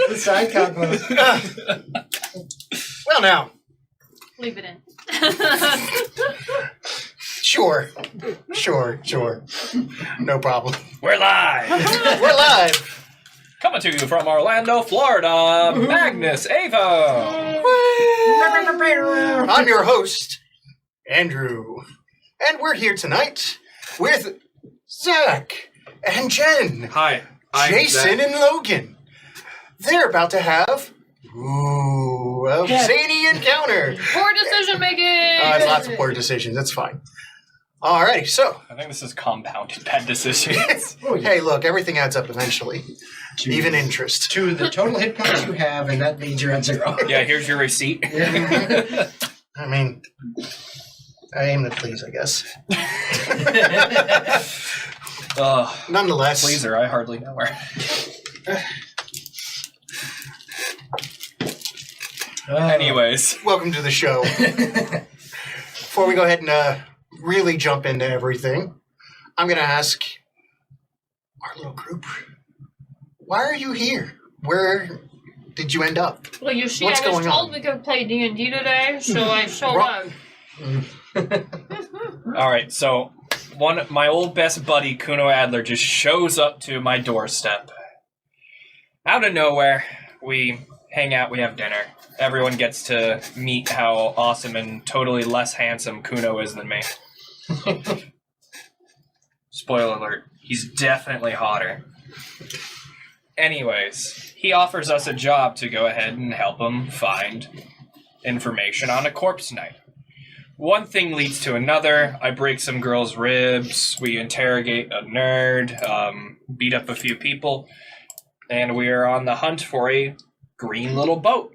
The side combo. Well, now. Leave it in. Sure. No problem. We're live! We're live. Coming to you from Orlando, Florida, Magnus Aevum! I'm your host, Andrew. And we're here tonight with Zach and Jen. Hi. Jason and Logan. They're about to have a zany encounter. Poor decision making. Lots of poor decisions. That's fine. Alrighty, so. I think this is compounded bad decisions. Hey, look, everything adds up eventually. Even interest. To the total hit points you have, and that means you're at 0. Yeah, here's your receipt. I mean, I aim to please, I guess. Nonetheless. Pleaser, I hardly know her. Anyways. Welcome to the show. Before we go ahead and really jump into everything, I'm going to ask our little group, why are you here? Where did you end up? Well, you see, What's I was going told on? we could play D&D today, so I showed up. Alright, so my old best buddy, Kuno Adler, just shows up to my doorstep. Out of nowhere, we hang out, we have dinner. Everyone gets to meet how awesome and totally less handsome Kuno is than me. Spoiler alert, he's definitely hotter. Anyways, he offers us a job to go ahead and help him find information on a corpse night. One thing leads to another. I break some girl's ribs, we interrogate a nerd, beat up a few people, and we are on the hunt for a green little boat.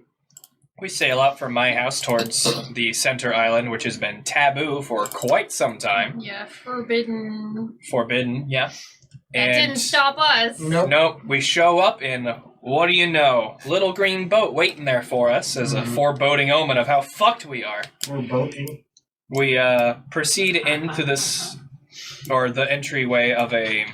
We sail out from my house towards the center island, which has been taboo for quite some time. Yeah, forbidden. Forbidden, yeah. That didn't stop us. Nope. We show up and what do you know? Little green boat waiting there for us as a foreboding omen of how fucked we are. We're boating. We proceed into this, or the entryway of a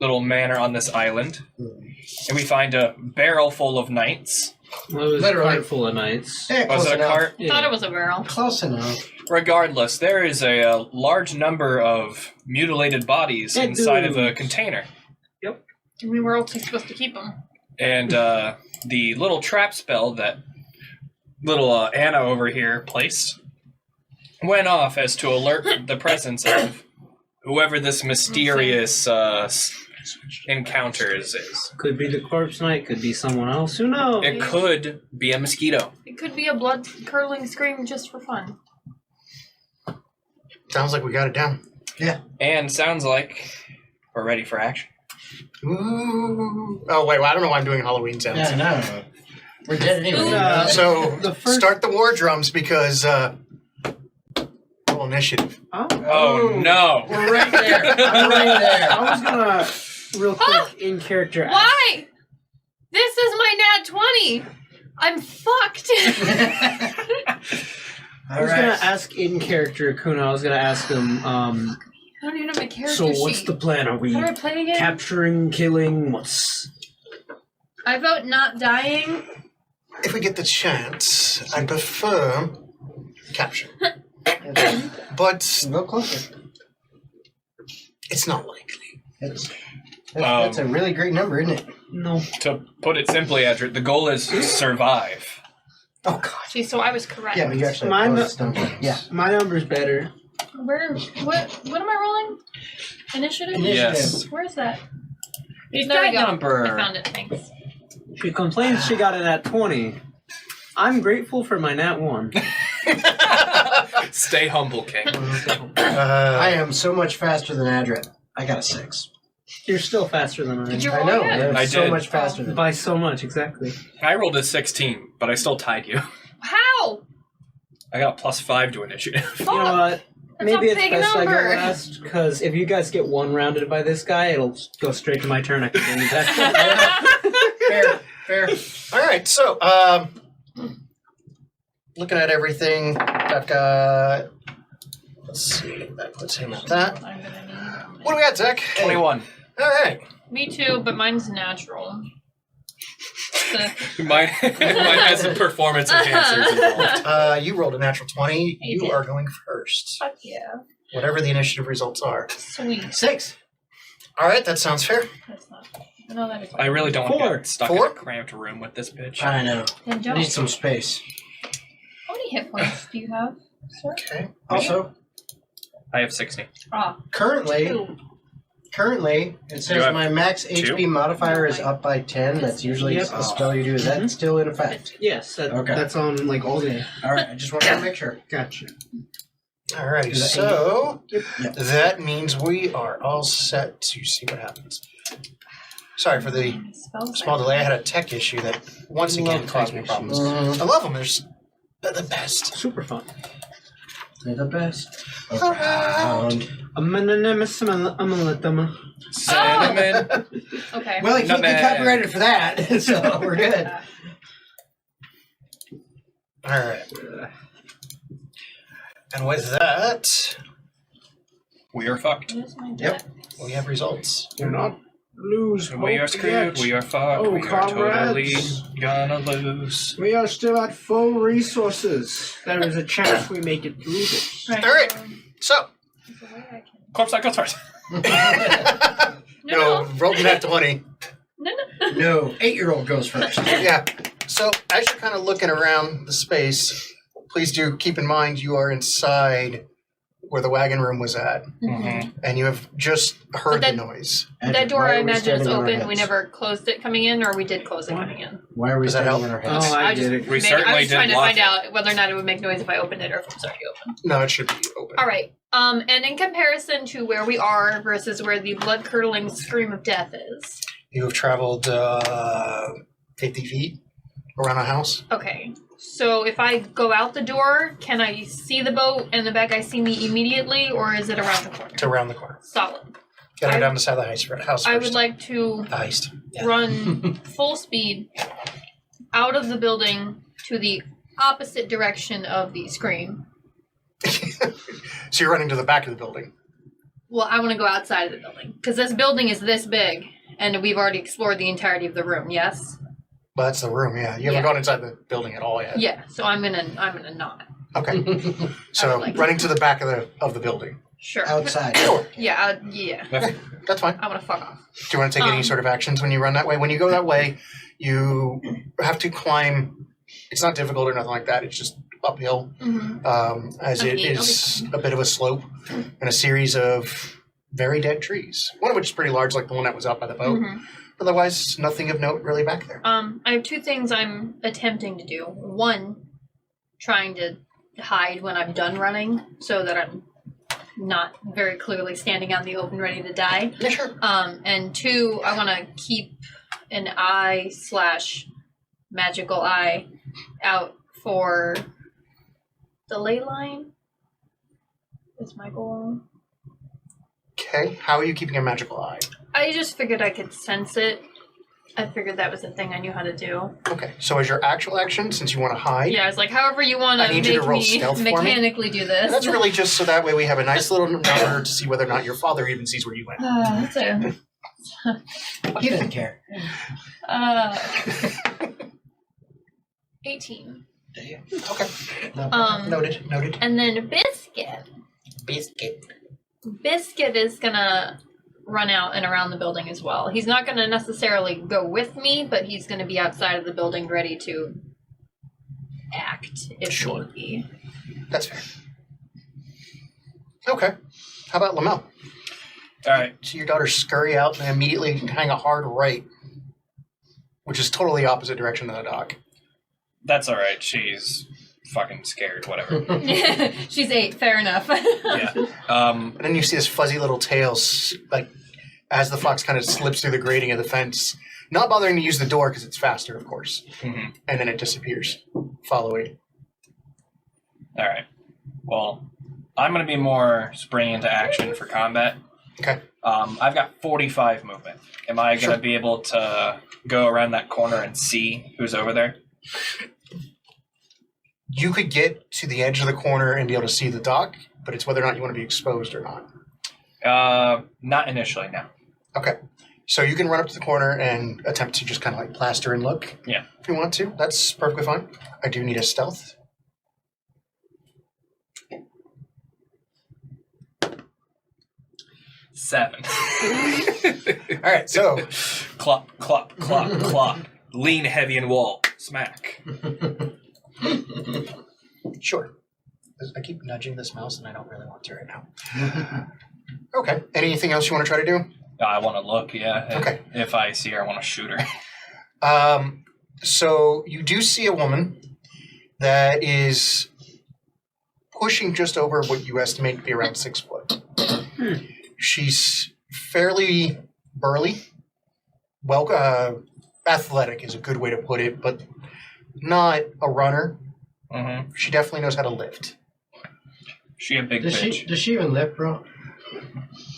little manor on this island, and we find a barrel full of knights. Well, it was Literally. a cart full of knights. Yeah, Was close it a enough. cart? Yeah. Thought it was a barrel. Close enough. Regardless, there is a large number of mutilated bodies Dead inside of a dudes. container. We were also supposed to keep them. And the little trap spell that little Anna over here placed went off as to alert the presence of whoever this mysterious encounters is. Could be the corpse knight, could be someone else, who knows? It could be a mosquito. It could be a blood-curdling scream just for fun. Sounds like we got it down. Yeah. And sounds like we're ready for action. Ooh. Oh, wait, well, I don't know why I'm doing Halloween sounds. Yeah, no. We're dead anyway. So, the first- start the war drums because, roll initiative. Oh no! We're right there. I'm right there. I was gonna, real quick, in character. Why? This is my nat 20. I'm fucked. I was gonna ask in character, Kuno. I was gonna ask him. I don't even have my character So sheet. what's the plan? Are we How do I play again? capturing, killing? What's? I vote not dying. If we get the chance, I prefer capture. But Go closer. it's not likely. That's a really great number, isn't it? No. To put it simply, Edric, the goal is to survive. Oh, God. See, so I was correct. Yeah, but you actually Mine- have closest number. Yeah. My number's better. Where? What am I rolling? Initiative? Yes. Where's that? It's There we that go. number. I found it. Thanks. She complains she got it at 20. I'm grateful for my nat 1. Stay humble, King. I am so much faster than Adret. I got a 6. You're still faster than I Did you am. I roll know. again? I'm I so did. much faster than By so much, exactly. I rolled a 16, but I still tied you. How? I got +5 to initiative. You know what? That's Maybe a it's big best I go number. last, because if you guys get one rounded by this guy, it'll go straight to my turn. I can bring you back. Fair. All right, so looking at everything, I've got. Let's see, that puts him at that. I'm gonna need. What do we got, Zach? 21. All right. Me too, but mine's natural. Mine has some performance enhancers involved. You rolled a natural 20. You did. are going first. Fuck yeah. Whatever the initiative results are. Sweet. 6. All right, that sounds fair. That's not. No, that is. I really don't want to 4. get stuck 4? in a cramped room with this bitch. I know. Then I jump. need some space. How many hit points do you have, sir? Okay. Also, I have 60. Ah, currently, 2. it You says have my max HP 2? modifier is up by 10. That's usually Yep. a spell you do. Is that still in effect? Yes, Okay. that's on like all day. All right, I just wanted to make sure. Gotcha. All right, Is that so Yep. that means we are all set to see what happens. Sorry for the small delay. I had a tech issue that once again Love caused me tech problems. Mhm. I love them. They're the best. Super fun. They're the best around. Cinnamon. Okay. Well, he can't get Nutmeg. copyrighted for that, so we're good. All right. And with that, We are fucked. Where's my Yep. deck? we have results. Do not lose. We are hope screwed. yet. We are fucked. Oh, we are totally comrades. gonna lose. We are still at full resources. There is a chance we make it through this. Right. All right. So, There's a way I can- Corpse that goes first. no, rolled that 20. No. No, 8-year-old goes first. Yeah. So, as you're kind of looking around the space, please do keep in mind you are inside where the wagon room was at, Mhm. and you have just heard the noise. That door, Why I are we imagine, is standing on our open. We heads? never closed it coming in, or we did close it coming in. Why are we Does that standing help? on our heads? Oh, I just did it. We I certainly was trying did to lock find it. out whether or not it would make noise if I opened it or if it was already open. No, it should be open. All right. And in comparison to where we are versus where the blood-curdling scream of death is, You have traveled 50 feet around a house. okay. So if I go out the door, can I see the boat and the bad guy see me immediately, or is it around the corner? It's around the corner. Solid. Get her I- down the side of the house first. I would like to The heist. Yeah. run full speed out of the building to the opposite direction of the scream. So you're running to the back of the building. Well, I want to go outside of the building because this building is this big, and we've already explored the entirety of the room. Yes. Well, that's the room, yeah. You haven't Yeah. gone inside the building at all yet. Yeah. So I'm gonna not. Okay. I So would like to. running to the back of the building. Sure. Outside. Sure. Yeah. Yeah. That's fine. I want to fuck off. Do you want to take any sort of actions when you run that way? When you go that way, you have to climb. It's not difficult or nothing like that. It's just uphill, as it Okay, is a bit of a slope and a series of very dead trees. One of which is pretty large, like the one that was out by the boat. Otherwise, nothing of note really back there. I have two things I'm attempting to do. One, trying to hide when I'm done running, so that I'm not very clearly standing out in the open, ready to die. Yeah, sure. And two, I want to keep an eye/magical eye out for the ley line. Is my goal. Okay. How are you keeping a magical eye? I just figured I could sense it. I figured that was a thing I knew how to do. Okay. So as your actual action, since you want to hide, Yeah, I was like, however you want I to need you to make roll me stealth for me. mechanically do this. and that's really just so that way we have a nice little number to see whether or not your father even sees where you went. That's a, He didn't care. 18. Damn. Okay. No, Um, noted. And then Biscuit. Biscuit. Biscuit is gonna run out and around the building as well. He's not gonna necessarily go with me, but he's gonna be outside of the building ready to act if Sure. need be. That's fair. Okay. How about Lamel? All right. See your daughter scurry out and immediately hang a hard right, which is totally opposite direction of the dock. That's all right. She's fucking scared. Whatever. She's 8, fair enough. Yeah. And then you see this fuzzy little tail, like, as the fox kind of slips through the grating of the fence, not bothering to use the door because it's faster, of course. Mhm. And then it disappears, following. All right. Well, I'm gonna be more spring into action for combat. Okay. I've got 45 movement. Am I gonna Sure. be able to go around that corner and see who's over there? You could get to the edge of the corner and be able to see the dock, but it's whether or not you want to be exposed or not. Not initially. No. Okay. So you can run up to the corner and attempt to just kind of like plaster and look. Yeah. If you want to. That's perfectly fine. I do need a stealth. Seven. All right, so Clop, clop, clop, clop. Lean heavy and wall. Smack. sure. I keep nudging this mouse, and I don't really want to right now. Okay. Anything else you want to try to do? I want to look, yeah. Okay. If I see her, I want to shoot her. So you do see a woman that is pushing just over what you estimate to be around 6 foot. She's fairly burly. Well, athletic is a good way to put it, but not a runner. Mm-hmm. She definitely knows how to lift. She a big Does bitch. she even lift, bro?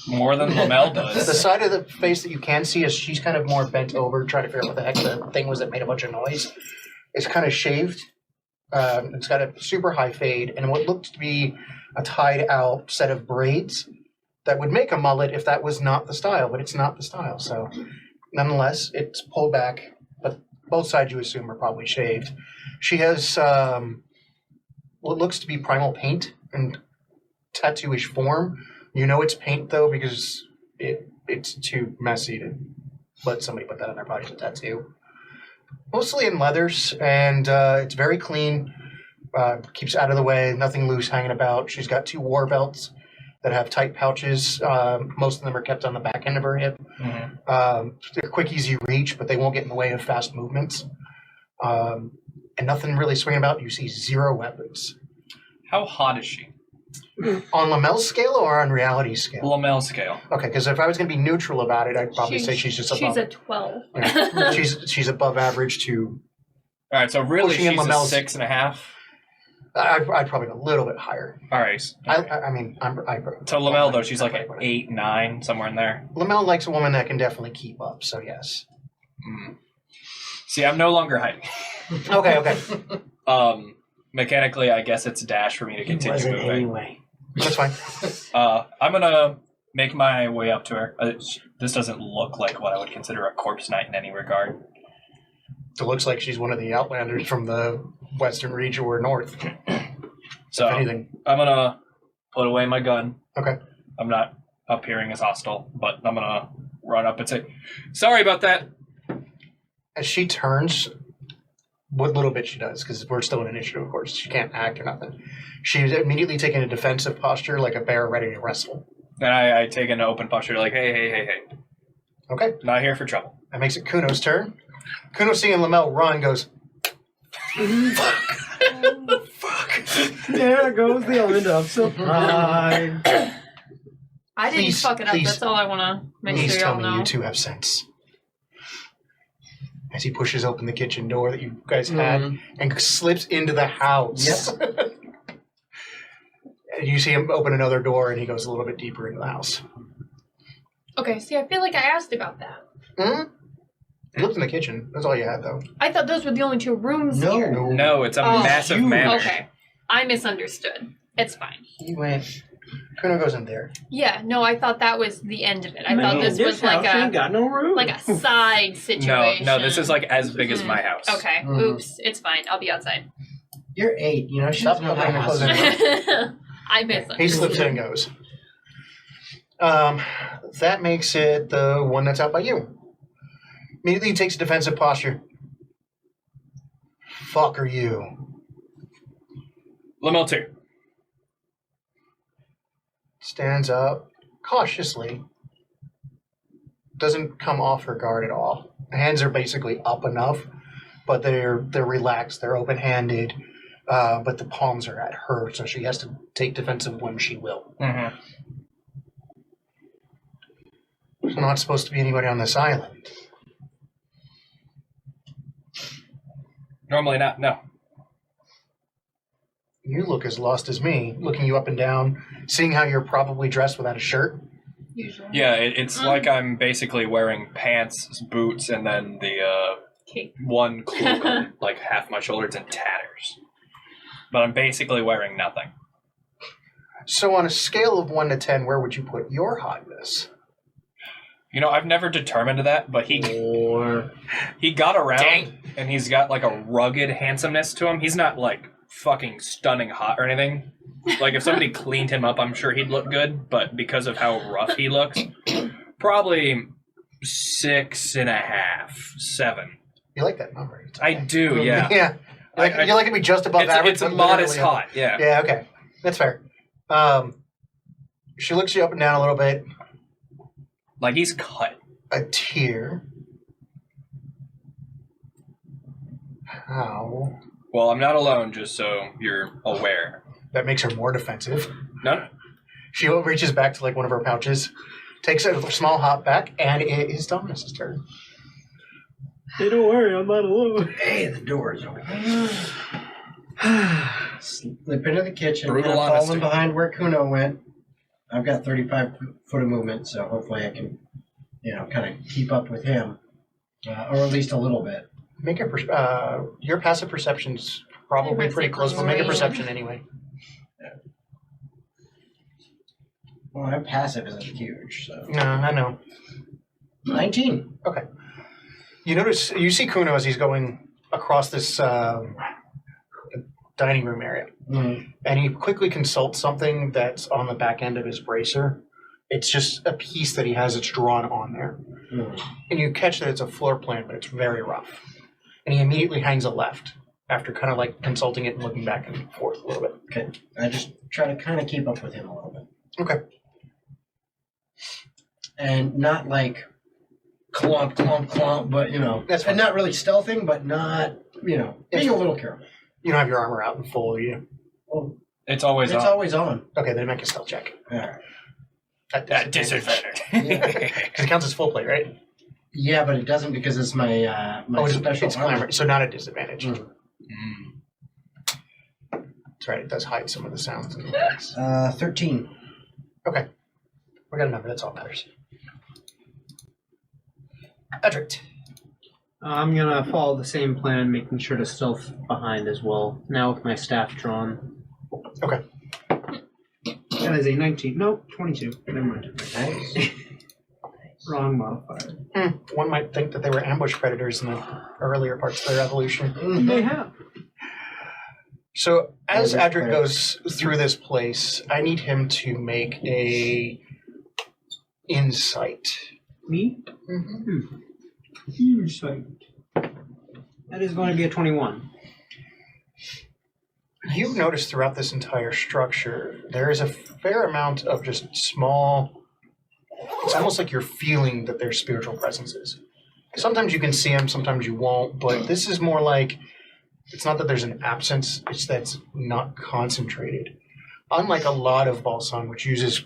More than Lamel The does. side of the face that you can see is she's kind of more bent over, trying to figure out what the heck the thing was that made a bunch of noise. It's kind of shaved. It's got a super high fade and what looks to be a tied out set of braids that would make a mullet if that was not the style, but it's not the style. So nonetheless, it's pulled back, but both sides you assume are probably shaved. She has what looks to be primal paint and tattooish form. You know it's paint though because it's too messy to let somebody put that on their body as a tattoo. Mostly in leathers, and it's very clean. Keeps out of the way, nothing loose hanging about. She's got 2 war belts that have tight pouches. Most of them are kept on the back end of her hip. Mm-hmm. They're quick, easy reach, but they won't get in the way of fast movements. And nothing really swinging about. You see 0 weapons. How hot is she? On Lamel's scale or on reality scale? Lamel scale. Okay, because if I was going to be neutral about it, I'd probably say she's just above. She's a 12. Yeah, she's above average to. All right, so really Pushing in she's a Lamel's- 6.5. I'd probably go a little bit higher. All right. I mean, To Lamel, though, she's like an 8, 9, somewhere in there. Lamel likes a woman that can definitely keep up, so yes. Mm. See, I'm no longer hiding. Okay. Mechanically, I guess it's a dash for me to continue Wasn't moving. anyway. That's fine. I'm gonna make my way up to her. This doesn't look like what I would consider a corpse knight in any regard. It looks like she's one of the Outlanders from the western region or north. So If anything. I'm gonna put away my gun. Okay. I'm not appearing as hostile, but I'm gonna run up and say, "Sorry about that." As she turns, what little bit she does, because we're still in initiative, of course. She can't act or nothing. She's immediately taking a defensive posture like a bear ready to wrestle. And I take an open posture like, hey. Okay. Not here for trouble. That makes it Kuno's turn. Kuno seeing Lamel run goes, fuck. There goes the element of surprise. I didn't Please, fuck it up. please. That's all I want to make Please sure tell y'all me know. you two have sense. As he pushes open the kitchen door that you guys had and slips into the house. Yep. And you see him open another door and he goes a little bit deeper into the house. Okay, see, I feel like I asked about that. Hmm? He lives in the kitchen. That's all you had, though. I thought those were the only 2 rooms No. here. No, it's a massive huge. manor. Okay. I misunderstood. It's fine. He went. Kuno goes in there. Yeah, no, I thought that was the end of it. I thought this was like house ain't a got no room. side situation. No, this is like as big as my house. Okay, Mhm. oops, it's fine. I'll be outside. You're 8. You know, she Stop doesn't know how opening and to closing. house. I He misunderstood. slips in and goes. That makes it the one that's out by you. Immediately he takes a defensive posture. Fuck are you? Lamel 2. Stands up cautiously. Doesn't come off her guard at all. Hands are basically up enough, but they're relaxed. They're open-handed, but the palms are at her, so she has to take defensive when she will. Mm-hmm. There's not supposed to be anybody on this island. Normally not, no. You look as lost as me, looking you up and down, seeing how you're probably dressed without a shirt. Usually. Yeah, it's like I'm basically wearing pants, boots, and then the Okay. one cloak on like half my shoulders in tatters. But I'm basically wearing nothing. So on a scale of 1 to 10, where would you put your hotness? You know, I've never determined that, but he got around, Dang. and he's got like a rugged handsomeness to him. He's not like fucking stunning hot or anything. Like if somebody cleaned him up, I'm sure he'd look good. But because of how rough he looks, probably 6.5, 7. You like that number? It's I okay. do, yeah. Yeah. You like to be just above average. It's a but modest literally- hot, yeah. Yeah, okay. That's fair. She looks you up and down a little bit. Like he's cut. A tear. How? Well, I'm not alone, just so you're aware. That makes her more defensive. No. She reaches back to like one of her pouches, takes a small hop back, and it is Dominus's turn. Hey, don't worry, I'm not alone. Hey, the door is open. Slip into the kitchen. Brutal Kind of honesty. falling behind where Kuno went. I've got 35 foot of movement, so hopefully I can, kind of keep up with him, or at least a little bit. Make a your passive perception's probably Yeah, pretty close, but make a range. perception anyway. Well, my passive isn't huge, so No, I know. 19. Okay. You see Kuno as he's going across this dining room area, and he quickly consults something that's on the back end of his bracer. It's just a piece that he has that's drawn on there. And you catch that it's a floor plan, but it's very rough. And he immediately hangs a left after kind of like consulting it and looking back and forth a little bit. Okay, I just try to kind of keep up with him a little bit. Okay. And not like clomp, clomp, clomp, but, That's fine. and not really stealthing, but not, being a little careful. You don't have your armor out in full, do you? Well, It's always it's on. always on. Okay, then make a stealth check. All right. At Disadvantage. Because it counts as full plate, right? Yeah, but it doesn't because it's my special it's armor. glamour, so not a disadvantage. Mm. That's right, it does hide some of the sounds. And things. 13. Okay. We got a number, that's all that matters. Edric. I'm gonna follow the same plan, making sure to stealth behind as well. Now with my staff drawn. Okay. That is a 19. No, 22. Never mind. Nice. Wrong modifier. One might think that they were ambush predators in the earlier parts of their evolution. They have. So as Ambush Adric predators. goes through this place, I need him to make a insight. Me? Insight. That is going to be a 21. You notice throughout this entire structure, there is a fair amount of just small. It's almost like you're feeling that there's spiritual presences. Sometimes you can see them, sometimes you won't, but this is more like, it's not that there's an absence, it's that it's not concentrated. Unlike a lot of Balsam, which uses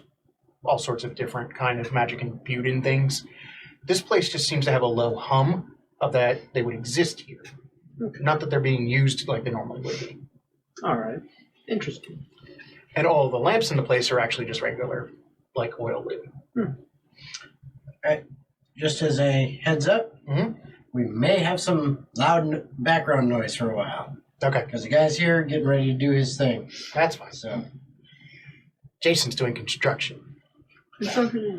all sorts of different kind of magic imbued in things, this place just seems to have a low hum of that they would exist here. Okay. Not that they're being used like they normally would be. Alright. Interesting. And all the lamps in the place are actually just regular, like oil lit. Just as a heads up, we may have some loud background noise for a while. Okay, Because the guy's here getting ready to do his thing. that's fine. So, Jason's doing construction.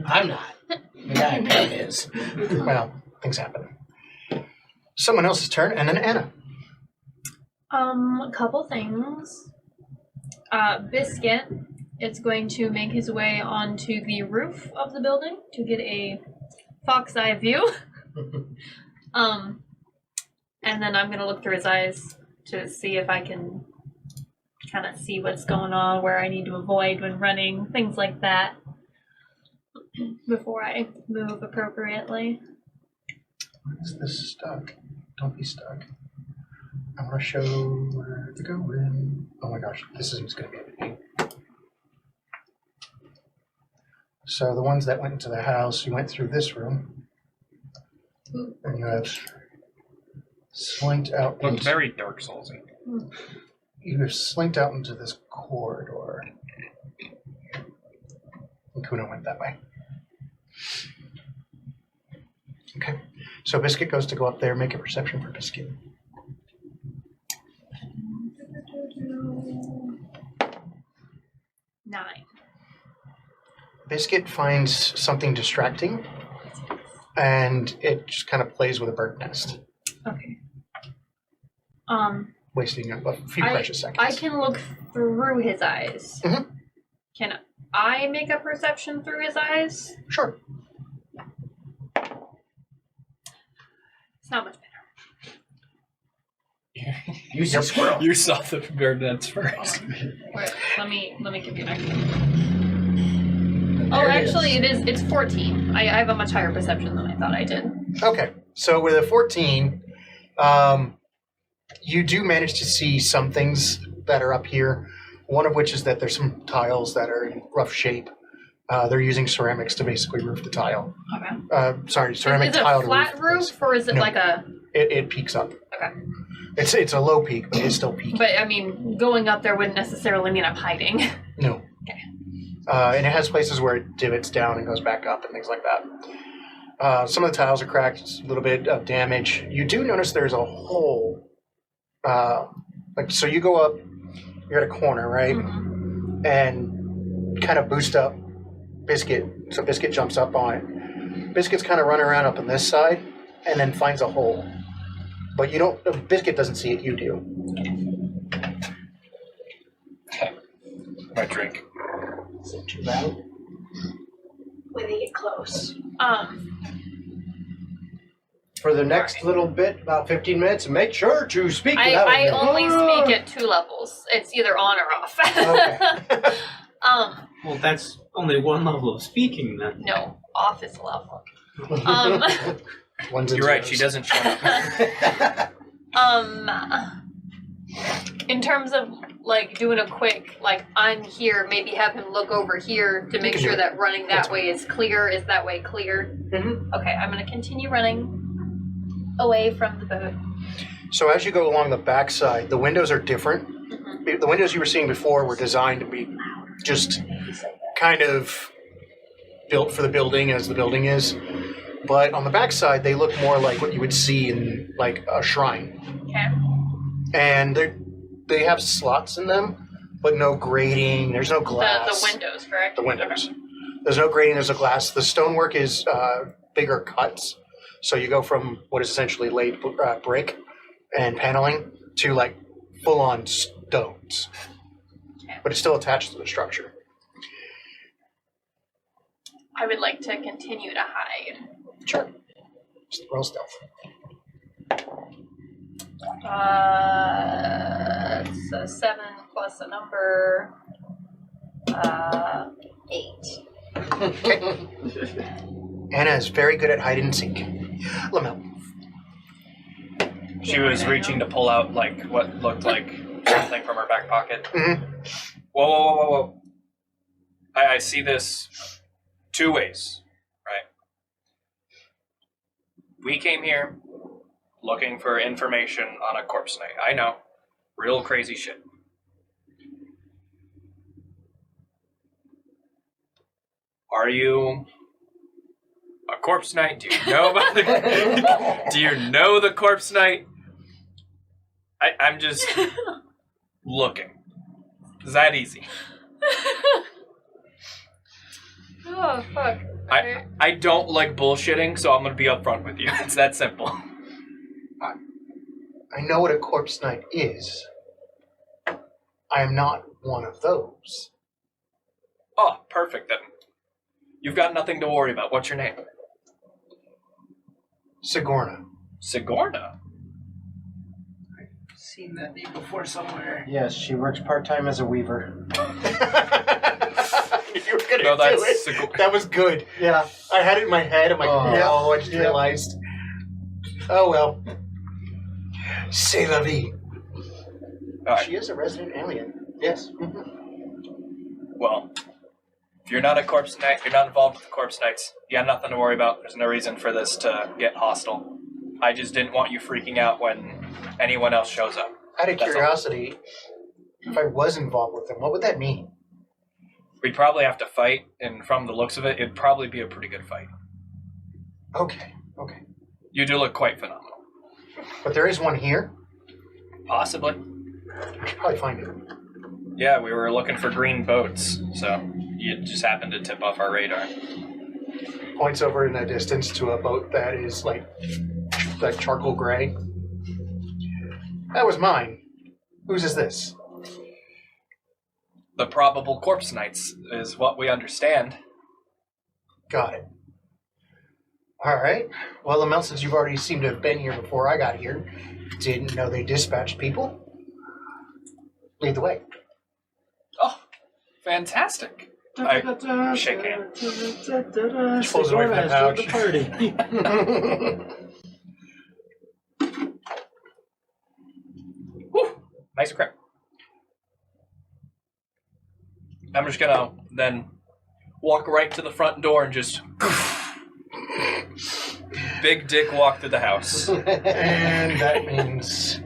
I'm not. The guy is. Well, things happen. Someone else's turn, and then Anna. A couple things. Biscuit is going to make his way onto the roof of the building to get a fox eye view. And then I'm gonna look through his eyes to see if I can kind of see what's going on, where I need to avoid when running, things like that, before I move appropriately. Why is this stuck? Don't be stuck. I want to show where to go in. Oh my gosh, this is going to be a pain. So the ones that went into the house, you went through this room, and you have slinked out. Looked very Dark Soulsy. You have slinked out into this corridor. And Kuna went that way. Okay. So Biscuit goes to go up there, make a perception for Biscuit. Nine. Biscuit finds something distracting and it just kind of plays with a bird nest, Okay. wasting a few precious seconds. I can look through his eyes. Mhm. Can I make a perception through his eyes? Sure. It's not much better. You see squirrel. You saw the bird nets first. Wait, let me give you an extra. And Oh, there actually, is. it's 14. I have a much higher perception than I thought I did. Okay, so with a 14, you do manage to see some things that are up here. One of which is that there's some tiles that are in rough shape. They're using ceramics to basically roof the tile. Okay. Ceramic Is it tile a to flat the roof, place. or is it No. like a... It peaks up. Okay. It's a low peak, but it's still peaking. But, I mean, going up there wouldn't necessarily mean I'm hiding. No. Okay. And it has places where it divots down and goes back up and things like that. Some of the tiles are cracked, a little bit of damage. You do notice there's a hole. So you go up, you're at a corner, right? Mhm. And kind of boost up Biscuit. So Biscuit jumps up on it. Biscuit's kind of running around up on this side and then finds a hole. But you don't, Biscuit doesn't see it, you do. My drink. Is it too loud? When they get close. For the next little bit, about 15 minutes, make sure to speak without I me. only speak at 2 levels. It's either on or off. Okay. Well, that's only one level of speaking then. No, off is a level. Ones and You're right, zeros. she doesn't shut up. In terms of like doing a quick, like I'm here, maybe have him look over here to make can do sure it. that running That's that way is clear. Is that way clear? Mhm. Okay, I'm gonna continue running away from the boat. So as you go along the backside, the windows are different. Mhm. The windows you were seeing before were designed to be just kind of built for the building as the building is. But on the backside, they look more like what you would see in like a shrine. Okay. And they have slots in them, but no grating. There's no glass. The windows, correct? The windows. There's no grating. There's no glass. The stonework is bigger cuts. So you go from what is essentially laid brick and paneling to like full-on stones. Okay. But it's still attached to the structure. I would like to continue to hide. Sure. Just roll stealth. It's a 7 plus a number. 8. Okay. Anna is very good at hide and seek. Lamel. She was reaching to pull out like what looked like something from her back pocket. Mm-hmm. Whoa. I see this 2 ways, right? We came here looking for information on a corpse night. I know. Real crazy shit. Are you a corpse night? Do you know about the Do you know the corpse night? I'm just looking. Is that easy? Oh, fuck. Okay. I don't like bullshitting, so I'm gonna be upfront with you. It's that simple. I know what a corpse night is. I am not one of those. Oh, perfect then. You've got nothing to worry about. What's your name? Sigourney. Sigourney. Seen that name before somewhere. Yes, she works part-time as a weaver. You were gonna No, do that's it. Sigourney. That was good. Yeah. I had it in my head. I'm like, Oh. no, I just Yeah. realized. Oh well. C'est la vie. Alright. She is a resident alien. Yes. Well, if you're not a corpse night, you're not involved with the corpse nights, you got nothing to worry about. There's no reason for this to get hostile. I just didn't want you freaking out when anyone else shows up. Out of That's all. curiosity, if I was involved with them, what would that mean? We'd probably have to fight, and from the looks of it, it'd probably be a pretty good fight. Okay. You do look quite phenomenal. But there is one here. Possibly. I should probably find it. Yeah, we were looking for green boats, so you just happened to tip off our radar. points over in the distance to a boat that is like charcoal gray. That was mine. Whose is this? The probable corpse knights is what we understand. Got it. All right. Well, Lamel, since you've already seemed to have been here before I got here, didn't know they dispatched people. Lead the way. Oh, fantastic. I shake hands. Pulls away from the pouch. The party. Whew, nice crap. I'm just gonna then walk right to the front door and just big dick walk through the house. And that means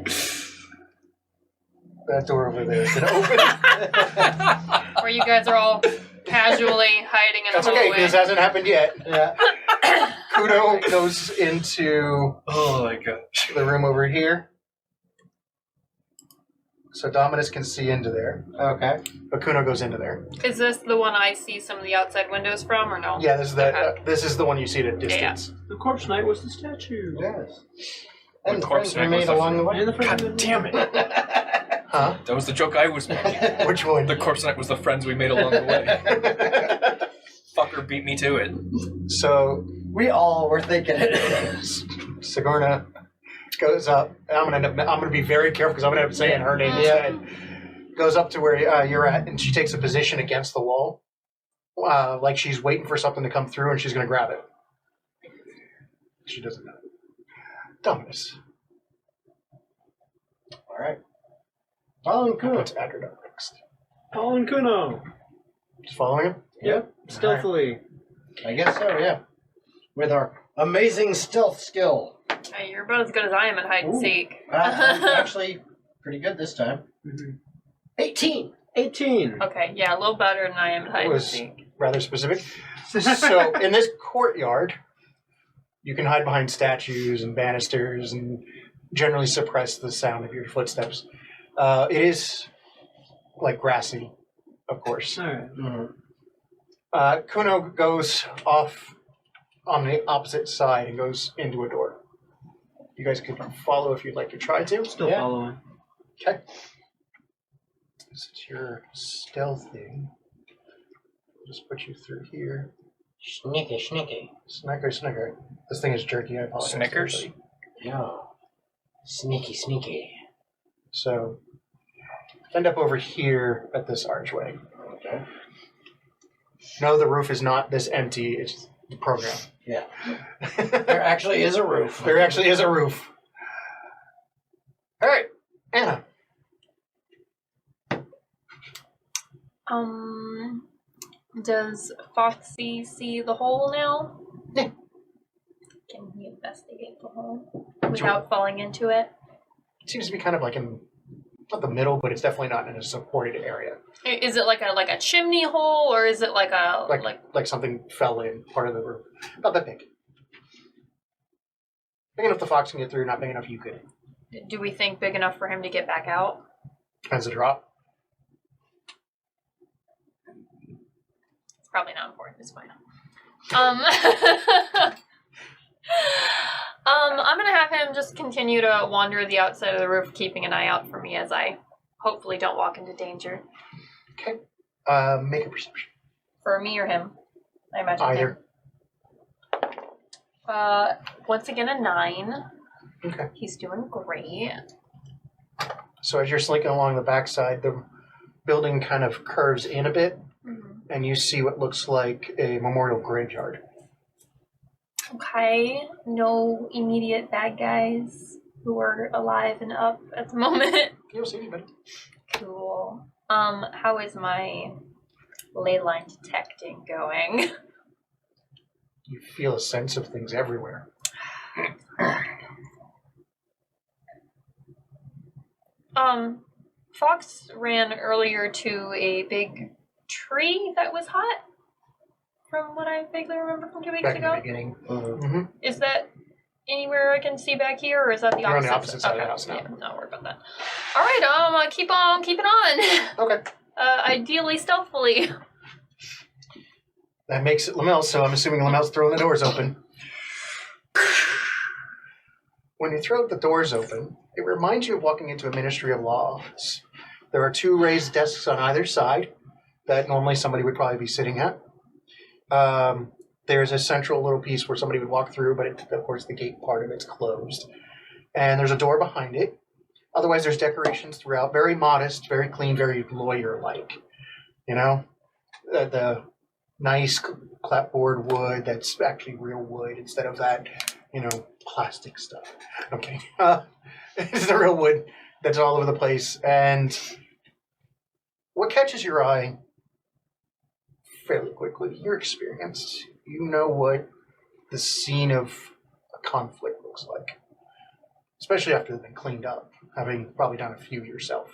that door over there is going to open. Where you guys are all casually hiding in That's the okay, hallway. because this hasn't happened yet. Yeah. Kudo goes into Oh my gosh. the room over here. So Dominus can see into there. Okay. But Kuno goes into there. Is this the one I see some of the outside windows from, or no? Yeah, this is that. Okay. This is the one you see at a distance. The corpse knight was the statue. Yes. What And the corpse friends we knight was made the along the way. And the friend God damn it. Huh? That was the joke I was making. Which one? The corpse knight was the friends we made along the way. Fucker beat me to it. So We all were thinking it. Sigourney goes up. And I'm gonna be very careful because I'm gonna end up saying her name instead. Goes up to where you're at, and she takes a position against the wall, like she's waiting for something to come through, and she's gonna grab it. She doesn't know. Dominus. All right. Following Kuno. Let's add her up next. Paul and Kuno. Just following him. Yep. Stealthily. I guess so, yeah. With our amazing stealth skill. Hey, you're about as good as I am at hide and Ooh. seek. I'm actually pretty good this time. Mm-hmm. 18. 18. Okay, yeah, a little better than I am at hide and Was seek. rather specific. So in this courtyard, you can hide behind statues and banisters and generally suppress the sound of your footsteps. It is like grassy, of course. All right. Mm-hmm. Kuno goes off on the opposite side and goes into a door. You guys could follow if you'd like to try to. Still Yeah. following. Okay. This is your stealth thing. We'll just put you through here. Sneaky, sneaky. Snicker. This thing is jerky, I apologize. Snickers? everybody. Yeah. Sneaky, sneaky. So, end up over here at this archway. Okay. No, the roof is not this empty. It's the program. Yeah. There actually is a roof. There actually is a roof. All right, Anna. Does Foxy see the hole now? Yeah. Can he investigate the hole without falling into it? It seems to be kind of like in not the middle, but it's definitely not in a supported area. Is it like a chimney hole, or is it like a Like something fell in part of the roof. Not that big. Big enough the fox can get through, not big enough you could. do we think big enough for him to get back out? Depends the drop. It's probably not important. It's fine. I'm gonna have him just continue to wander the outside of the roof, keeping an eye out for me as I hopefully don't walk into danger. Okay. Make a perception. For me or him? I imagine Either. him. Once again a 9. Okay. He's doing great. So as you're slinking along the backside, the building kind of curves in a bit, and you see what looks like a memorial graveyard. Okay, no immediate bad guys who are alive and up at the moment. You don't see anybody. Cool. How is my ley line detecting going? You feel a sense of things everywhere. Fox ran earlier to a big tree that was hot, from what I vaguely remember from 2 weeks Back in the ago. beginning. Mm-hmm. Is that anywhere I can see back here, or is that the You're on opposite? the opposite side of the Okay, house now. Yeah, not worry about that. All right, keep on keeping on. Okay. Ideally stealthily. That makes it Lamel, so I'm assuming Lamel's throwing the doors open. When you throw the doors open, it reminds you of walking into a Ministry of Law office. There are 2 raised desks on either side that normally somebody would probably be sitting at. There's a central little piece where somebody would walk through, but of course the gate part of it's closed. And there's a door behind it. Otherwise, there's decorations throughout. Very modest, very clean, very lawyer-like. You know? The nice clapboard wood that's actually real wood instead of that, plastic stuff. Okay. It's the real wood that's all over the place. And what catches your eye fairly quickly, you're experienced. You know what the scene of a conflict looks like. Especially after they've been cleaned up, having probably done a few yourself.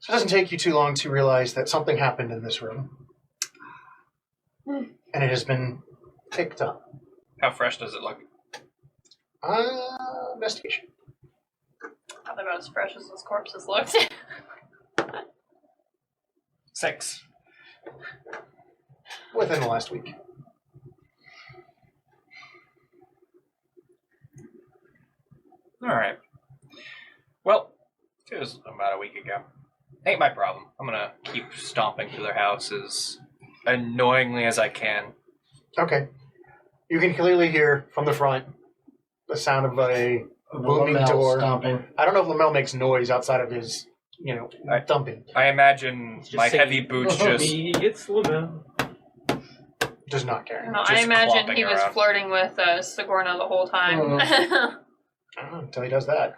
So it doesn't take you too long to realize that something happened in this room. And it has been picked up. How fresh does it look? Investigation. Not about as fresh as those corpses looked. 6. Within the last week. All right. Well, it was about a week ago. Ain't my problem. I'm gonna keep stomping through their house as annoyingly as I can. Okay. You can clearly hear from the front the sound of a booming Lamel door. stomping. I don't know if Lamel makes noise outside of his, thumping. I imagine Just my saying, heavy boots just... It's Lamel. Does not care. No, Just I imagine clopping he was around. flirting with Sigourney the whole time. I don't know until he does that.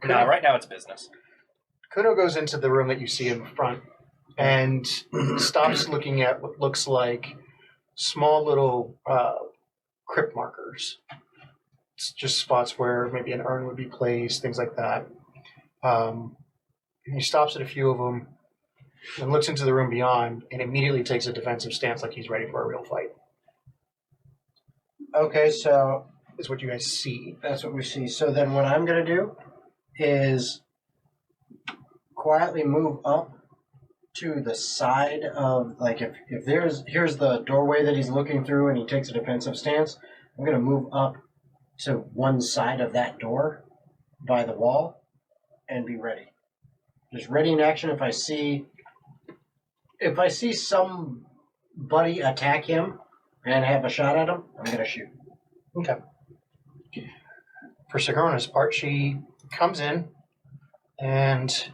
No, right now it's business. Kuno goes into the room that you see in front and stops looking at what looks like small little crypt markers. It's just spots where maybe an urn would be placed, things like that. And he stops at a few of them and looks into the room beyond and immediately takes a defensive stance like he's ready for a real fight. Okay, so Is what you guys see. that's what we see. So then what I'm going to do is quietly move up to the side of, like, if here's the doorway that he's looking through and he takes a defensive stance, I'm going to move up to one side of that door by the wall and be ready. Just ready in action. If I see somebody attack him and have a shot at him, I'm going to shoot. Okay. For Sigourney's part, she comes in and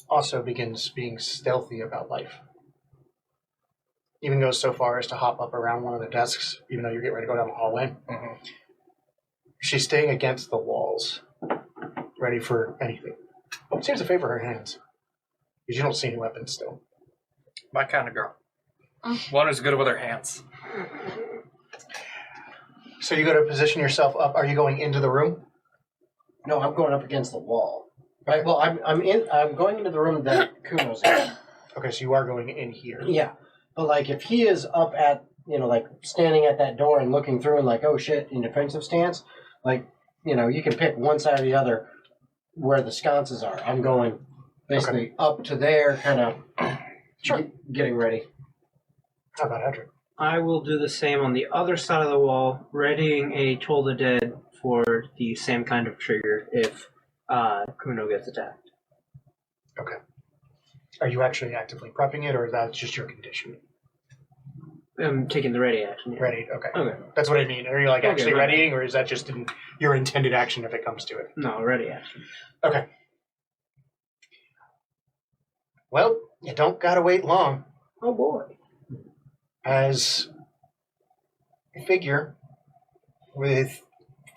also begins being stealthy about life. Even goes so far as to hop up around one of the desks, even though you're getting ready to go down the hallway. Mm-hmm. She's staying against the walls, ready for anything. It seems to favor her hands, because you don't see any weapons still. My kind of girl. One who's good with her hands. So you got to position yourself up. Are you going into the room? No, I'm going up against the wall. Right. Well, I'm going into the room that Kuno's in. Okay, so you are going in here. Yeah, but like if he is up at like standing at that door and looking through and like, oh shit, in defensive stance, like you can pick one side or the other where the sconces are. I'm going basically up to there, kind of Sure. Getting ready. How about Edric? I will do the same on the other side of the wall, readying a Toll the Dead for the same kind of trigger if Kuno gets attacked. Okay. Are you actually actively prepping it, or is that just your condition? I'm taking the ready action. Yeah. Ready? Okay. Okay. That's what I mean. Are you Okay, actually ready. readying, or is that just in your intended action if it comes to it? No, ready action. Okay. Well, you don't gotta wait long. Oh boy. As a figure with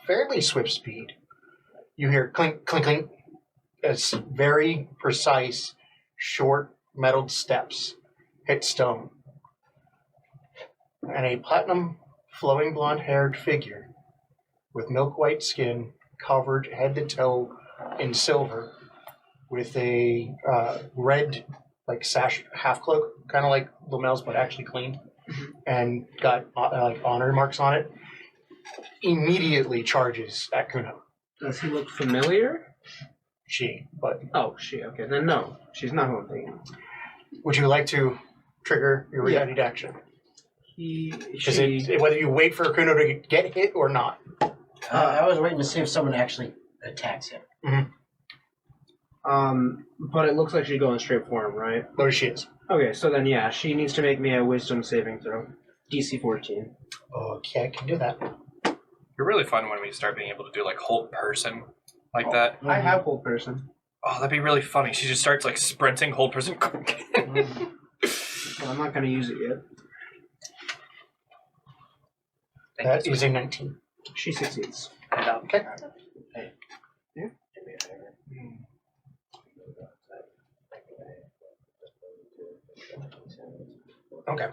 fairly swift speed, you hear clink, clink, clink, as very precise, short, metalled steps hit stone. And a platinum, flowing blonde-haired figure with milk-white skin, covered head to toe in silver, with a red, like, sash half cloak, kind of like Lamel's, but actually cleaned, and got like honor marks on it, immediately charges at Kuno. Does he look familiar? She, but Oh, she. Okay, then no. She's not who I'm thinking. would you like to trigger your Yeah. readied action. Because Whether you wait for Kuno to get hit or not. I was waiting to see if someone actually attacks him. but it looks like she's going straight for him, right? There she is. Okay, so then yeah, she needs to make me a wisdom saving throw. DC 14. Okay, I can do that. You're really fun when we start being able to do like hold person like that. I have hold person. Oh, that'd be really funny. She just starts like sprinting, hold person. Well, I'm not going to use it yet. That is a 19. She succeeds. Okay. Yeah. Okay.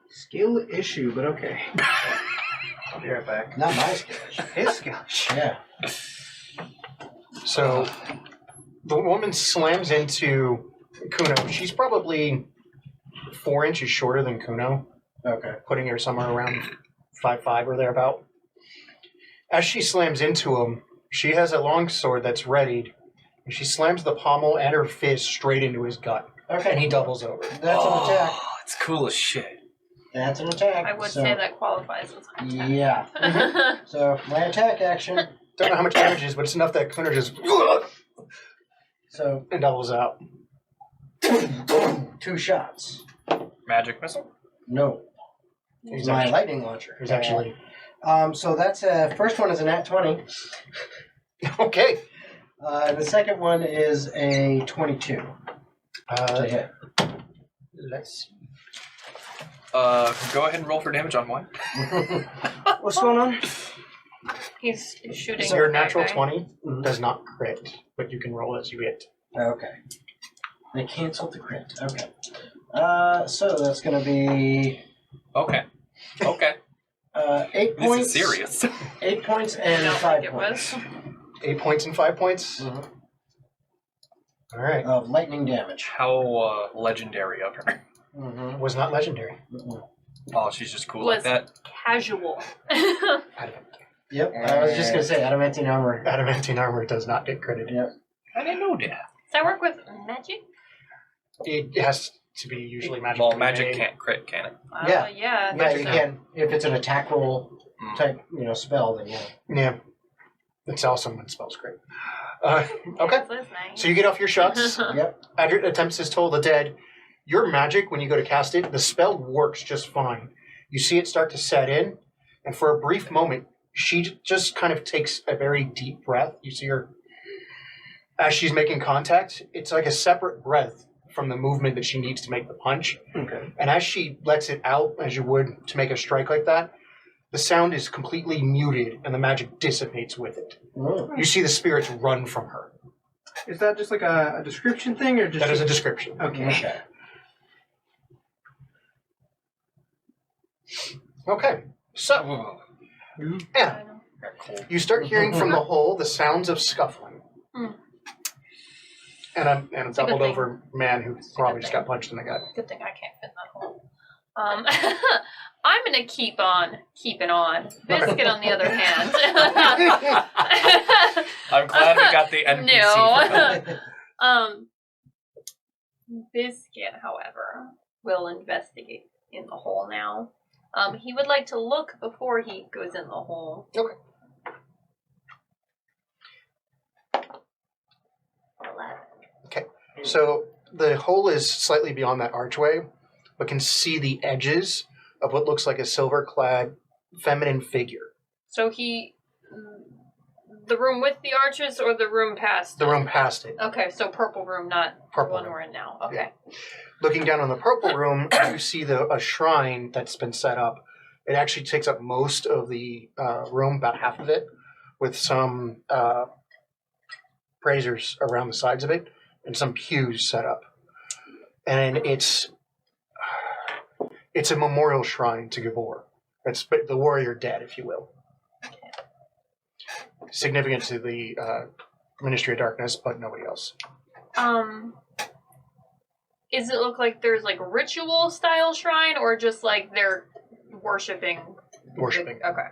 Skill issue, but okay. I'll be right back. Not my skill. His skill. Yeah. So the woman slams into Kuno. She's probably 4 inches shorter than Kuno, Okay. putting her somewhere around 5'5" or thereabout. As she slams into him, she has a long sword that's readied, and she slams the pommel and her fist straight into his gut, and he doubles over. That's an attack. It's cool as shit. That's an attack. I would So- say that qualifies as an attack. Yeah. So my attack action. Don't know how much damage it is, but it's enough that Kuno just So and doubles out. 2 shots. Magic missile? No. He's My actually- lightning launcher. He's actually So that's first one is a nat 20. okay. And the second one is a 22 to hit. Let's see. Go ahead and roll for damage on one. What's going on? He's shooting. So your that natural guy. 20 does not crit, but you can roll as you hit. Okay. They canceled the crit. Okay. So that's going to be Okay. Okay. 8 This points. is serious. 8 points I and don't 5 think it points. was. 8 points and 5 points. Mhm. All right. Of lightning damage. How legendary of her. Mm-hmm. Was not legendary. Oh, she's just cool Was- like that. Casual. Yep. I was just going to say adamantine armor. Adamantine armor does not get credited. Yep. I didn't know that. Does that work with magic? It has to be usually magic. Well, magic can't crit, can it? Yeah. Yeah. Yeah, you so- can. If it's an attack roll type, spell, then yeah. Yeah. It's awesome when spells great. Okay. That's nice. So you get off your shots. Yep. Adrit attempts to toll the dead. Your magic, when you go to cast it, the spell works just fine. You see it start to set in, and for a brief moment, she just kind of takes a very deep breath. You see her, as she's making contact, it's like a separate breath from the movement that she needs to make the punch. Okay. And as she lets it out, as you would to make a strike like that, the sound is completely muted, and the magic dissipates with it. Mm. You see the spirits run from her. Is that just like a description thing, or just That is a description. Okay. Okay. Okay, so Anna, you start hearing from the hole the sounds of scuffling. Hmm. And a a good doubled thing. over man who probably just got punched in the gut. Good thing I can't fit in that hole. I'm gonna keep on keeping on. Biscuit, on the other hand. I'm glad we got the NPC. No. Biscuit, however, will investigate in the hole now. He would like to look before he goes in the hole. Okay. 11. Okay, so the hole is slightly beyond that archway, but can see the edges of what looks like a silver-clad feminine figure. So the room with the arches or the room past? The room past it. Okay, so purple room, not Purple the one room. we're in now. Okay. Looking down on the purple room, you see a shrine that's been set up. It actually takes up most of the room, about half of it, with some braziers around the sides of it and some pews set up. And it's a memorial shrine to Gabor. It's the warrior dead, if you will. Significant to the Ministry of Darkness, but nobody else. Does it look like there's like ritual style shrine or just like they're worshiping? Worshipping. Okay.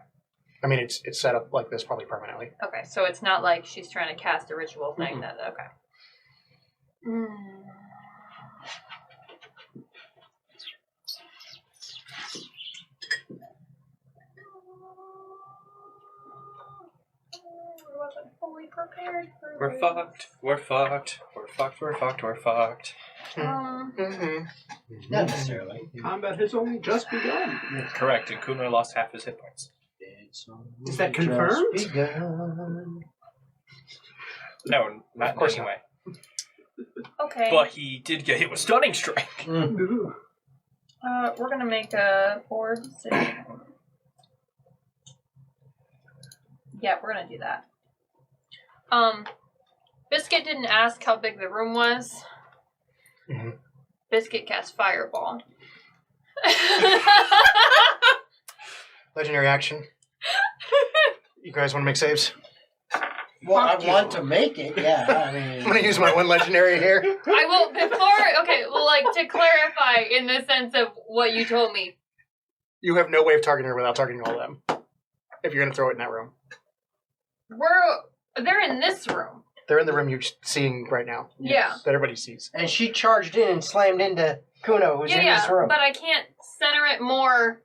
I mean, it's set up like this probably permanently. Okay, so it's not like she's trying to cast a ritual thing. Mhm. That okay. We're fucked. We're fucked. We're fucked. We're fucked. We're fucked. Mm-hmm. Not necessarily. Combat has only just begun. Correct, and Kuno lost half his hit points. Is that confirmed? Just begun. No, not Of course anyway. Okay. But he did get hit with Stunning Strike. Ooh. We're gonna make a board decision. Yeah, we're gonna do that. Biscuit didn't ask how big the room was. Mhm. Biscuit cast Fireball. Legendary action. You guys want to make saves? Well, I Fuck you. want to make it, yeah. I mean, I'm going to use my one legendary here. I will to clarify in the sense of what you told me. You have no way of targeting her without targeting all of them. If you're going to throw it in that room. They're in this room. They're in the room you're seeing right now. Yeah. That everybody sees. and she charged in and slammed into Kuno, who's in this room. But I can't center it more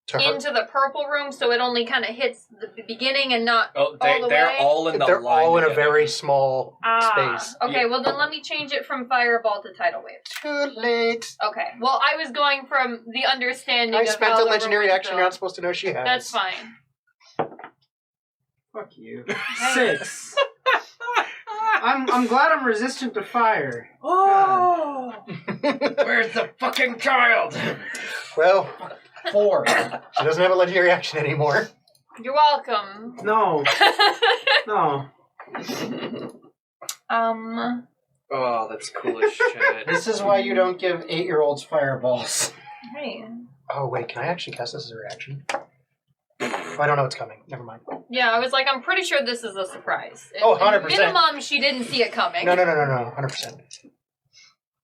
To her. into the purple room so it only kind of hits the beginning and not Oh, all the they're way. all in the They're line all in a together. very small space. Okay, Yeah. well then let me change it from Fireball to Tidal Wave. Too late. Okay, well I was going from the understanding I of spent how a the legendary room was action you're not built. supposed to know she has. That's fine. Fuck you. 6. I'm glad I'm resistant to fire. Oh! Where's the fucking child? Well, 4. she doesn't have a legendary action anymore. You're welcome. No. No. Oh, that's cool as shit. This is why you don't give 8-year-olds fireballs. Hey. Oh, wait, can I actually cast this as a reaction? I don't know what's coming. Never mind. Yeah, I was like, I'm pretty sure this is a surprise. Oh, At 100%. minimum, she didn't see it coming. No, 100%.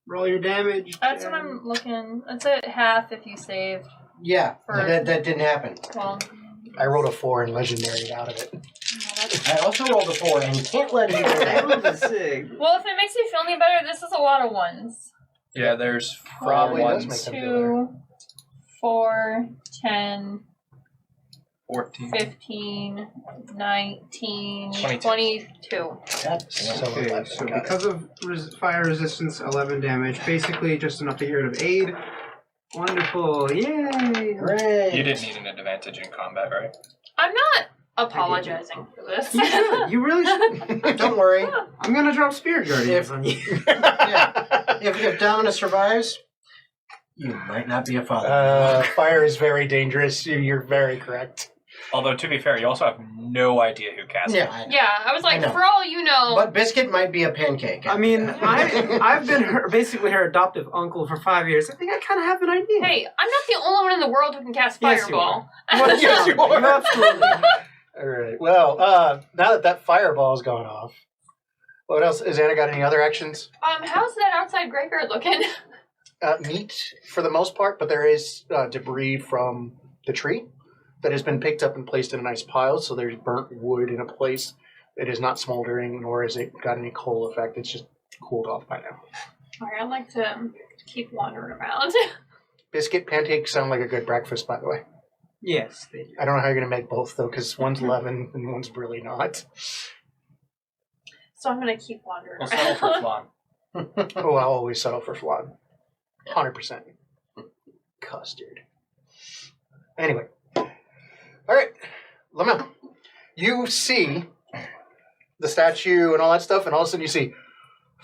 Roll your damage. That's what I'm looking. It's at half if you save. Yeah, For- that didn't happen. Well, I rolled a 4 and legendaried out of it. that's... I also rolled a 4 and can't let it I go. rolled a 6. Well, if it makes you feel any better, this is a lot of ones. Yeah, there's Probably four does ones. make them feel 2, 4, 10, 14. 15, 19, 22. 22. That's So Okay, 11, so got it. because of fire resistance, 11 damage. Basically, just enough to get rid of aid. Wonderful. Yay! great. You didn't need an advantage in combat, right? I'm not apologizing for this. You should. You really should. Don't worry. I'm gonna drop Spirit Guardians on you. If Dominus survives, you might not be a father. Fire is very dangerous. You're very correct. Although, to be fair, you also have no idea who cast it. Yeah, I know. Yeah, I was like, I know. for all you know, But Biscuit might be a pancake. I mean, I've been basically her adoptive uncle for 5 years. I think I kind of have an idea. hey, I'm not the only one in the world who can cast Yes, you Fireball. Well, Yes, you are. Absolutely. All right. Well, now that fireball's gone off, what else? Has Anna got any other actions? How's that outside graveyard looking? Neat for the most part, but there is debris from the tree that has been picked up and placed in a nice pile. So there's burnt wood in a place. It is not smoldering, nor has it got any coal effect. It's just cooled off by now. Alright, I'd like to keep wandering around. Biscuit pancakes sound like a good breakfast, by the way. Yes, they do. I don't know how you're going to make both, though, because one's 11 and one's really not. So I'm gonna keep wandering We'll settle for around. flan. Oh, I'll always settle for flan. 100%. Custard. Anyway. All right. Lamel, you see the statue and all that stuff, and all of a sudden you see...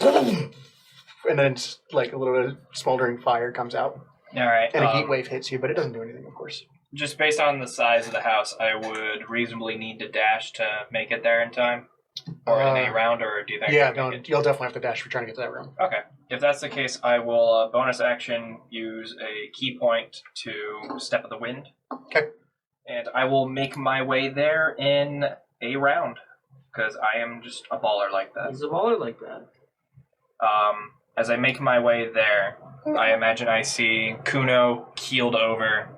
And then it's like a little bit of smoldering fire comes out, Alright. and a heat wave hits you, but it doesn't do anything, of course. Just based on the size of the house, I would reasonably need to dash to make it there in time? Or in a round, or do you think I Yeah, can no, make it? you'll definitely have to dash for trying to get to that room. Okay. If that's the case, I will bonus action use a key point to Step of the Wind. Okay. And I will make my way there in a round, because I am just a baller like that. He's a baller like that. As I make my way there, I imagine I see Kuno keeled over,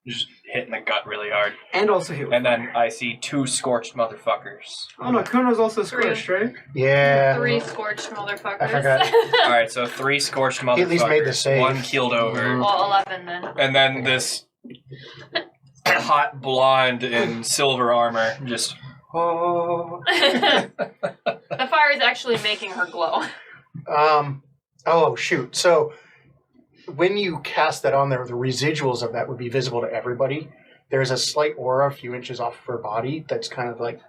just hitting the gut really hard. And also hit with And then fire. I see 2 scorched motherfuckers. Oh no, Kuno's also scorched, right? Yeah. 3 scorched motherfuckers. I forgot. Alright, so 3 scorched motherfuckers. He at least made the save. 1 keeled over. Well, 11 then. And then this hot blonde in silver armor just Oh. The fire is actually making her glow. Oh, shoot. So when you cast that on there, the residuals of that would be visible to everybody. There's a slight aura a few inches off of her body that's kind of like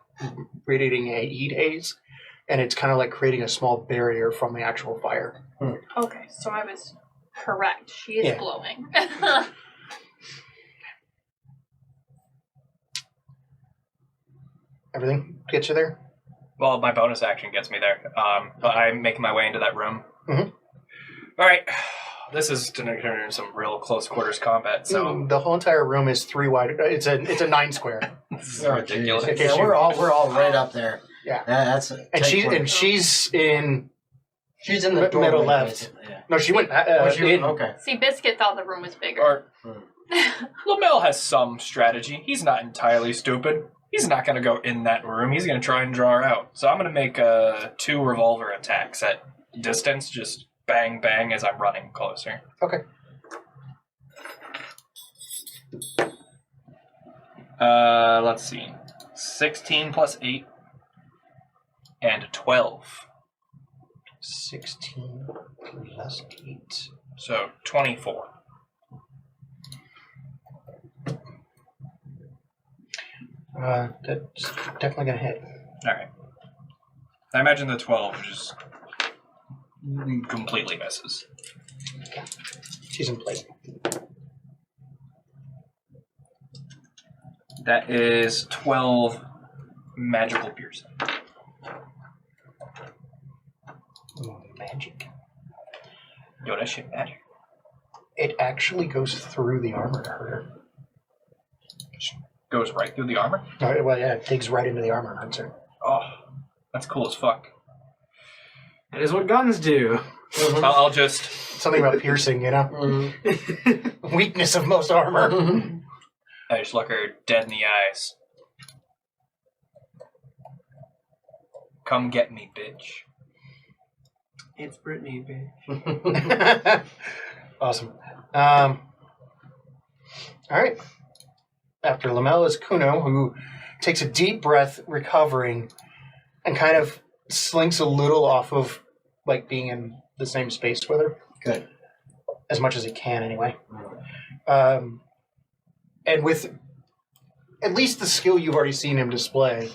radiating a heat haze, and it's kind of like creating a small barrier from the actual fire. Okay, so I was correct. She is glowing. Everything gets you there? Well, my bonus action gets me there. But I'm making my way into that room. Mm-hmm. All right. This is going to turn into some real close quarters combat. So the whole entire room is 3 wide. It's a 9 square. this is ridiculous. geez. Yeah, we're all right up there. Yeah. That's She's in the doorway, middle left. basically, yeah. No, she went in. Okay. See, Biscuit thought the room was bigger. Or Lamel has some strategy. He's not entirely stupid. He's not going to go in that room. He's going to try and draw her out. So I'm going to make 2 revolver attacks at distance, just bang, bang as I'm running closer. Okay. Let's see. 16 plus 8 and 12. 16 plus 8. So 24. That's definitely going to hit. All right. I imagine the 12 just completely misses. She's in plate. That is 12 magical piercing. Magic. Yo, that shit magic. It actually goes through the armor to hurt her. Goes right through the armor? Well, yeah, it digs right into the armor and hurts her. Oh, that's cool as fuck. That is what guns do. I'll just... Something about piercing, you know? Weakness of most armor. I just look her dead in the eyes. Come get me, bitch. It's Brittany, bitch. Awesome. All right. After Lamel is Kuno, who takes a deep breath, recovering, and kind of slinks a little off of like being in the same space with her. Good. As much as he can, anyway. And with at least the skill you've already seen him display,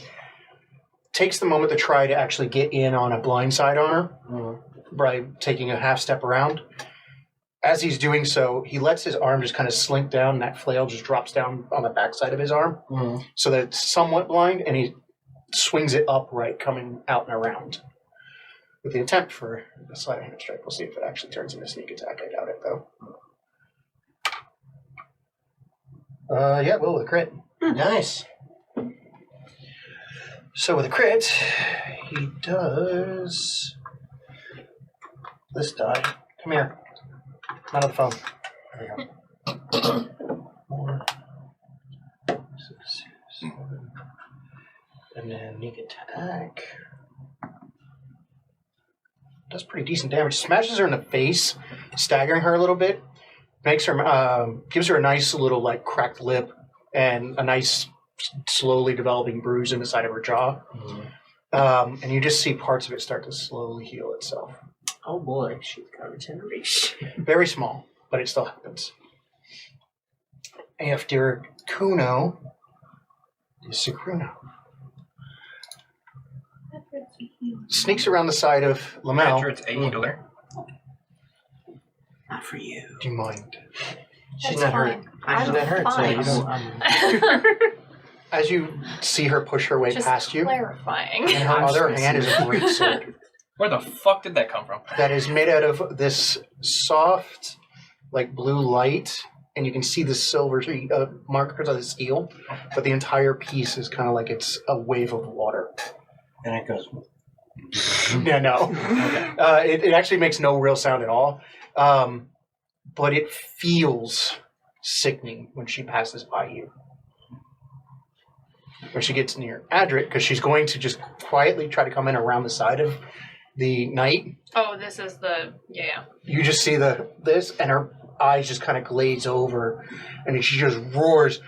takes the moment to try to actually get in on a blind side on her by taking a half step around. As he's doing so, he lets his arm just kind of slink down, and that flail just drops down on the backside of his arm, so that it's somewhat blind, and he swings it upright, coming out and around. With the attempt for a sleight of hand strike. We'll see if it actually turns into a sneak attack. I doubt it, though. Yeah, well, with a crit. Nice. So with a crit, he does this die. Come here. Not on the phone. There we go. 4, 6, 7. And then sneak attack. Does pretty decent damage. Smashes her in the face, staggering her a little bit. Makes her, gives her a nice little like cracked lip and a nice slowly developing bruise in the side of her jaw. And you just see parts of it start to slowly heal itself. Oh boy, she's got regeneration. Very small, but it still happens. After Kuno is Sakruno. Sneaks around the side of Lamel. It's a healer. Not for you. Do you mind? She's That's not hurt. fine. She's not hurt, so fine. you don't. As you see her push her way Just past you, clarifying. in her other hand is a great sword Where the fuck did that come from? that is made out of this soft, like blue light, and you can see the silver markers of the steel, but the entire piece is kind of like it's a wave of water. And it goes. Yeah, no. It actually makes no real sound at all, but it feels sickening when she passes by you. When she gets near Adrit, because she's going to just quietly try to come in around the side of the knight. Oh, this is the You just see this, and her eyes just kind of glaze over, and she just roars,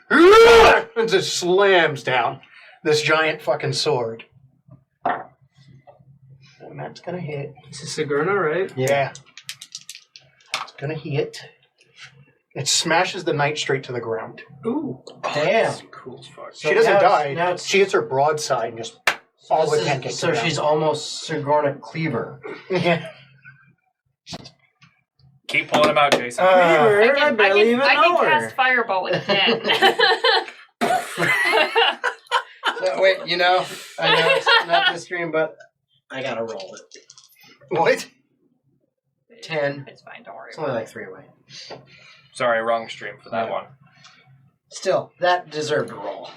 and just slams down. this giant fucking sword. And that's gonna hit. This is Sigourney, right? Yeah. It's gonna hit. It smashes the knight straight to the ground. Ooh. Damn. Cool as fuck. So She doesn't now die. it's- now it's- She hits her broadside and just all the pancakes. So she's almost Sigourney Cleaver. Yeah. Keep pulling them out, Jason. I barely even I know can her. cast Fireball again. So, wait, I know it's not the stream, but I gotta roll it. What? 10. It's fine, don't worry. It's only like 3 away. Sorry, wrong stream for that Yeah. one. Still, that deserved a roll.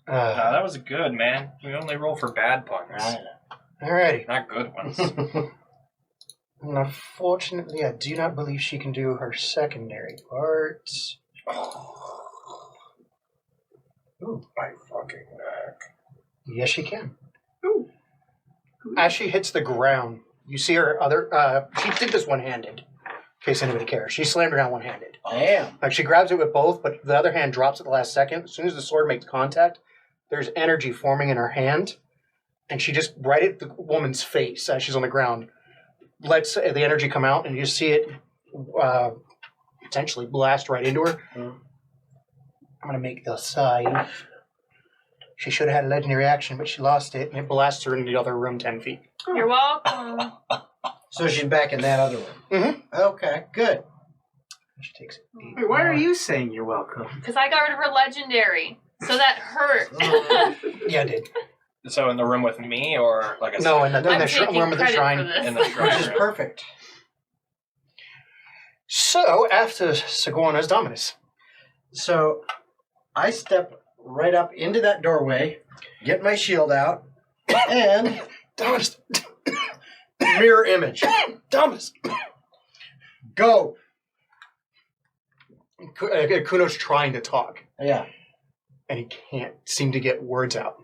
That was good, man. We only roll for bad puns, Alrighty. not good ones. And unfortunately, I do not believe she can do her secondary part. Ooh, my fucking neck. Yes, she can. Ooh. As she hits the ground, you see her other. She did this one-handed, in case anybody cares. She slammed her down one-handed. Damn. Like she grabs it with both, but the other hand drops at the last second. As soon as the sword makes contact, there's energy forming in her hand, and she just right at the woman's face as she's on the ground lets the energy come out, and you see it potentially blast right into her. Mm. I'm gonna make the save. She should have had a legendary action, but she lost it, and it blasts her into the other room 10 feet. You're welcome. So she's back in that other one. Mm-hmm. Okay, good. She takes it. Wait, why are you saying you're welcome? Because I got rid of her legendary. So that hurt. Yeah, I did. So in the room with me, or like a No, in the I'm room taking of the credit shrine. for this. in the Which shrine is room. perfect. So, after Sigourney's Dominus. So I step right up into that doorway, get my shield out, and Dominus! mirror image. Dominus! Go. Kuno's trying to talk, Yeah. and he can't seem to get words out.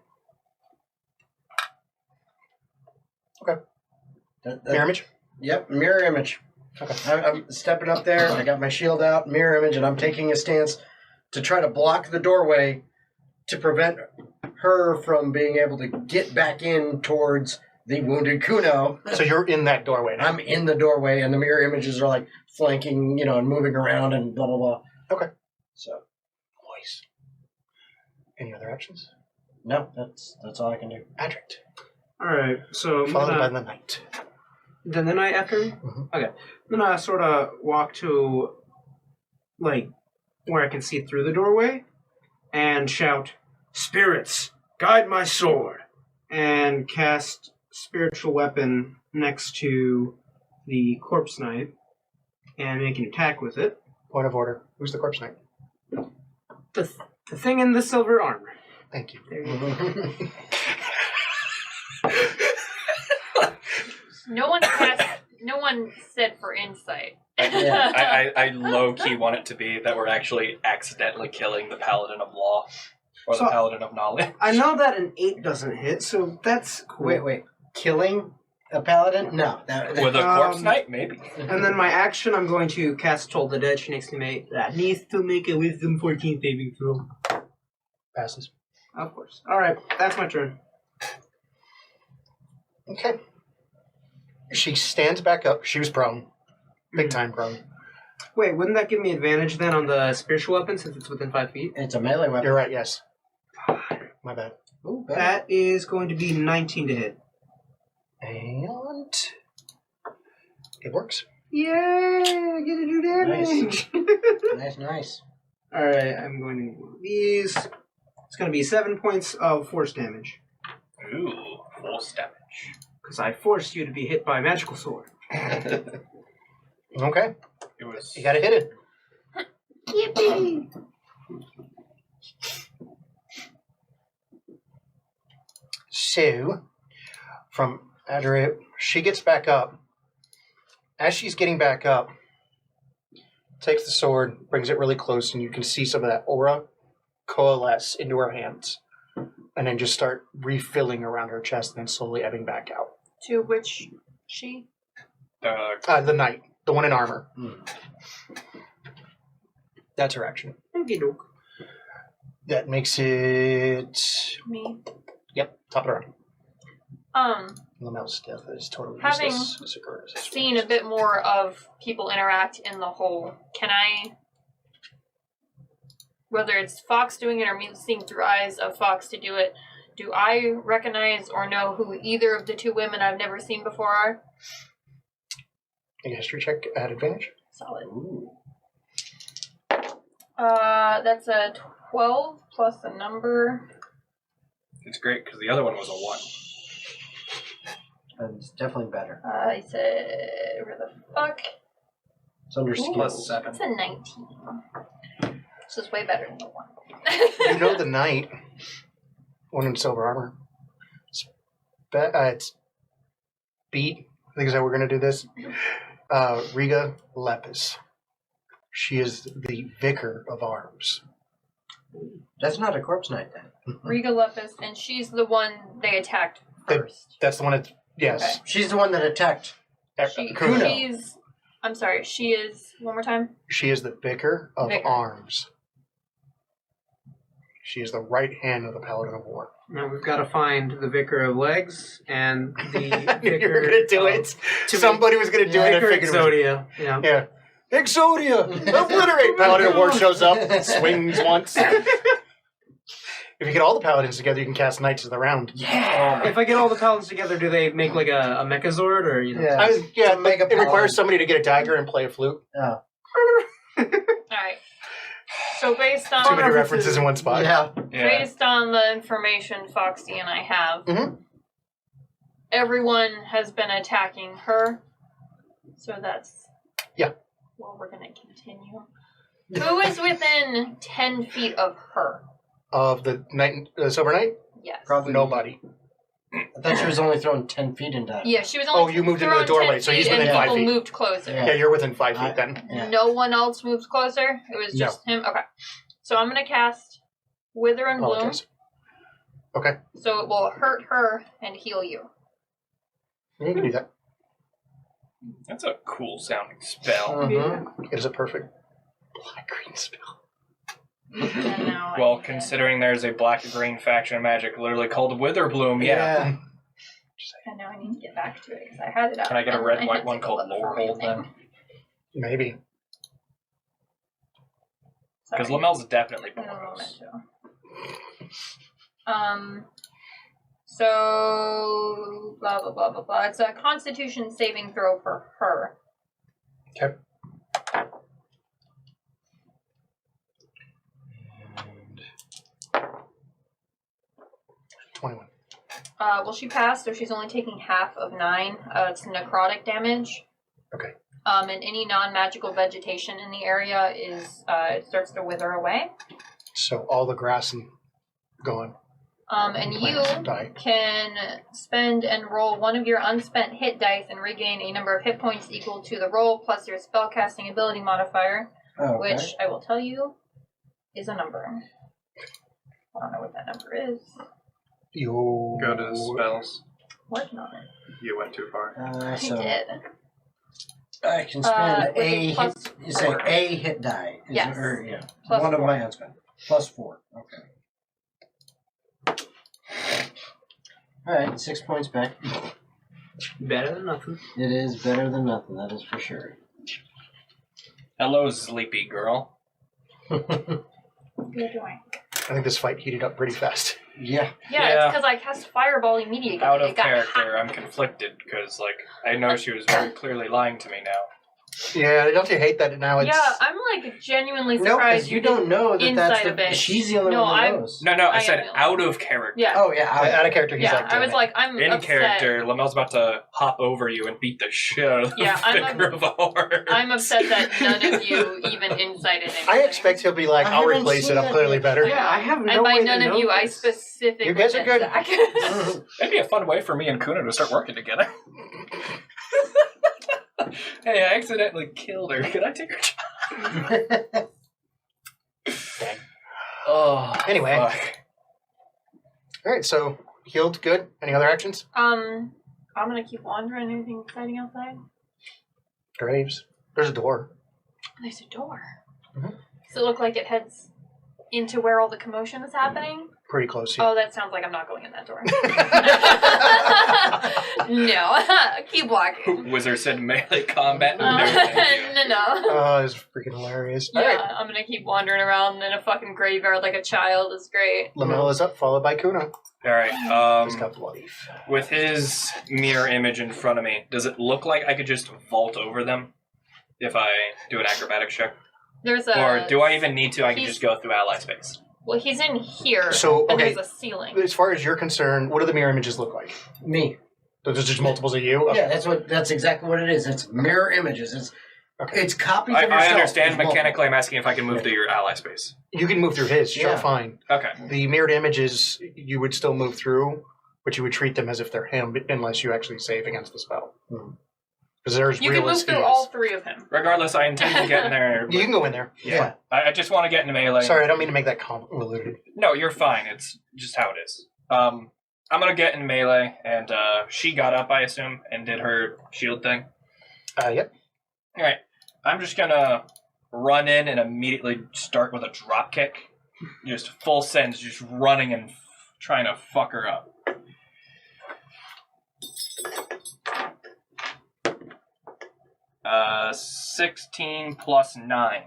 Mirror image? Yep, mirror image. Okay. I'm stepping up there. I got my shield out, mirror image, and I'm taking a stance to try to block the doorway to prevent her from being able to get back in towards the wounded Kuno. So you're in that doorway now. I'm in the doorway, and the mirror images are like flanking, and moving around and blah blah blah. Okay. So Voice. Any other actions? no, that's all I can do. Adric. Alright, so I'm Followed by gonna... the knight. Then the night after me? Mhm. Okay. I'm gonna sort of walk to, like, where I can see through the doorway and shout, "Spirits, guide my sword!" And cast Spiritual Weapon next to the Corpse Knight and make an attack with it. Point of order. Who's the corpse knight? The thing in the silver armor. Thank you. There you go. No one said for insight. Yeah. I low key want it to be that we're actually accidentally killing the Paladin of Law or the So- Paladin of Knowledge. I know that an 8 doesn't hit, so that's cool. Wait, killing a paladin? No, With a corpse knight, maybe. And then my action, I'm going to cast Toll the Dead. She needs to make a Wisdom 14 saving throw. Passes. Of course. Alright, that's my turn. Okay. She stands back up. She was prone. Big time prone. Wait, wouldn't that give me advantage then on the spiritual weapon since it's within 5 feet? it's a melee weapon. You're right, yes. My bad. Ooh, bad. That is going to be 19 to hit. And it works. Yay! I get to do damage! Nice. Alright, I'm going to need one of these. It's going to be 7 points of force damage. Ooh, force damage. Because I forced you to be hit by a magical sword. Okay. It was. You gotta hit it. Yippee! So, from Adria, she gets back up. As she's getting back up, takes the sword, brings it really close, and you can see some of that aura coalesce into her hands. And then just start refilling around her chest and then slowly ebbing back out. To which she? The knight, the one in armor. That's her action. Okey doke. That makes it Me. Yep, top of the round. Lamel's death is totally Having useless. As a girl, as a seen a bit more of people interact in the hole, can I, whether it's Fox doing it or me seeing through eyes of Fox to do it, do I recognize or know who either of the two women I've never seen before are? Make a history check at advantage. Solid. Ooh. That's a 12 plus a number. It's great because the other one was a 1. It's definitely better. I said, where the fuck? It's under Ooh. Plus skills. 7. It's a 19. This is way better than the 1. You know the knight, one in silver armor. It's Beat. I think is how we're going to do this. Riga Lepis. She is the vicar of arms. That's not a corpse knight then. Riga Lepis, and she's the one they attacked first. That's the one that, yes. Okay. She's the one that attacked. Kuno. She's, I'm sorry, she is, one more time? She is the vicar of Vicar. arms. She is the right hand of the paladin of war. Now we've got to find the vicar of legs and the I knew vicar you were going to do of- it. Somebody was going to do it. I Vicar figured it was- Exodia. Yeah. Yeah. Exodia! Obliterate! Paladin of War shows up, swings once. If you get all the paladins together, you can cast Knights of the Round. Yeah. If I get all the paladins together, do they make like a Mechazord or you know? Yeah. It paladin. requires somebody to get a dagger and play a flute. Oh. Alright. So based on Too many references in one spot. Yeah. Yeah. based on the information Foxy and I have, Mhm. everyone has been attacking her. So that's well, we're gonna continue. Who is within 10 feet of her? Of the Silver Knight? Yes. Probably Nobody. I thought she was only thrown 10 feet into that. Yeah, she was only You moved into thrown the doorway, 10 so he's feet within and 5 people feet. moved closer. Yeah. Yeah, you're within 5 feet then. Yeah. No one else moved closer? It was just him? Okay. So I'm gonna cast Wither and Bloom. Apologize. Okay. So it will hurt her and heal you. You can do that. That's a cool sounding spell. Mhm. It is a perfect black-green spell. And now I Well, need to- considering there's a black-green faction of magic literally called Witherbloom, yeah. And now I need to get back to it because I had it up. Can I get a and red then white had one to called look for Lorehold everything. then? Maybe. Because Sorry. Lamel's definitely In a bonus. moment, so blah blah blah blah blah. It's a Constitution saving throw for her. Okay. And 21. Well, she passed, so she's only taking half of 9. It's necrotic damage. Okay. And any non-magical vegetation in the area is it starts to wither away. So all the grass and gone. And you Plants die. can spend and roll one of your unspent hit dice and regain a number of hit points equal to the roll plus your spellcasting ability modifier, Oh, okay. which I will tell you is a number. I don't know what that number is. You Go to spells. Working on it. You went too far. I So did. I can spend with a a hit. plus You say 4. a hit die. Is Yes. it- or, yeah. Plus One 4. of my unspent. Plus 4. Okay. Alright, 6 points back. Better than nothing. It is better than nothing, that is for sure. Hello, sleepy girl. You're doing. I think this fight heated up pretty fast. Yeah. Yeah, Yeah. it's because I cast Fireball immediately. Out It of got character, hot. I'm conflicted because, like, I know she was very clearly lying to me now. Yeah, don't you hate that now? It's Yeah, I'm like genuinely No, surprised because you don't know that that's inside of it. she's the only No, one that I'm- knows. No, I I said am- out of character. Yeah. Oh, yeah. out of character. He's Yeah, like, I damn was it. like, I'm In upset. character, Lamel's about to hop over you and beat the shit out of the Yeah, I'm Vicar of Horror. I'm upset that none of you even incited anything. I expect he'll be like, I I'll haven't replace seen it. I'm that clearly yet. better. Yeah, I have no And by way none to of know you, I this. specifically You guys are said good. Zach. That'd be a fun way for me and Kuna to start working together. Hey, I accidentally killed her. Can I take her job? Oh, Anyway. fuck. All right, so healed, good. Any other actions? I'm gonna keep wandering. Anything exciting outside? Graves. There's a door. There's a door. Mhm. Does it look like it heads into where all the commotion is happening. Pretty close. Yeah. Oh, that sounds like I'm not going in that door. No, keep walking. Wizard said melee combat. No, No. Oh, it's freaking hilarious. Yeah, All right. I'm gonna keep wandering around in a fucking graveyard like a child. It's great. Lamella is up, followed by Kuno. All right. He's got bloody. With his mirror image in front of me, does it look like I could just vault over them if I do an acrobatics check? There's a. Or do I even need to? I can he's- just go through ally space. Well, he's in here. So, and okay. there's a ceiling. As far as you're concerned, what do the mirror images look like? Me. There's just multiples of you? Yeah, that's exactly what it is. It's mirror images. It's copies of yourself. I understand There's mechanically. I'm asking if I can move through your ally space. You can move through his, sure, Yeah. fine. Okay. The mirrored images, you would still move through, but you would treat them as if they're him, unless you actually save against the spell. Because there's You real can move as he through is. all three of him. Regardless, I intend to get in there. You can go in there. Yeah. I just want to get into melee. Sorry, I don't mean to make that convoluted. No, you're fine. It's just how it is. I'm gonna get in melee, and she got up, I assume, and did her shield thing. Yep. All right. I'm just gonna run in and immediately start with a drop kick, just full sends, just running and trying to fuck her up. Uh, 16 plus 9.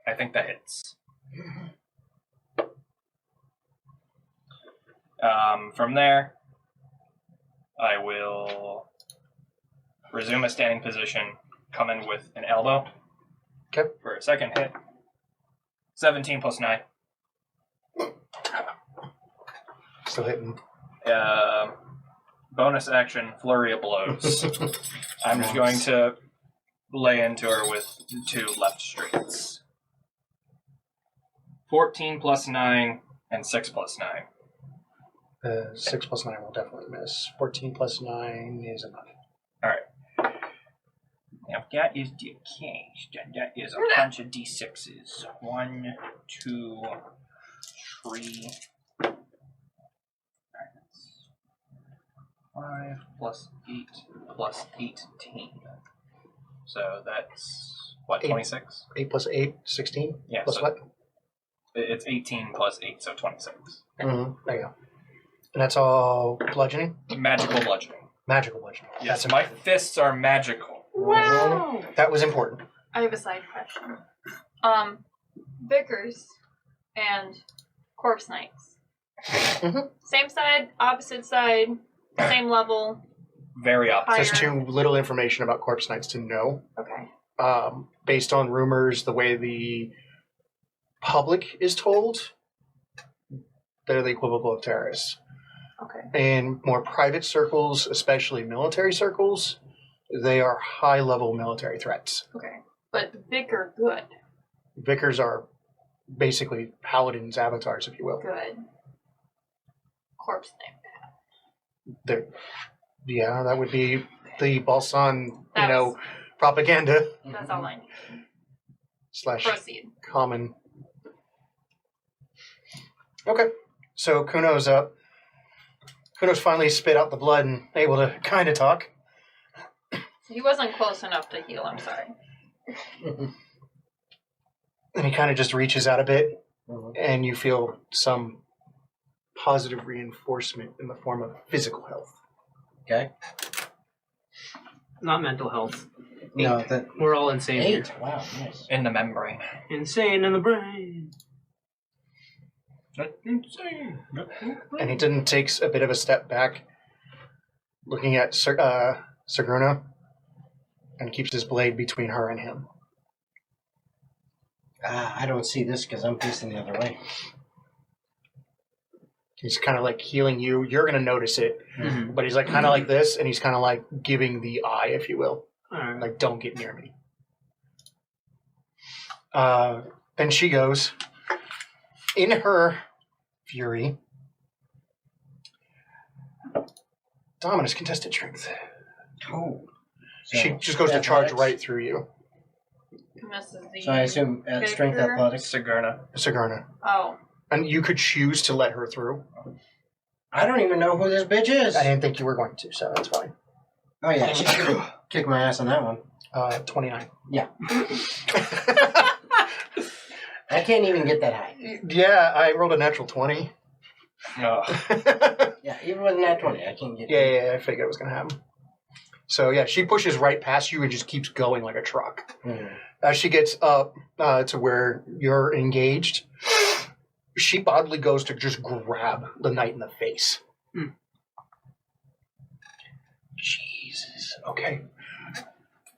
I think that hits. From there, I will resume a standing position, come in with an elbow. Okay. For a second hit. 17 plus 9. Still hitting. Bonus action, flurry of blows. I'm just going to lay into her with 2 left straights. 14 plus 9 and 6 plus 9. 6 plus 9 will definitely miss. 14 plus 9 is enough. Now that is the case. That is a bunch of d6s. 1, 2, 3. 5 plus 8 plus 18. So that's what, 26? 8 plus 8, 16? Yeah, Plus so what? it's 18 plus 8, so 26. Mm-hmm. There you go. And that's all bludgeoning? Magical bludgeoning. Magical bludgeoning. Yes, That's my important. fists are magical. Wow. That was important. I have a side question. Vickers and Corpse Knights. Mhm. Same side, opposite side, same level. Very opposite. There's Higher. too little information about Corpse Knights to know. Okay. Based on rumors, the way the public is told, they're the equivalent of terrorists. Okay. In more private circles, especially military circles, they are high-level military threats. Okay. But Vicar, good. Vicars are basically paladins' avatars, if you will. Good. Corpse Knight. They're, yeah, that would be the Balsan, That was- propaganda That's all I need. slash Proceed. common. Okay, so Kuno's up. Kuno's finally spit out the blood and able to kind of talk. He wasn't close enough to heal, I'm sorry. And he kind of just reaches out a bit, Mhm. and you feel some positive reinforcement in the form of physical health. Okay. Not mental health. No, that We're all insane here. 8. Wow, nice. In the membrane. Insane in the brain. Insane. And he then takes a bit of a step back, looking at Sigruna, and keeps his blade between her and him. I don't see this because I'm facing the other way. He's kind of like healing you. You're going to notice it, Mm-hmm. but he's like kind of like this, and he's kind of like giving the eye, if you will. Alright. Like, don't get near me. Then she goes, in her fury, Dominus contested strength. Oh. She just goes to charge right through you, Misses the So I assume strength Vicar. athletics. Sigourney. Sigruna. Oh. And you could choose to let her through. I don't even know who this bitch is. I didn't think you were going to, so that's fine. Oh yeah, she should kick my ass on that one. 29. I can't even get that high. Yeah, I rolled a natural 20. Ugh. Yeah, even with a nat 20, I can't get Yeah, I figured it was going to happen. So, yeah, she pushes right past you and just keeps going like a truck. Mm. As she gets up to where you're engaged, she oddly goes to just grab the knight in the face. Jesus. Okay.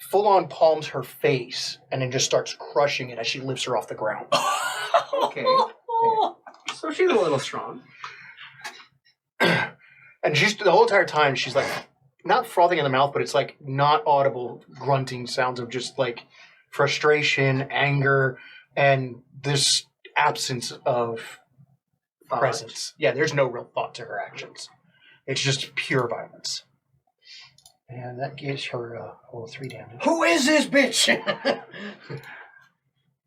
Full on palms her face and then just starts crushing it as she lifts her off the ground. Okay. So she's a little strong. And she's the whole entire time she's like not frothing in the mouth, but it's like not audible grunting sounds of just like frustration, anger, and this absence of presence. Yeah, there's no real thought to her actions. It's just pure violence. And that gives her a whole 3 damage. Who is this bitch?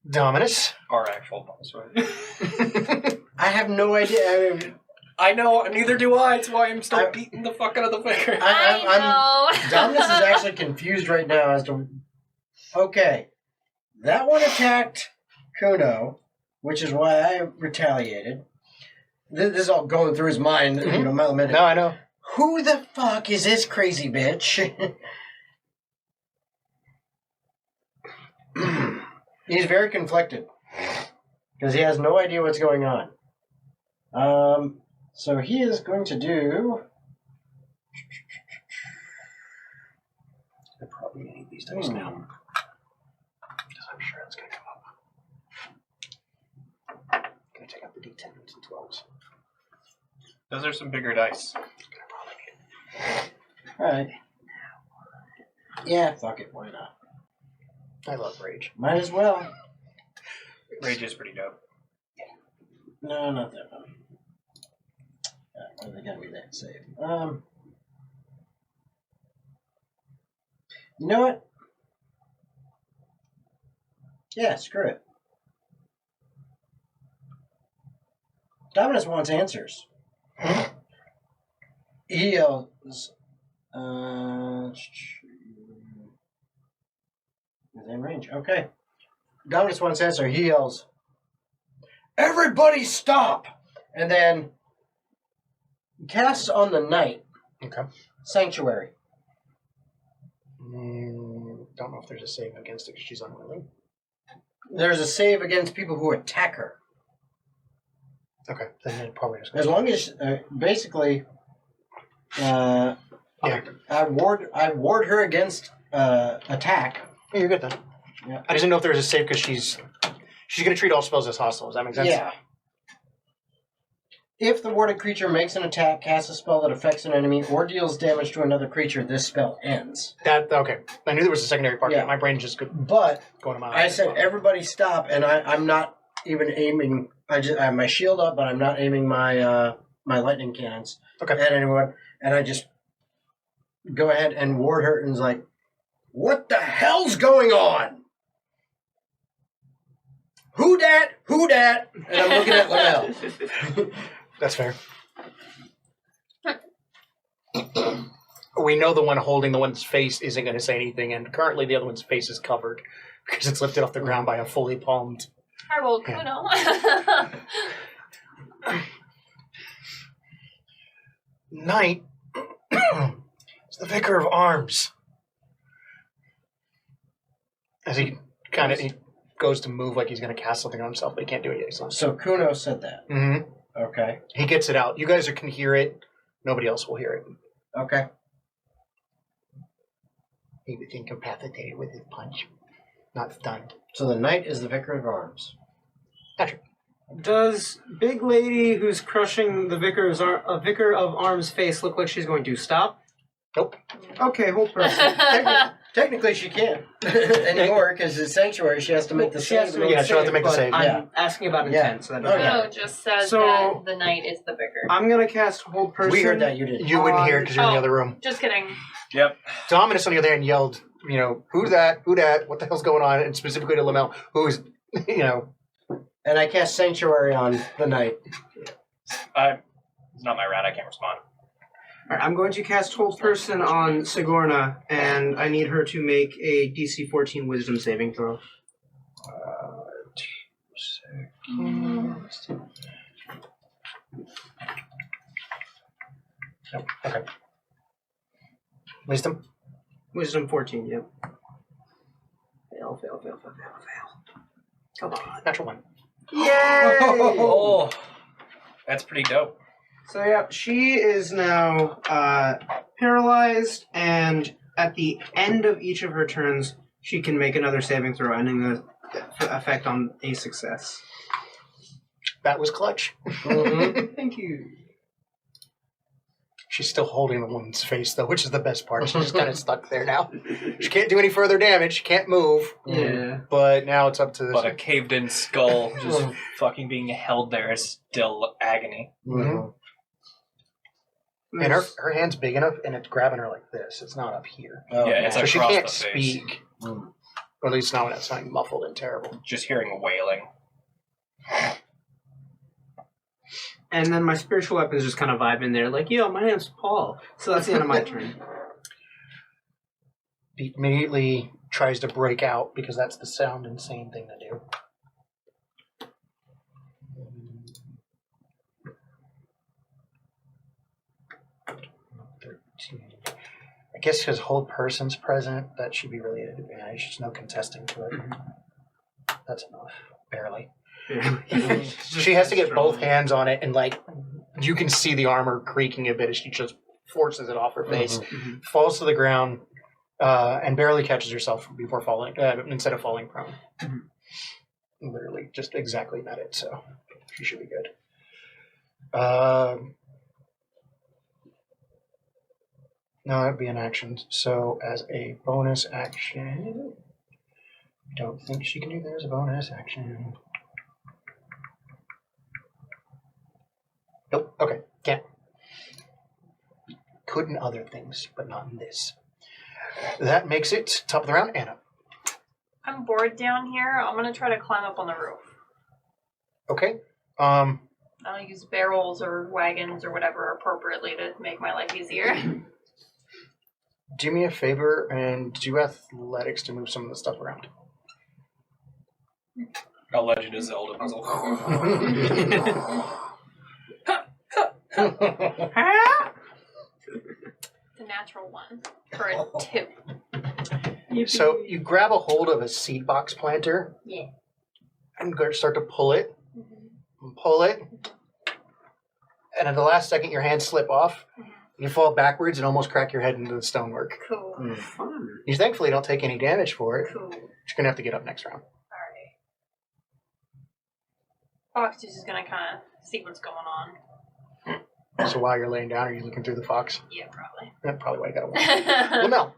Dominus. Our actual boss, right? I have no idea. I know, neither do I. That's why I'm still beating the fuck out of the vicar. I know. Dominus is actually confused right now as to... Okay, that one attacked Kuno, which is why I retaliated. This is all going through his mind, you know, a minute. No, I know. Who the fuck is this crazy bitch? He's very conflicted because he has no idea what's going on. So he is going to do. I probably need these dice now because I'm sure it's going to come up. Going to take out the d10s and 12s. Those are some bigger dice. Alright. Yeah, fuck it, why not? I love rage. Might as well. Rage is pretty dope. No, not that one. What are they gonna be that save? You know what? Yeah, screw it. Dominus wants answers. He yells, within range. Okay. Dominus wants answer. He yells, "Everybody stop!" And then casts on the knight. Okay. Sanctuary. Don't know if there's a save against it because she's unwilling. There's a save against people who attack her. Okay, then it probably just As long as, basically, yeah. I ward her against attack. Yeah, you're good then. Yeah. I just didn't know if there was a save because she's going to treat all spells as hostile. Does that make sense? Yeah. If the warded creature makes an attack, casts a spell that affects an enemy, or deals damage to another creature, this spell ends. Okay. I knew there was a secondary part. Yeah. My brain just But going to my I said, everybody stop, and I'm not even aiming. I have my shield up, but I'm not aiming my my lightning cannons at anyone. And I just go ahead and ward her, and is like, "What the hell's going on? Who dat? Who dat?" And I'm looking at Lamel. That's fair. We know the one holding the one's face isn't going to say anything, and currently the other one's face is covered because it's lifted off the ground by a fully palmed. I rolled Kuno. Knight is the Vicar of Arms. As he goes to move like he's going to cast something on himself, but he can't do it yet. So Kuno said that. Mm-hmm. Okay. He gets it out. You guys can hear it. Nobody else will hear it. Okay. He was incapacitated with his punch. Not stunned. So the knight is the Vicar of Arms. Patrick. Does big lady who's crushing the Vicar of Arms face look like she's going to stop? Nope. Okay, hold person. Technically, she can't anymore because it's sanctuary. She has to make the She has save. to make Yeah, a she'll have to save, make the but save. I'm asking about intent. So that Oh, doesn't yeah. matter. Kuno just said So- that the knight is the vicar. I'm going to cast hold person. We heard that. You did. You wouldn't hear it because you're in the other room. Just kidding. Yep. Dominus on the other hand yelled, who's that? Who dat? What the hell's going on? And specifically to Lamel, who's, And I cast sanctuary on the knight. It's not my round. I can't respond. All right, I'm going to cast hold person on Sigourney, and I need her to make a DC 14 Wisdom saving throw. 2, 6. Nope. Okay. Wisdom? Wisdom 14, yep. Fail. Come on. Natural 1. Yay! Oh, that's pretty dope. So, yeah, she is now paralyzed, and at the end of each of her turns, she can make another saving throw, ending the effect on a success. That was clutch. Thank you. She's still holding the woman's face, though, which is the best part. She's just kind of stuck there now. She can't do any further damage. She can't move. Yeah. But now it's up to this. But a caved-in skull just fucking being held there is still agony. Mhm. And her hand's big enough, and it's grabbing her like this. It's not up here. Oh, Yeah, it's So she across can't the face. speak. Or at least not when it's something muffled and terrible. Just hearing wailing. And then my spiritual weapons just kind of vibe in there, like, yo, my name's Paul. So that's the end of my turn. He immediately tries to break out because that's the sound insane thing to do. I guess because whole person's present, that should be really an advantage. There's no contesting to it. That's enough. Barely. She has to get both hands on it, and like you can see the armor creaking a bit as she just forces it off her face, falls to the ground, and barely catches herself before falling. Instead of falling prone, literally just exactly met it. So she should be good. No, that'd be an action. So as a bonus action, I don't think she can do that as a bonus action. Nope. Okay. Can't. Could in other things, but not in this. That makes it top of the round. Anna. I'm bored down here. I'm gonna try to climb up on the roof. Okay. I'll use barrels or wagons or whatever appropriately to make my life easier. Do me a favor and do athletics to move some of the stuff around. A Legend of Zelda puzzle. It's a natural 1 for a 2. So you grab a hold of a seed box planter. Yeah. And start to pull it. And pull it. And at the last second, your hands slip off. You fall backwards and almost crack your head into the stonework. Cool. Fun. You thankfully don't take any damage for it. Cool. You're going to have to get up next round. Alright. Fox is just gonna kind of see what's going on. So while you're laying down, are you looking through the fox? Yeah, probably. That's probably why you got to walk. Well, no.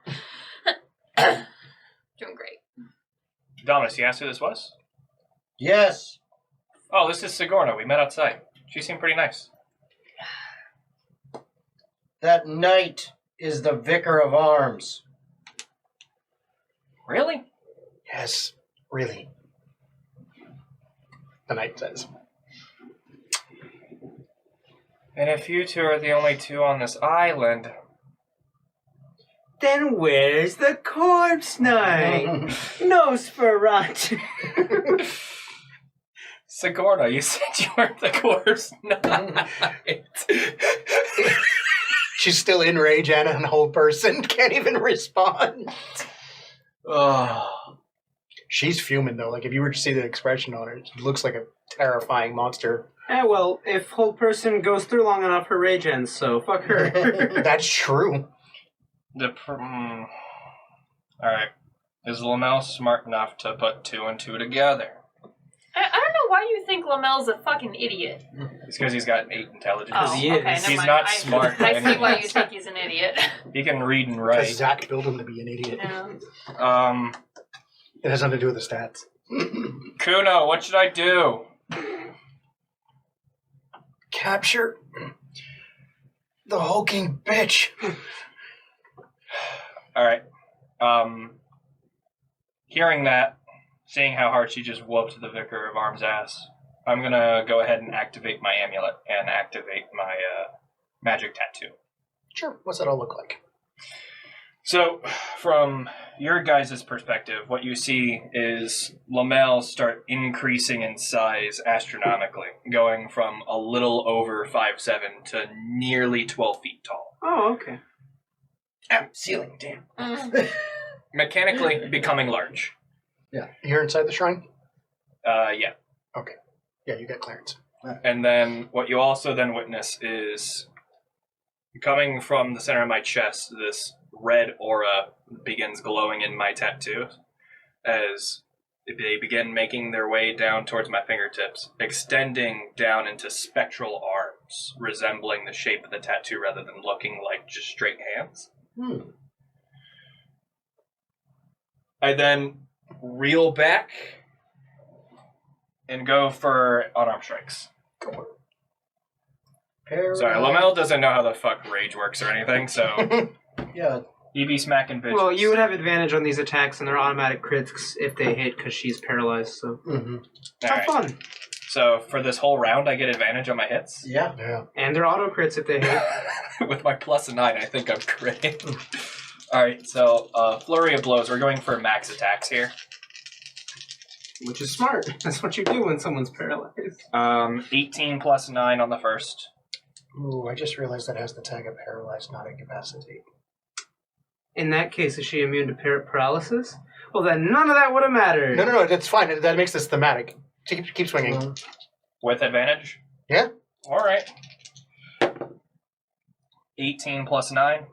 Doing great. Dominus, you asked who this was? Yes. Oh, this is Sigourney. We met outside. She seemed pretty nice. That knight is the Vicar of Arms. Really? Yes, really. The knight says. And if you two are the only two on this island, Then where's the corpse knight? Nosferatu. Sigourney, you said you weren't the corpse knight. She's still in rage, Anna, and the whole person can't even respond. Oh. She's fuming, though. Like, if you were to see the expression on her, it looks like a terrifying monster. Well, if whole person goes through long enough, her rage ends, so fuck her. That's true. Alright. Is Lamel smart enough to put 2 and 2 together? I don't know why you think Lamel's a fucking idiot. It's because he's got an 8 intelligence. Oh, he okay, is. never He's mind. not smart by I any see why you means. think he's an idiot. He can read and Because write. Zach built him to be an idiot. No. It has nothing to do with the stats. Kuno, what should I do? Capture the hulking bitch. Alright. Hearing that, seeing how hard she just whooped the Vicar of Arms' ass, I'm gonna go ahead and activate my amulet and activate my magic tattoo. Sure. What's that all look like? So, from your guys' perspective, what you see is lamels start increasing in size astronomically, going from a little over 5'7" to nearly 12 feet tall. Oh, okay. Ceiling, damn. Mechanically becoming large. You're inside the shrine? Yeah. Okay. Yeah, you get clearance. And then what you also then witness is coming from the center of my chest, this red aura begins glowing in my tattoo as they begin making their way down towards my fingertips, extending down into spectral arms, resembling the shape of the tattoo rather than looking like just straight hands. I then reel back and go for unarmed strikes. Go for it. Sorry, Lamel doesn't know how the fuck rage works or anything, so Yeah. you be smacking bitches. Well, you would have advantage on these attacks, and they're automatic crits if they hit because she's paralyzed. So have fun. So for this whole round, I get advantage on my hits. Yeah. Yeah. And they're auto crits if they hit. With my +9, I think I'm great. All right, so flurry of blows. We're going for max attacks here. Which is smart. That's what you do when someone's paralyzed. 18 + 9 on the first. Ooh, I just realized that has the tag of paralyzed, not incapacitate. In that case, is she immune to paralysis? Well, then none of that would have mattered. No, that's fine. That makes this thematic. Keep swinging. With advantage? Yeah. All right. 18 + 9.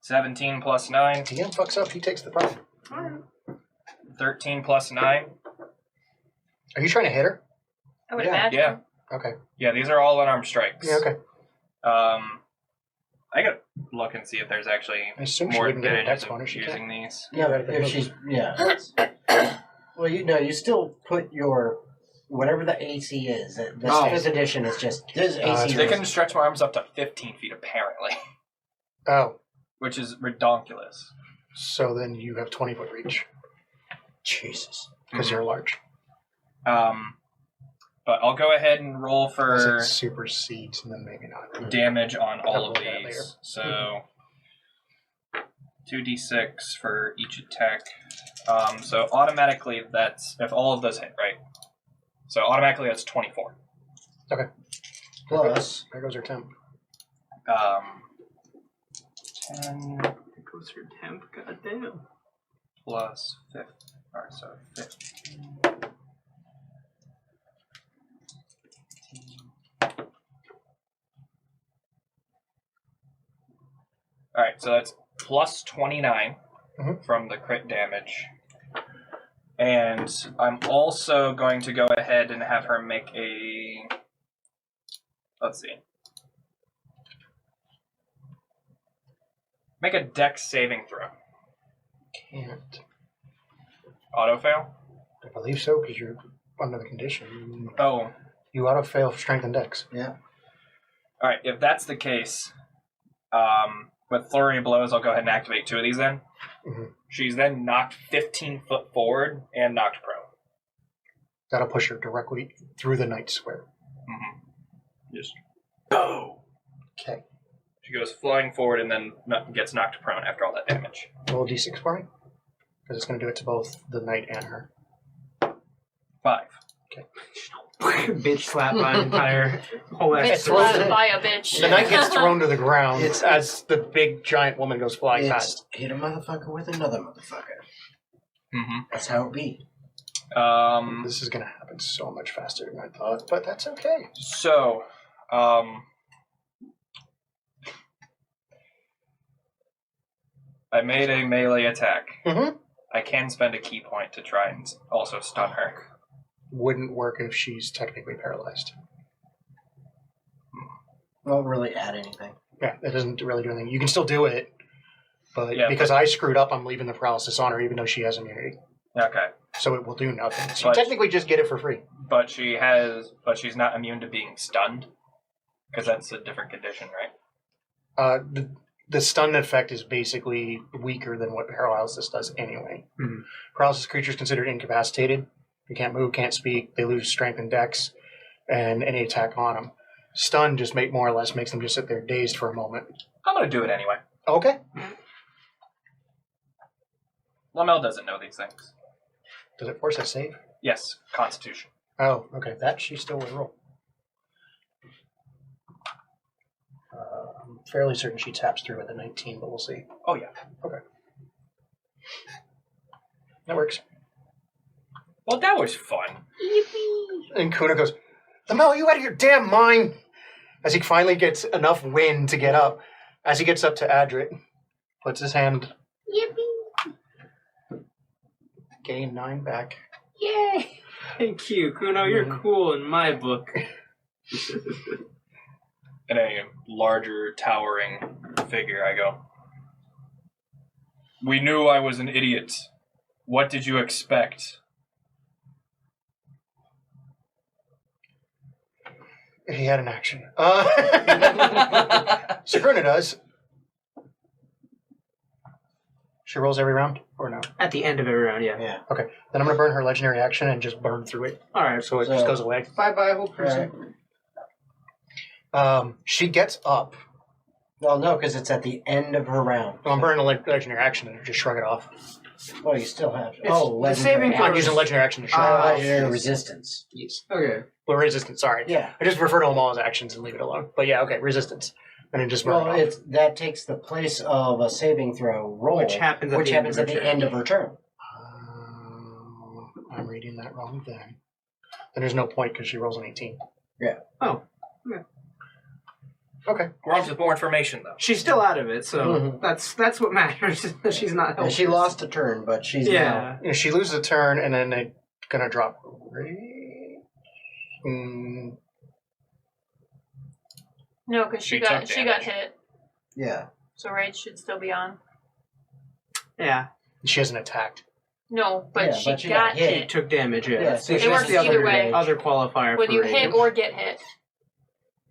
17 + 9. DM fucks up. He takes the profit. 13 + 9. Are you trying to hit her? I would Yeah. imagine. Yeah. Okay. Yeah, these are all unarmed strikes. Yeah, okay. I gotta look and see if there's actually I assume she more wouldn't get a advantages dex bonus. of She using can't. these. Yeah, but if she's well, you still put your whatever the AC is. The fifth edition is just this AC. They can stretch my arms up to 15 feet, apparently, Oh, which is redonkulous. so then you have 20-foot reach Jesus. because you're large. But I'll go ahead and roll Unless for it supersedes, and then maybe not. damage on all of I'll roll that later. these. So 2d6 for each attack. So automatically that's if all of those hit, right? So automatically that's 24. Plus, There goes her temp. 10 There goes her temp. Goddamn. plus 15. Alright, so 15. Alright, so that's plus 29 from the crit damage. And I'm also going to go ahead and have her make a... Let's see. Make a dex saving throw. Can't. Auto fail? I believe so, because you're under the condition. Oh. You auto fail for strength and dex. yeah. Alright, if that's the case, with flurry of blows, I'll go ahead and activate 2 of these then. Mhm. She's then knocked 15 foot forward and knocked prone. That'll push her directly through the night square. Just go. Okay. She goes flying forward and then gets knocked prone after all that damage. Roll d6 for me. Because it's going to do it to both the knight and her. 5. Bitch slap my entire whole Bitch ass. slapped by a bitch. The knight gets thrown to the ground It's- as the big giant woman goes flying past. Hit a motherfucker with another motherfucker. Mm-hmm. That's how it be. This is going to happen so much faster than I thought, but that's okay. So, I made a melee attack. Mhm. I can spend a key point to try and also stun her. Wouldn't work if she's technically paralyzed. Won't really add anything. Yeah, it doesn't really do anything. You can still do it, but Yeah, because I screwed up, I'm leaving the paralysis on her, even though she has immunity. Okay. So it will do nothing. So But- you technically just get it for free. But she's not immune to being stunned. Because that's a different condition, right? The stun effect is basically weaker than what paralysis does anyway. Mhm. Paralysis creatures considered incapacitated. They can't move, can't speak. They lose strength and dex, and any attack on them. Stun just more or less makes them just sit there dazed for a moment. I'm going to do it anyway. Okay. Lamel doesn't know these things. Does it force a save? Yes, Constitution. Oh, okay. That she still will roll. I'm fairly certain she taps through with a 19, but we'll see. Oh, yeah. Okay. That works. Well, that was fun. And Kuna goes, Lamel, are you out of your damn mind? As he finally gets enough wind to get up. As he gets up to Adrit, puts his hand. Yippee! Gain 9 back. Yay! Thank you, Kuno. You're cool in my book. In a larger, towering figure, I go, we knew I was an idiot. What did you expect? He had an action. Sabrina does. She rolls every round, or no? At the end of every round, yeah. Yeah. Okay. Then I'm going to burn her legendary action and just burn through it. All right. So it just goes away. Bye-bye, whole person. She gets up. Well, no, because it's at the end of her round. Well, I'm burning a legendary action and just shrug it off. Well, you still have. the saving throw. I'm using a legendary action to shrug it off. Resistance. Yes. Okay. Well, resistance, sorry. Yeah. I just refer to them all as actions and leave it alone. But yeah, okay, resistance. And then just burn Well, it off. that takes the place of a saving throw roll, Which happens at the end of her turn. I'm reading that wrong then. Then there's no point because she rolls an 18. Yeah. Oh. Yeah. Okay. We're on with more information, though. She's still out of it, so that's what matters. She's not helping. Yeah, she lost a turn, but she's now. Yeah, she loses a turn and then they're going to drop. No, because she got hit. Yeah. So rage should still be on. Yeah. She hasn't attacked. No, but Yeah, she got She hit. took damage, yeah. Yeah, so It's it just works the either way. other qualifier Whether for you rage. hit or get hit.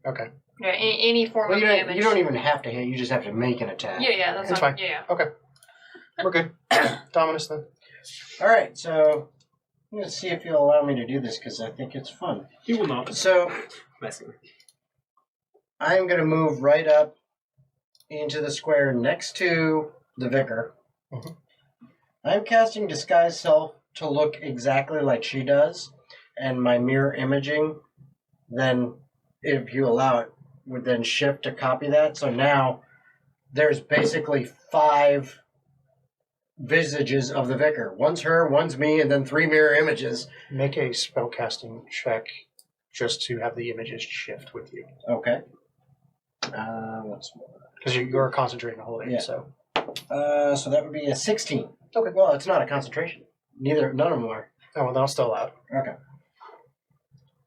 Okay. Yeah, any form Well, of damage. you don't even have to hit. You just have to make an attack. Yeah, that's It's not, fine. Yeah. Okay. We're good. Dominus then. All right, so I'm going to see if you'll allow me to do this because I think it's fun. He will not. So Messing. I'm going to move right up into the square next to the vicar. Mhm. I'm casting Disguise Self to look exactly like she does, and my mirror imaging, then, if you allow it, would then shift to copy that. So now there's basically 5 visages of the vicar. One's her, one's me, and then 3 mirror images. Make a spellcasting check just to have the images shift with you. Okay. What's more? Because you're concentrating the whole thing, Yeah. so. So that would be a 16. Okay. Well, it's not a concentration. None of them are. Oh, well, then I'll still allow it. Okay.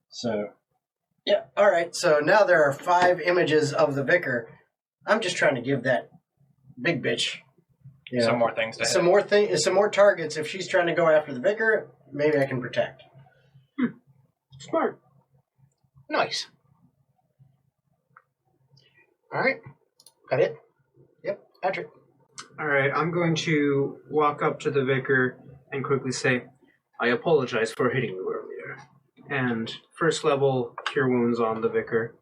So, yeah. All right. So now there are 5 images of the vicar. I'm just trying to give that big bitch Some more things to hit. some more targets. If she's trying to go after the vicar, maybe I can protect. Smart. Nice. All right. Got it? Yep. Patrick. All right, I'm going to walk up to the vicar and quickly say, I apologize for hitting you earlier. And first level cure wounds on the vicar.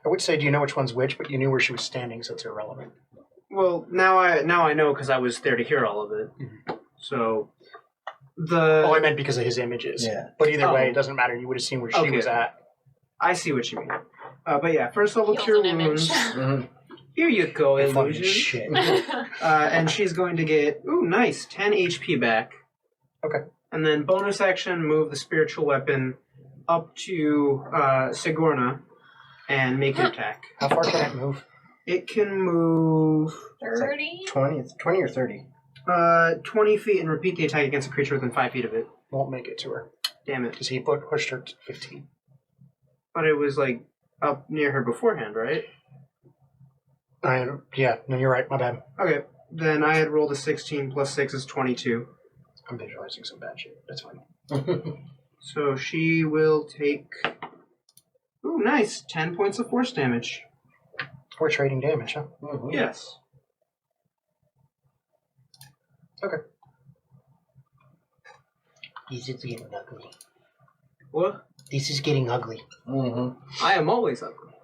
I would say, do you know which one's which, but you knew where she was standing, so it's irrelevant. Well, now I know because I was there to hear all of it. Mhm. So Oh, I meant because of his images. Yeah. But either way, Oh. it doesn't matter. You would have seen where she Okay. was at. I see what you mean. But yeah, first level Heals cure an image. wounds. Here you go, Fucking illusion. shit. And she's going to get, nice, 10 HP back. Okay. And then bonus action, move the spiritual weapon up to Sigorna and make an attack. How far can it move? It can move 30? 20 or 30. 20 feet and repeat the attack against a creature within 5 feet of it. Won't make it to her. Damn it. Because he pushed her to 15. But it was, like, up near her beforehand, right? Yeah, no, you're right. My bad. Okay. Then I had rolled a 16 plus 6 is 22. I'm visualizing some bad shit. That's fine. So she will take... nice. 10 points of force damage. We're trading damage, huh? Mhm. Yes. Okay. This is getting ugly. What? This is getting ugly. Mhm. I am always ugly.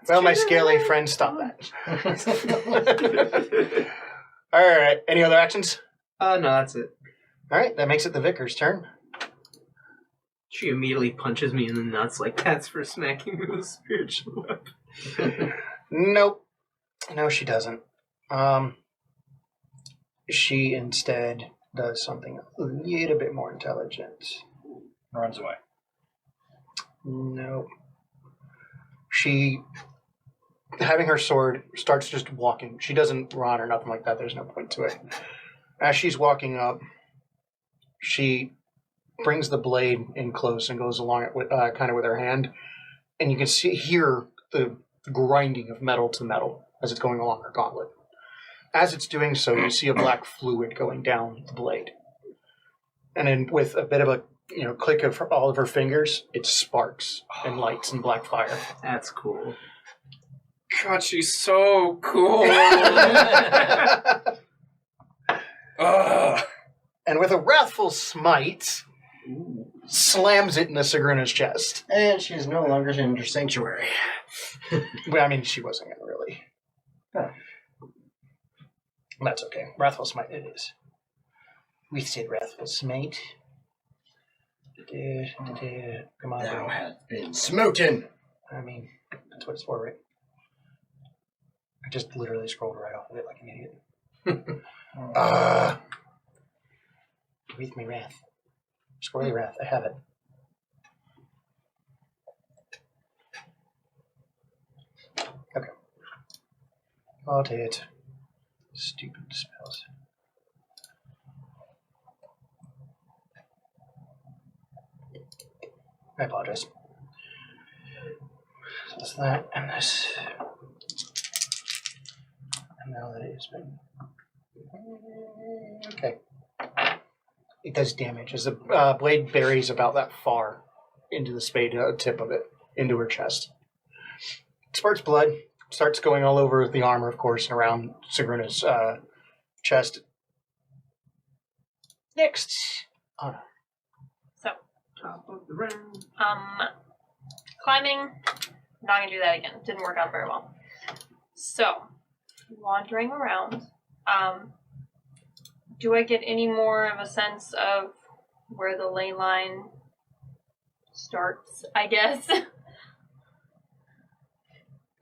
Well, my scaly friend, stop that. All right. Any other actions? No, that's it. All right. That makes it the vicar's turn. She immediately punches me in the nuts like that's for smacking me with a spiritual weapon. Nope. No, she doesn't. She instead does something a little bit more intelligent. Runs away. Nope. She, having her sword, starts just walking. She doesn't run or nothing like that. There's no point to it. As she's walking up, she brings the blade in close and goes along it with, kind of with her hand. And you can hear the grinding of metal to metal as it's going along her gauntlet. As it's doing so, you see a black fluid going down the blade. And then with a bit of a click of all of her fingers, it sparks and lights and black fire. That's cool. God, she's so cool. Ugh. And with a wrathful smite, slams it into Sigruna's chest. And she's no longer in her sanctuary. Well, I mean, she wasn't going to really. Huh. That's okay. Wrathful smite it is. We said wrathful smite. Come on. Thou hast been smoten. I mean, that's what it's for, right? I just literally scrolled right off of it like an idiot. Breathe me wrath. Squirrely wrath. I have it. Okay. I'll take it. Stupid spells. I apologize. So that's that, and this. And now that it has been. Okay. It does damage as the blade buries about that far into the spade tip of it, into her chest. It spurts blood, starts going all over the armor, of course, and around Sigruna's chest. Next. Anna. So, Top of the round. climbing. Not gonna do that again. Didn't work out very well. So, wandering around. Do I get any more of a sense of where the ley line starts, I guess? I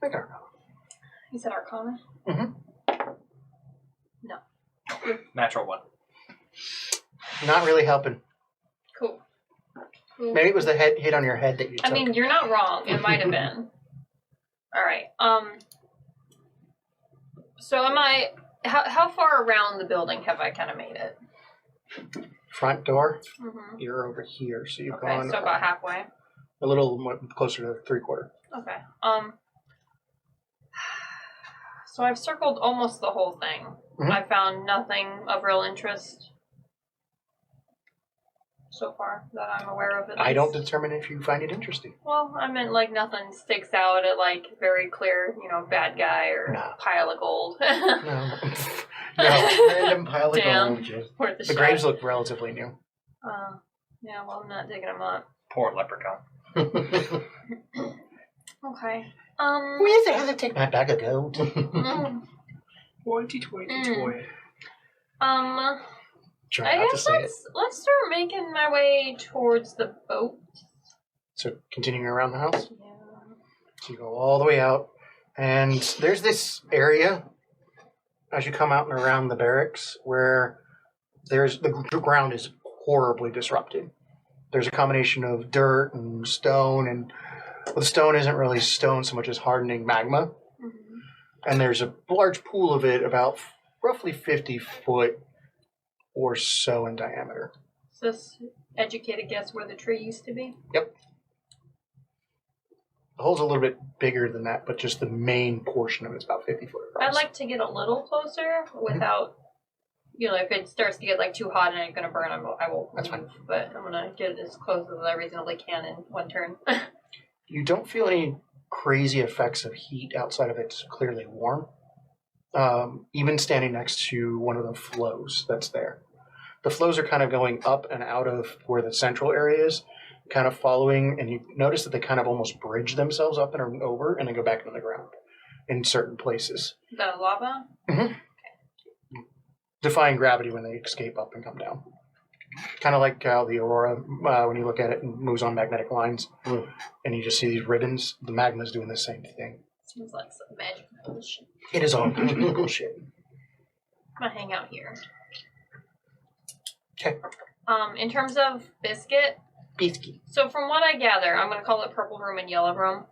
don't know. You said Arcana? Mm-hmm. No. Natural one. Not really helping. Cool. Maybe it was the hit on your head that you took. I mean, you're not wrong. It might have been. Alright. So am I... How far around the building have I kind of made it? Front door, Mm-hmm. you're over here, so you've Okay, gone so about halfway. a little more closer to 3/4. Okay. So I've circled almost the whole thing. Mhm. I found nothing of real interest so far that I'm aware of. At I don't least. determine if you find it interesting. Well, I meant like nothing sticks out at like very clear, bad guy or No. pile of gold. No. No. Random pile of Damn. gold. Just Worth a The shot. graves look relatively new. Yeah, well, I'm not digging them up. Poor leprechaun. Okay. Where's the hell did I take my bag of gold? mm, Toity, toy. Try I not to guess say it. let's start making my way towards the boat. So continuing around the house. Yeah. So you go all the way out, and there's this area as you come out and around the barracks where the ground is horribly disrupted. There's a combination of dirt and stone, and the stone isn't really stone so much as hardening magma. Mm-hmm. And there's a large pool of it about roughly 50 foot or so in diameter. Is this educated guess where the tree used to be? The hole's a little bit bigger than that, but just the main portion of it's about 50 foot across. I'd like to get a little closer without, if it starts to get like too hot and it's gonna burn, I will That's leave. fine. But I'm gonna get as close as I reasonably can in one turn. You don't feel any crazy effects of heat outside of it's clearly warm. Even standing next to one of the flows that's there. The flows are kind of going up and out of where the central area is, kind of following, and you notice that they kind of almost bridge themselves up and over, and then go back into the ground in certain places. The lava? Defying gravity when they escape up and come down. Kind of like how the aurora, when you look at it, moves on magnetic lines, and you just see these ribbons. The magma's doing the same thing. Seems like some magic bullshit. It is all magical shit. I'm gonna hang out here. Okay. In terms of Biscuit, so from what I gather, I'm gonna call it purple room and yellow room.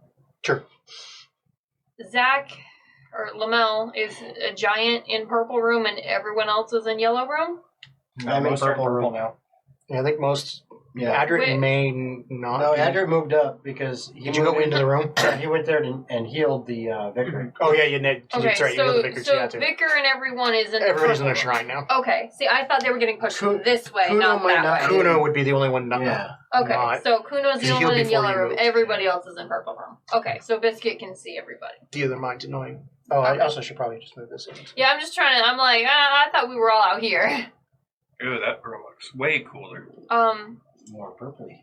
Sure. Zach or Lamel is a giant in purple room and everyone else is in yellow room. I'm in Most are purple room. now. Yeah, I think most. Yeah. Adric Wait. may not. No, be. Andrew moved up because he Did you go into the room? He went there and healed the vicar. Oh yeah, you did. Okay, That's right. You know the Vicar so too. Vicar and everyone is in Everybody's the in their purple room. shrine now. Okay, see, I thought they were getting pushed Ku- this way, Kuno not might that not way. be- Kuno would be the only one not. Yeah. Okay, not- so Kuno's He the only healed one in before yellow you room. moved. Everybody else is in purple room. Okay, so Biscuit can see everybody. The other mind's annoying. Oh, I also should probably just move this in. Yeah, I'm just trying to. I'm like, I thought we were all out here. Ooh, that room looks way cooler. More purpley.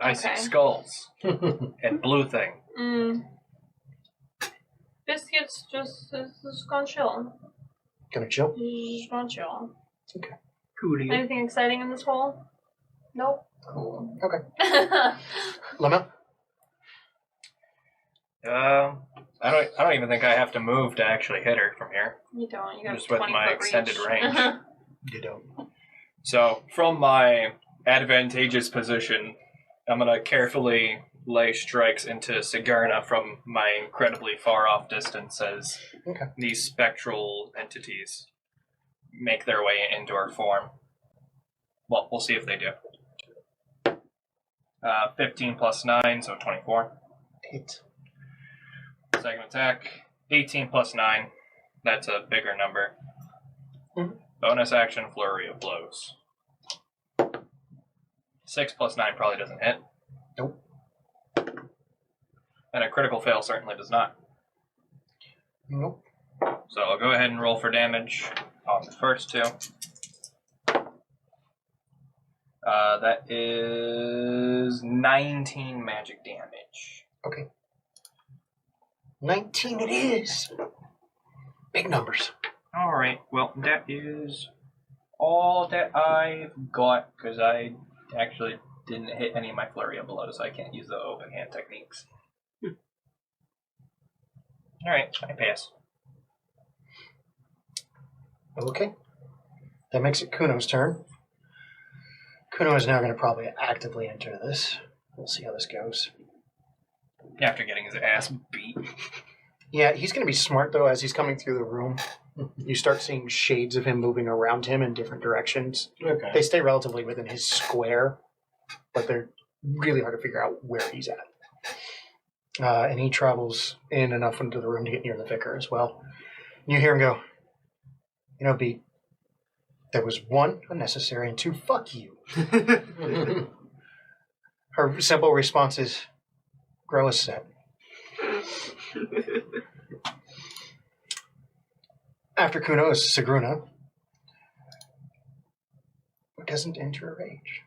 I see Okay. skulls and blue thing. Biscuit's just gonna chill. Gonna chill. He's just gonna chill. Cootie. Anything exciting in this hole? Nope. Cool. Okay. Lamel? I don't even think I have to move to actually hit her from here. You don't. You got Just with 20 my foot extended reach. range. You don't. So, from my advantageous position, I'm going to carefully lay strikes into Sigarna from my incredibly far off distance as Okay. these spectral entities make their way into her form. Well, we'll see if they do. 15 plus 9, so 24. Hit. Second attack, 18 plus 9. That's a bigger number. Mhm. Bonus action, flurry of blows. 6 plus 9 probably doesn't hit. Nope. And a critical fail certainly does not. Nope. So I'll go ahead and roll for damage on the first two. That is 19 magic damage. Okay. 19 it is. Big numbers. Alright, well, that is all that I've got, because I actually didn't hit any of my flurry of blows, so I can't use the open hand techniques. Alright, I pass. Okay. That makes it Kuno's turn. Kuno is now going to probably actively enter this. We'll see how this goes. After getting his ass beat. Yeah, he's going to be smart, though, as he's coming through the room. You start seeing shades of him moving around him in different directions. Okay. They stay relatively within his square, but they're really hard to figure out where he's at. And he travels in enough into the room to get near the vicar as well. And you hear him go, you know, B, there was 1, unnecessary, and 2, fuck you. Her simple response is, grow a set. After Kuno is Sigruna, who doesn't enter a rage.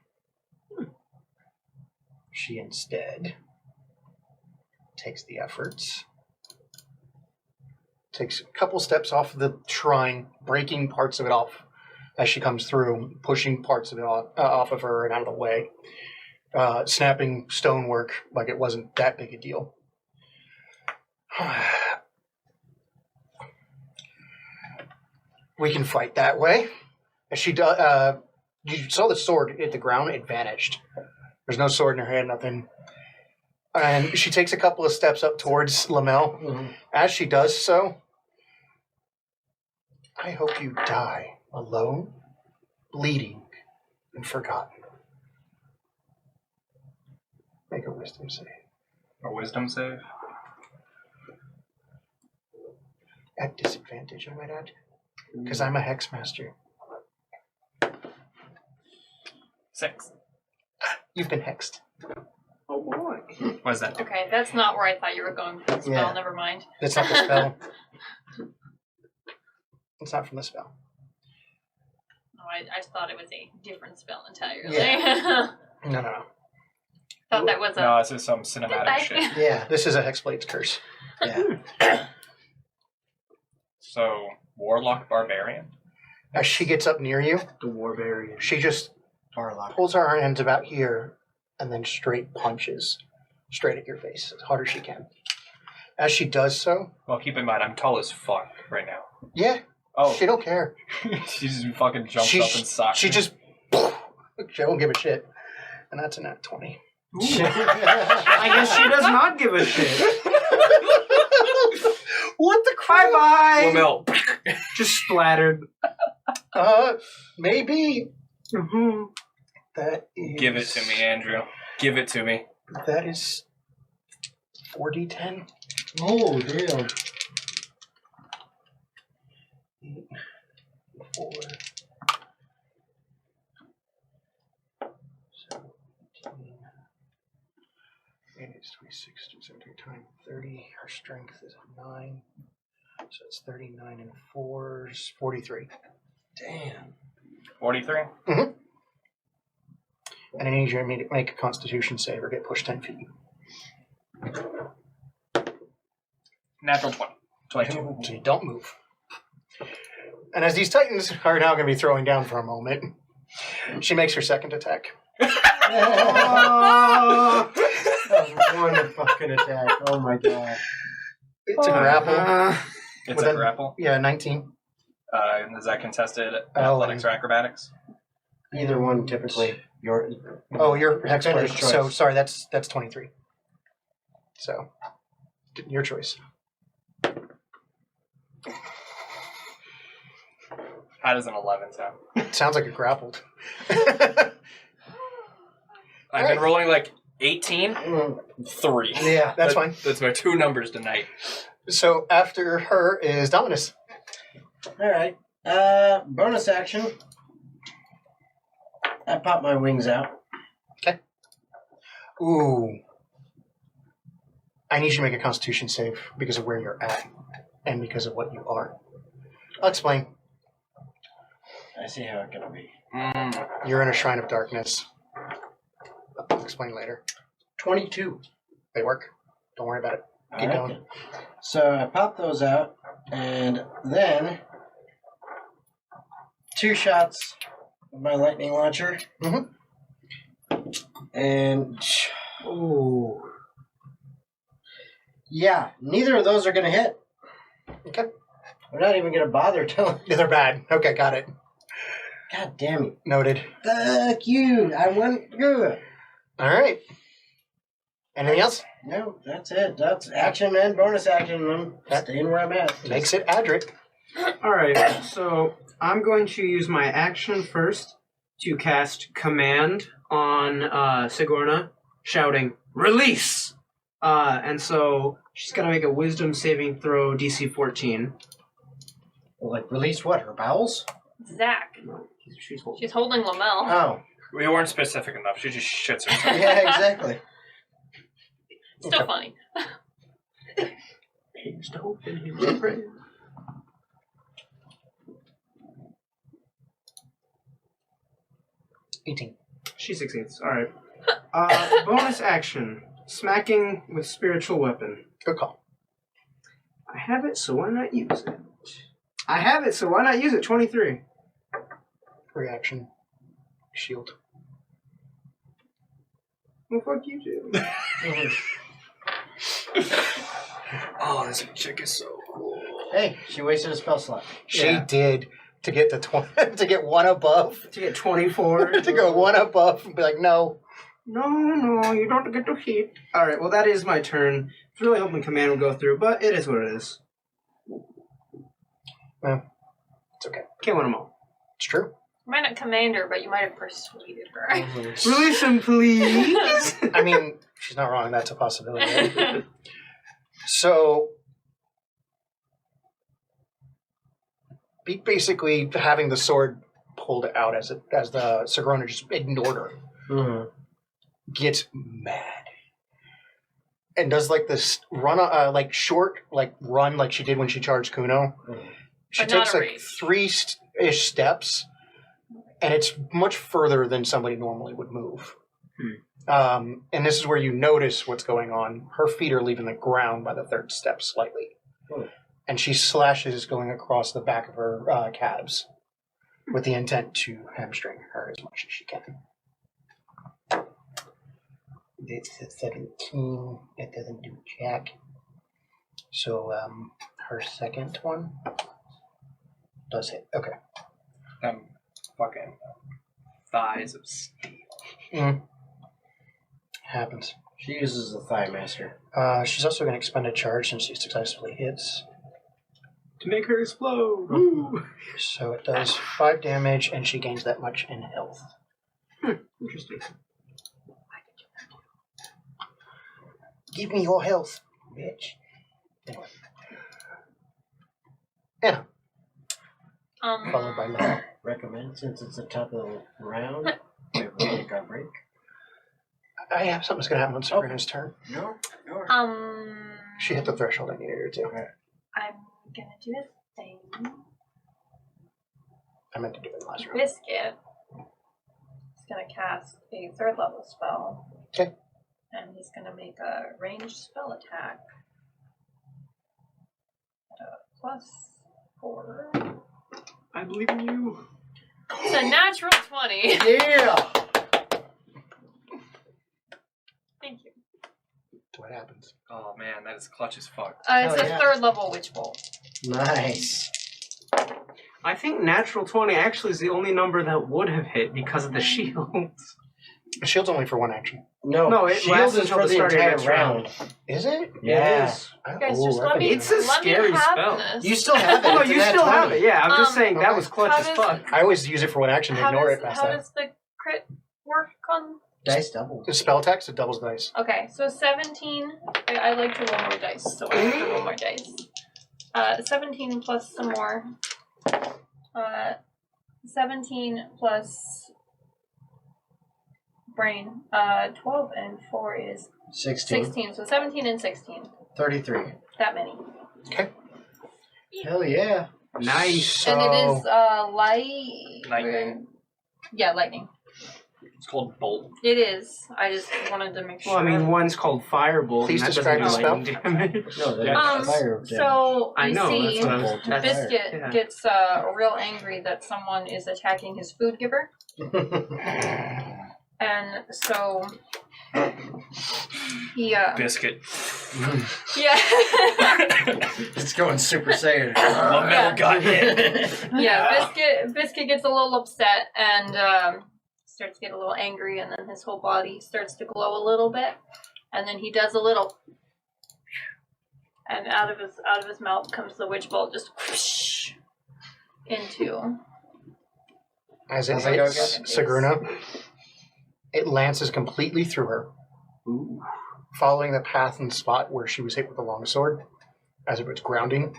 She instead takes the efforts, takes a couple steps off the shrine, breaking parts of it off as she comes through, pushing parts of it off of her and out of the way, snapping stonework like it wasn't that big a deal. We can fight that way. As she does, you saw the sword hit the ground; it vanished. There's no sword in her hand, nothing. And she takes a couple of steps up towards Lamel. Mhm. As she does so, I hope you die alone, bleeding, and forgotten. Make a wisdom save. A wisdom save? At disadvantage, I might add. Because I'm a hex master. 6. You've been hexed. Oh boy. What does that do? Okay, that's not where I thought you were going with the spell. Yeah. Never mind. That's not the spell. It's not from the spell. No, I thought it was a different spell entirely. Yeah. No. Thought that was a. No, this is some cinematic Goodbye. shit. Yeah. This is a Hexblade's curse. Yeah. So, Warlock Barbarian? As she gets up near you, The Warbarian. she just Warlock. pulls her hands about here and then straight punches straight at your face as hard as she can. As she does so, Well, keep in mind, I'm tall as fuck right now. yeah, Oh, she don't care. she just fucking jumps She- up and socks She me. just, she don't give a shit. And that's a nat 20. I guess she does not give a shit. What the crap? Bye-bye! Lamel. Just splattered. Maybe Mm-hmm. that is... Give it to me, Andrew. Give it to me. That is 4d10. Oh, damn. 4. 17. And it's 26 to 17 times 30. Her strength is 9. So it's 39 and 4s, 43. Damn. 43? And I need you to make a constitution save or get pushed 10 feet. Natural 20. 22. So you don't move. And as these titans are now going to be throwing down for a moment, she makes her second attack. Oh. That was one fucking attack. Oh my god. It's a grapple. It's With a a- grapple. Yeah, 19. Is that contested Oh, athletics or acrobatics? Either one typically. Your Oh, you're expert. Defender's choice. So sorry, that's 23. So your choice. How does an 11 sound? It sounds like it grappled. I've Alright. been rolling like 18, 3. Yeah, that's fine. That's my 2 numbers tonight. So after her is Dominus. Alright. Bonus action. I pop my wings out. Ooh. I need you to make a constitution save because of where you're at and because of what you are. I'll explain. I see how it's gonna be. You're in a shrine of darkness. I'll explain later. 22. They work. Don't worry about it. Keep Alright. going. So I pop those out, and then 2 shots of my lightning launcher. Mhm. And Ooh. yeah, neither of those are gonna hit. Okay. We're not even gonna bother telling. Yeah, they're bad. Okay, got it. God damn it! Noted. Fuck you! I want good. All right. Anything else? No, that's it. That's action and bonus action. I'm staying where I'm at. Makes it Adric. Alright, so I'm going to use my action first to cast Command on Sigourney, shouting, Release! And so she's going to make a Wisdom saving throw DC 14. Like release what? Her bowels? Zach. No, she's holding. She's holding Lamel. Oh, We weren't specific enough. She just shits herself. yeah, exactly. Still funny. Here's to hope and here's to pray. She succeeds. Alright. Bonus action. Smacking with spiritual weapon. Good call. I have it, so why not use it? I have it, so why not use it? 23. Reaction. Shield. Well, fuck you, too. Oh, this chick is so cool. Hey, she wasted a spell slot. She Yeah. did to get the to get one above. To get 24. To go one above and be like, no. No, you don't get to hit. Alright, well, that is my turn. I was really hoping command would go through, but it is what it is. It's okay. Can't win them all. It's true. You might not command her, but you might have persuaded her. Release him, please! I mean, she's not wrong. That's a possibility. Right? So, basically, having the sword pulled out as the Sigrona just ignored her, gets mad and does like this run, like short, like run, like she did when she charged Kuno. She But not takes a like race. 3-ish steps, and it's much further than somebody normally would move. And this is where you notice what's going on. Her feet are leaving the ground by the third step slightly. And she slashes going across the back of her calves with the intent to hamstring her as much as she can. It's a 17. It doesn't do jack. So her second one does hit. Okay. Fucking thighs of steel. Happens. She uses the Thigh Master. She's also going to expend a charge since she successfully hits. To make her explode. Woo! So it does 5 damage, and she gains that much in health. Interesting. Give me your health, bitch. Anyway. Anna, followed by Logan. Recommend, since it's the top of the round, we take our break. I have something's going to happen on Sabrina's turn. No? She hit the threshold I needed her to. I'm gonna do a thing. I meant to do it last round. Biscuit is gonna cast a 3rd level spell. Okay. And he's gonna make a ranged spell attack. +4. I believe in you. It's a natural 20. Yeah! Thank you. That's what happens. Oh man, that is clutch as fuck. It's Hell a yeah. 3rd level witch bolt. Nice. I think natural 20 actually is the only number that would have hit because of the shields. The shield's only for one action. No, it shield lasts is until for the the start of entire next round. Is it? Yeah. It is. Guys, just I let could me. do It's a that. let me scary have spell. this. You still have it. No, It's a you nat still 20. have it. Yeah, I'm just saying that okay. was clutch How as does- fuck. I always use it for one action to How ignore does, it past how that. does the crit work on? Dice double. The spell attack, so it doubles dice. Okay, so 17. I like to roll more dice, so I have to roll more dice. 17 plus some more. 17 plus brain. 12 and 4 is 16. 16. So 17 and 16. 33. That many. Okay. Hell yeah. Nice. So, And it is light. Lightning. Yeah, lightning. It's called bolt. It is. I just wanted to make sure. Well, I mean, one's called Firebolt. Please and that describe doesn't do the lightning damage. No, that's fire damage. So I you know, see, that's what I was- Bolt and that's- fire. Biscuit Yeah. gets real angry that someone is attacking his food giver, and so he Biscuit. yeah It's going Super Saiyan. Lamel got hit. yeah Biscuit gets a little upset and starts to get a little angry, and then his whole body starts to glow a little bit, and then he does a little, and out of his mouth comes the witch bolt, just whoosh, into. as it How's it go hits again? Sagruna, it lances completely through her, Ooh. following the path and spot where she was hit with the longsword, as it was grounding.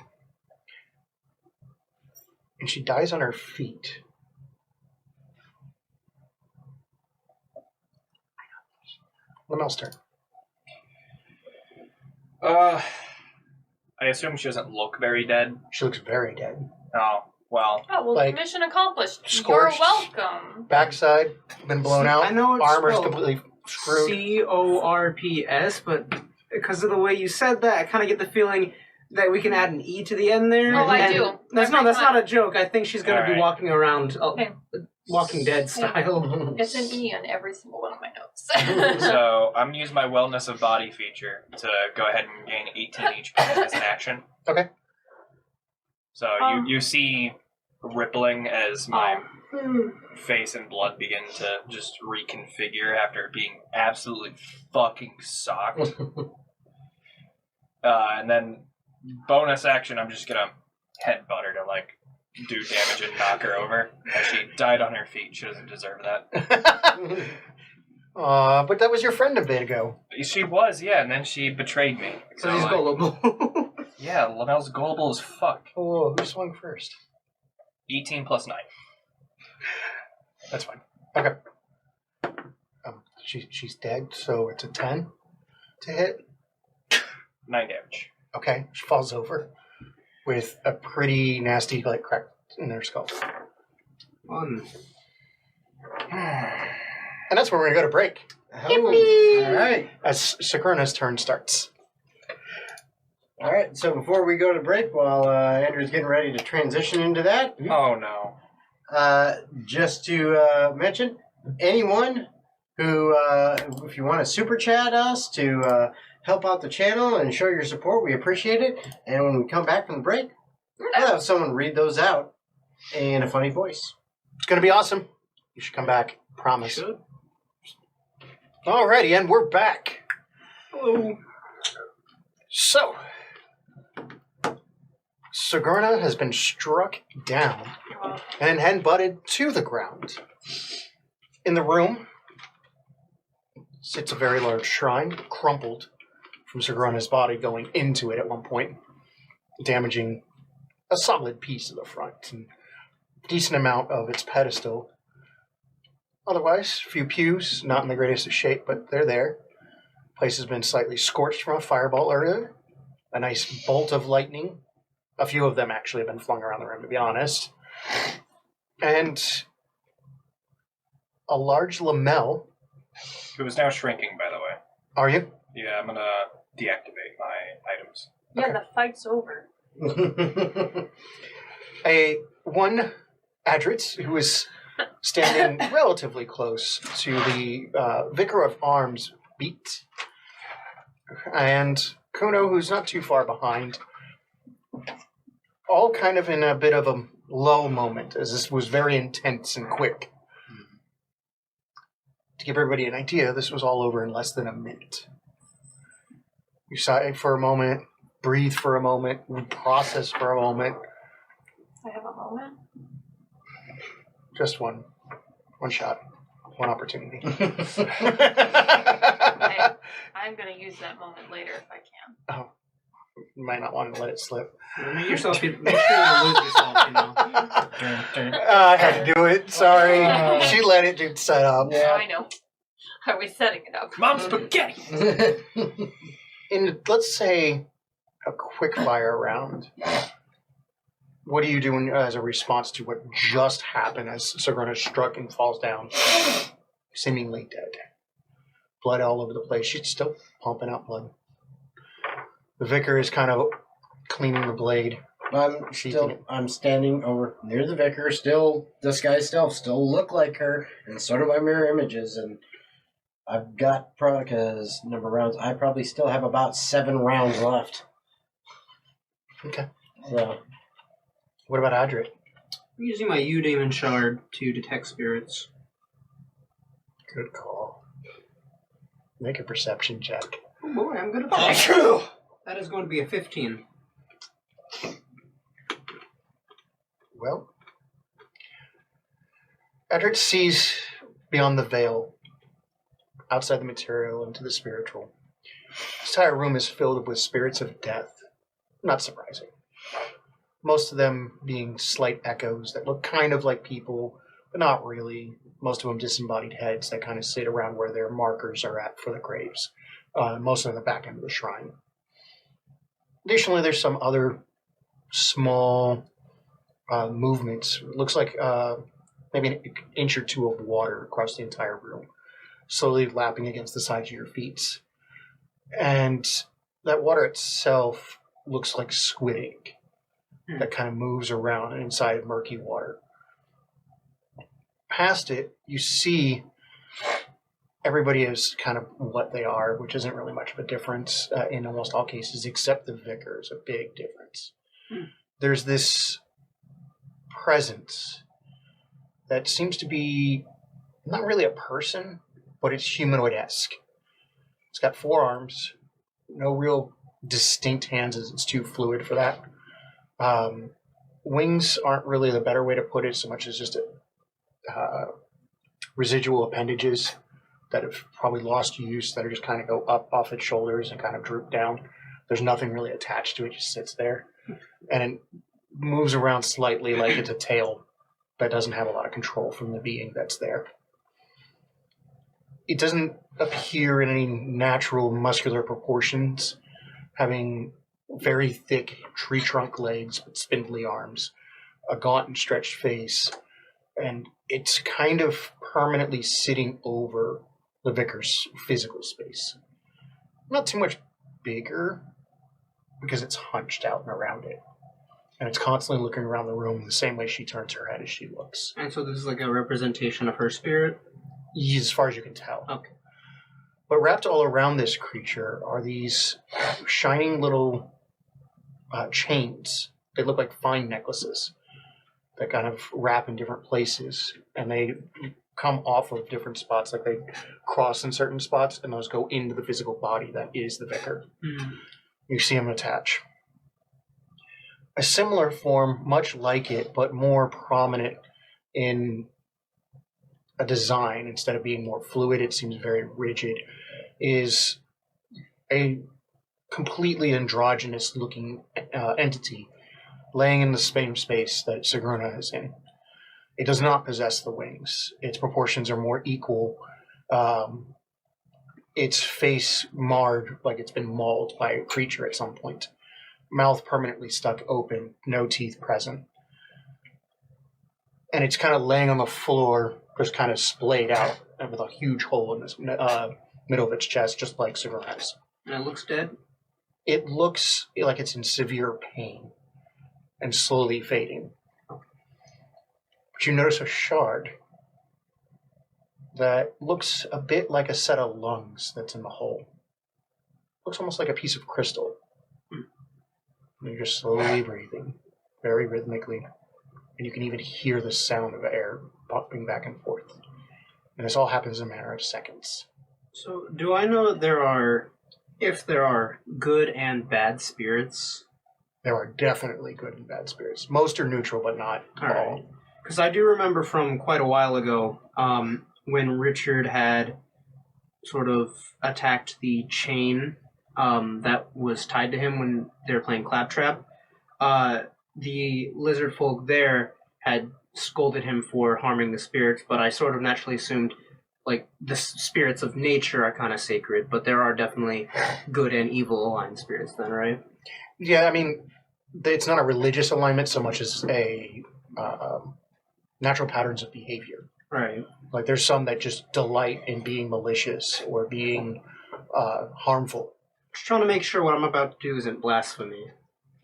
And she dies on her feet. Lamel's turn. I assume she doesn't look very dead. She looks very dead. Oh, well. Oh well, Like, mission accomplished. scorched. You're welcome. Backside, been blown out. I know it's Armor's spelled completely screwed. CORPS, but because of the way you said that, I kind of get the feeling that we can add an E to the end there. Oh, I And do. That's Every that's time. not a joke. I think she's going to be Alright. walking around, Okay. Walking Dead style. It's an E on every single one of my notes. So I'm gonna use my wellness of body feature to go ahead and gain 18 HP as an action. Okay. So you see rippling as my face and blood begin to just reconfigure after being absolutely fucking socked. And then bonus action, I'm just gonna headbutt her to like do damage and knock her over. As she died on her feet, she doesn't deserve that. But that was your friend a bit ago. She was, yeah, and then she betrayed me. So he's like, gullible. yeah, Lamel's gullible as fuck. Oh, who swung first? 18 plus 9. That's fine. Okay. She's dead, so it's a 10 to hit. 9 damage. Okay, she falls over with a pretty nasty crack in her skull. Fun. And that's where we're going to go to break. Oh, all right. As Sakurna's turn starts. All right. So before we go to break, while Andrew's getting ready to transition into that, Oh no. just to mention, anyone who, if you want to super chat us to help out the channel and show your support, we appreciate it. And when we come back from the break, we'll have someone read those out in a funny voice. It's going to be awesome. You should come back. Promise. Should. Alrighty, and we're back. Hello. So, Sakurna has been struck down and headbutted to the ground. In the room sits a very large shrine, crumpled from Sakurna's body going into it at one point, damaging a solid piece of the front and a decent amount of its pedestal. Otherwise, a few pews, not in the greatest of shape, but they're there. Place has been slightly scorched from a fireball earlier. A nice bolt of lightning. A few of them actually have been flung around the room, to be honest. And a large lamel. It was now shrinking, by the way. Are you? Yeah, I'm gonna deactivate my items. Yeah, the fight's over. One Adrit, who is standing relatively close to the Vicar of Arms beat. And Kuno, who's not too far behind. All kind of in a bit of a lull moment, as this was very intense and quick. To give everybody an idea, this was all over in less than a minute. You sigh for a moment, breathe for a moment, process for a moment. I have a moment. Just one shot, one opportunity. I'm gonna use that moment later if I can. Oh, you might not want to let it slip. Make sure you don't lose yourself, you know. I had to do it. Sorry. She let it do set up. Yeah. I know. I was setting it up. Mom spaghetti! In, let's say, a quick fire round, what are you doing as a response to what just happened as Sakurna struck and falls down, seemingly dead? Blood all over the place. She's still pumping out blood. The vicar is kind of cleaning the blade. I'm standing over near the vicar, still disguised self, still look like her, and so do my mirror images, and I've got, because number of rounds, I probably still have about 7 rounds left. Okay. So, What about Adrit? I'm using my Eudemon shard to detect spirits. Good call. Make a perception check. Oh boy, I'm gonna That is going to be a 15. Well, Adrit sees beyond the veil, outside the material, into the spiritual. This entire room is filled with spirits of death. Not surprising. Most of them being slight echoes that look kind of like people, but not really. Most of them disembodied heads that kind of sit around where their markers are at for the graves. Most of them at the back end of the shrine. Additionally, there's some other small movements. It looks like maybe an inch or two of water across the entire room, slowly lapping against the sides of your feet. And that water itself looks like squid ink that kind of moves around inside murky water. Past it, you see everybody is kind of what they are, which isn't really much of a difference in almost all cases, except the vicar is a big difference. There's this presence that seems to be not really a person, but it's humanoid-esque. It's got 4 arms, no real distinct hands as it's too fluid for that. Wings aren't really the better way to put it, so much as just residual appendages that have probably lost use, that are just kind of go up off its shoulders and kind of droop down. There's nothing really attached to it, just sits there. And it moves around slightly like it's a tail that doesn't have a lot of control from the being that's there. It doesn't appear in any natural muscular proportions, having very thick tree trunk legs but spindly arms, a gaunt and stretched face, and it's kind of permanently sitting over the vicar's physical space. Not too much bigger, because it's hunched out and around it. And it's constantly looking around the room the same way she turns her head as she looks. And so this is like a representation of her spirit? As far as you can tell. Okay. But wrapped all around this creature are these shining little chains. They look like fine necklaces that kind of wrap in different places. And they come off of different spots, like they cross in certain spots, and those go into the physical body that is the vicar. Mm. You see them attach. A similar form, much like it, but more prominent in a design, instead of being more fluid, it seems very rigid, is a completely androgynous looking entity laying in the same space that Sigruna is in. It does not possess the wings. Its proportions are more equal. Its face marred like it's been mauled by a creature at some point. Mouth permanently stuck open, no teeth present. And it's kind of laying on the floor, just kind of splayed out, and with a huge hole in this middle of its chest, just like Sigurna's. And it looks dead? It looks like it's in severe pain and slowly fading. But you notice a shard that looks a bit like a set of lungs that's in the hole. Looks almost like a piece of crystal. And you're just slowly breathing, very rhythmically, and you can even hear the sound of air popping back and forth. And this all happens in a matter of seconds. So, do I know if there are good and bad spirits? There are definitely good and bad spirits. Most are neutral, but not all. Because I do remember from quite a while ago, when Richard had sort of attacked the chain that was tied to him when they were playing Claptrap, the lizard folk there had scolded him for harming the spirits, but I sort of naturally assumed, like, the spirits of nature are kind of sacred, but there are definitely good and evil aligned spirits then, right? Yeah, I mean, it's not a religious alignment so much as a natural patterns of behavior. Right. Like, there's some that just delight in being malicious or being harmful. Just trying to make sure what I'm about to do isn't blasphemy.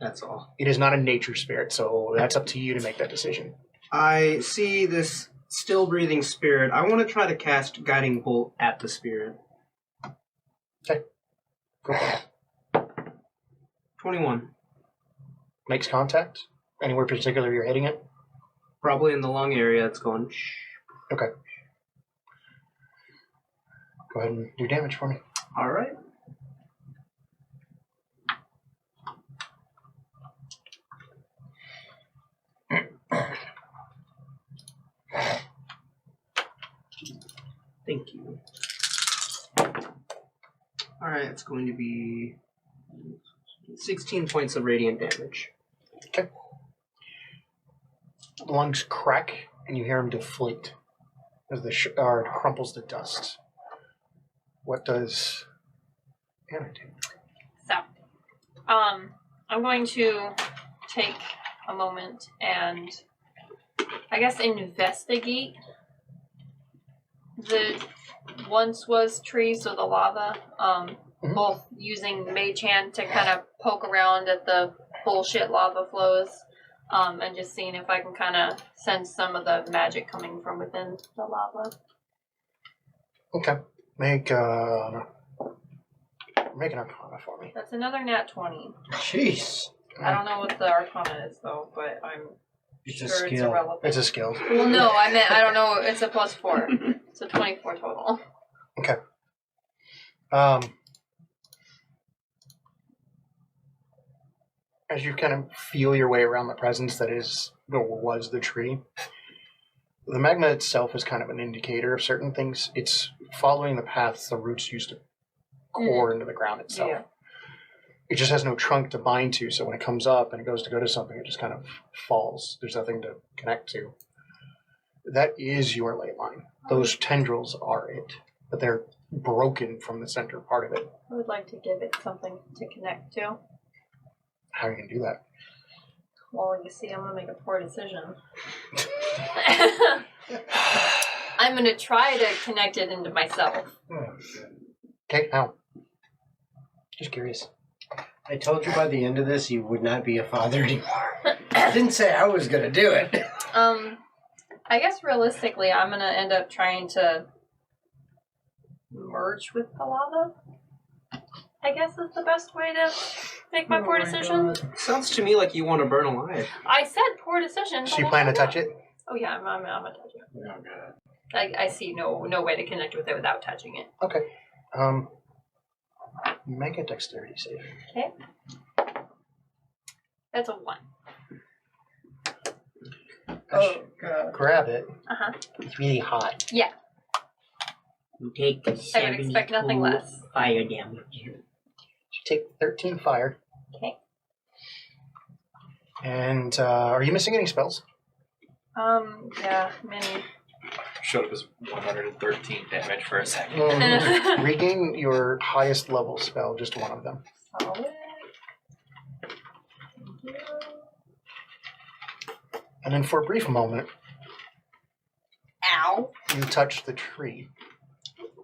That's all. It is not a nature spirit, so that's up to you to make that decision. I see this still breathing spirit. I want to try to cast Guiding Bolt at the spirit. Okay. Go for it. 21. Makes contact? Anywhere particular you're hitting it? Probably in the lung area. It's going shh. Okay. Go ahead and do damage for me. All right. Thank you. All right, it's going to be 16 points of radiant damage. Okay. The lungs crack, and you hear them deflate as the shard crumples to dust. What does Anna do? So, I'm going to take a moment and, I guess, investigate the once was tree, so the lava, both using Mage Hand to kind of poke around at the bullshit lava flows, and just seeing if I can kind of sense some of the magic coming from within the lava. Okay. Make an Arcana for me. That's another nat 20. Jeez. I don't know what the Arcana is, though, but I'm It's a sure it's skill. irrelevant. It's a skill. Well, no, I meant, I don't know, it's a +4. So 24 total. Okay. As you kind of feel your way around the presence that is, or was the tree, the magma itself is kind of an indicator of certain things. It's following the paths the roots used to core into the ground itself. Yeah. It just has no trunk to bind to, so when it comes up and it goes to go to something, it just kind of falls. There's nothing to connect to. That is your ley line. Those tendrils are it, but they're broken from the center part of it. I would like to give it something to connect to. How are you going to do that? Well, you see, I'm gonna make a poor decision. I'm gonna try to connect it into myself. Okay, how? Just curious. I told you by the end of this you would not be a father anymore. I didn't say I was gonna do it. I guess realistically, I'm gonna end up trying to merge with the lava. I guess is the best way to make my poor decision. Sounds to me like you want to burn alive. I said poor decision. So you plan to touch it? Oh yeah, I'm gonna touch it. Oh, God. I see no way to connect with it without touching it. Okay. Make a dexterity save. Okay. That's a 1. Oh, God. Grab it. Uh-huh. It's really hot. Yeah. You take I would expect nothing 72 less. fire damage. You take 13 fire. Okay. And are you missing any spells? Yeah, many. Showed up as 113 damage for a second. Regain your highest level spell, just one of them. Solid. And then for a brief moment, Ow. you touch the tree.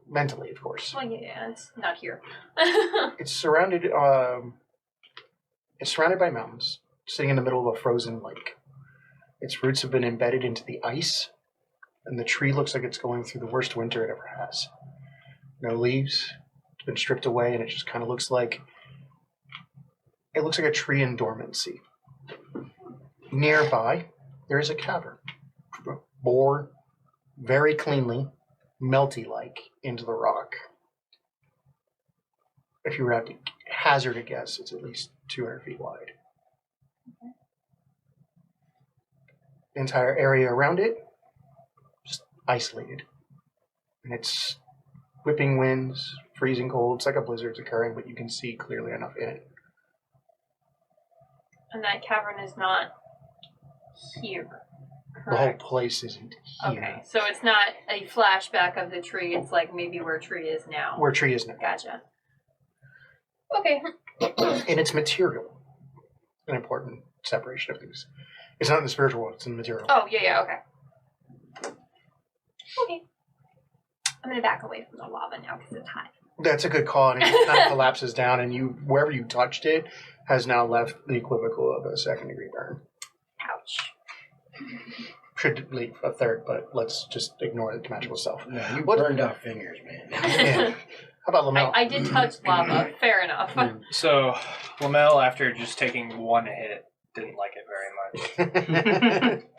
Mentally, of course. Well, yeah, it's not here. It's surrounded by mountains, sitting in the middle of a frozen lake. Its roots have been embedded into the ice, and the tree looks like it's going through the worst winter it ever has. No leaves. It's been stripped away, and it just kind of looks like a tree in dormancy. Nearby, there is a cavern, bored very cleanly, melty-like, into the rock. If you were to hazard a guess, it's at least 200 feet wide. The entire area around it, just isolated. And it's whipping winds, freezing cold. It's like a blizzard's occurring, but you can see clearly enough in it. And that cavern is not here. The whole Correct. place isn't here. Okay, so it's not a flashback of the tree. It's like maybe where tree is now. Where tree is now. Gotcha. Okay. And its material. An important separation of things. It's not in the spiritual world, it's in the material. Oh, yeah, okay. Okay. I'm gonna back away from the lava now because it's hot. That's a good call, and it just kind of collapses down, and you, wherever you touched it, has now left the equivocal of a second-degree burn. Ouch. Should leave a third, but let's just ignore the magical self. No, you What- burned off fingers, man. Yeah. How about Lamel? I did touch lava. Fair enough. So, Lamel, after just taking one hit, didn't like it very much.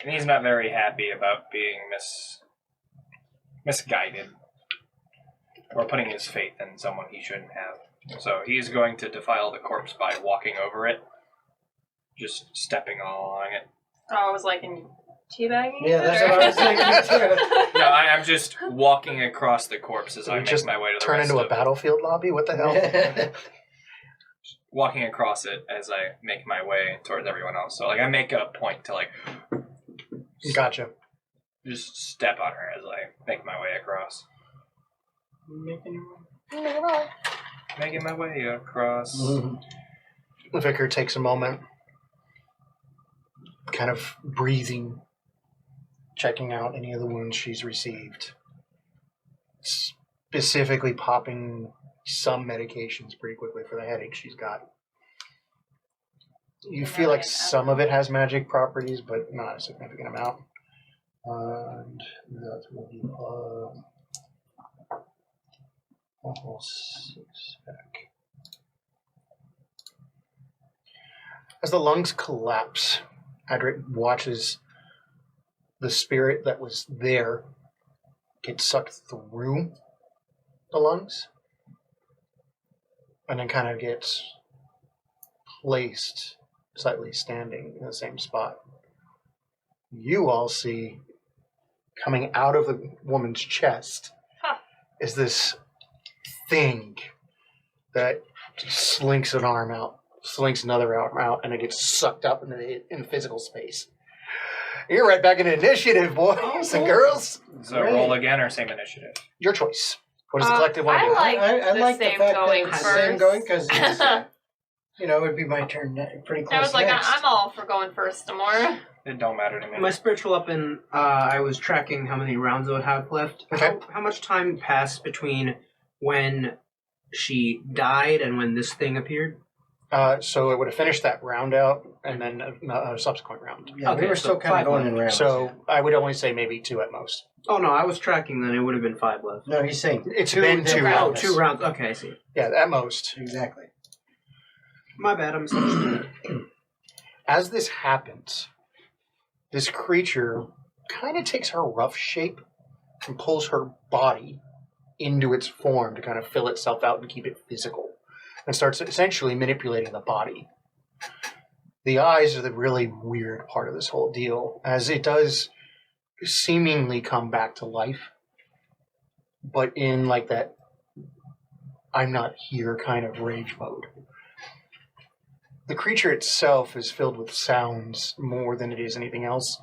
And he's not very happy about being misguided. Or putting his faith in someone he shouldn't have. So he's going to defile the corpse by walking over it. Just stepping along it. Oh, I was like in teabagging? Yeah, that's what I was thinking too. No, I'm just walking across the corpse as I make just my way to the turn rest into a of it. battlefield lobby? What the hell? Walking across it as I make my way towards everyone else. So, like, I make a point to, like, Gotcha. just step on her as I make my way across. Making my way across. Mm-hmm. Vicar takes a moment, kind of breathing, checking out any of the wounds she's received. Specifically popping some medications pretty quickly for the headache she's got. You feel like some of it has magic properties, but not a significant amount. And that will be a whole 6 back. As the lungs collapse, Adric watches the spirit that was there get sucked through the lungs and then kind of gets placed slightly standing in the same spot. You all see coming out of the woman's chest is this thing that slinks an arm out, slinks another arm out, and it gets sucked up in physical space. You're right back in initiative, boys and girls. So roll again or same initiative? Your choice. What does the collective want to I do? like I the like the same fact going that it's first. same going because You know, it'd be my turn pretty close I was like, next. I'm all for going first, Amora. It don't matter to me. My spiritual weapon, I was tracking how many rounds I would have left. Okay. How much time passed between when she died and when this thing appeared? So it would have finished that round out, and then a subsequent round. Yeah, we Okay, were so still kind 5 of going left. in rounds. So I would only say maybe 2 at most. Oh no, I was tracking then. It would have been 5 left. No, he's saying It's two been 2 different- Oh, rounds. 2 rounds. Okay, I see. Yeah, at most. Exactly. My bad, I'm misunderstood. As this happens, this creature kind of takes her rough shape and pulls her body into its form to kind of fill itself out and keep it physical, and starts essentially manipulating the body. The eyes are the really weird part of this whole deal, as it does seemingly come back to life, but in like that I'm not here kind of rage mode. The creature itself is filled with sounds more than it is anything else,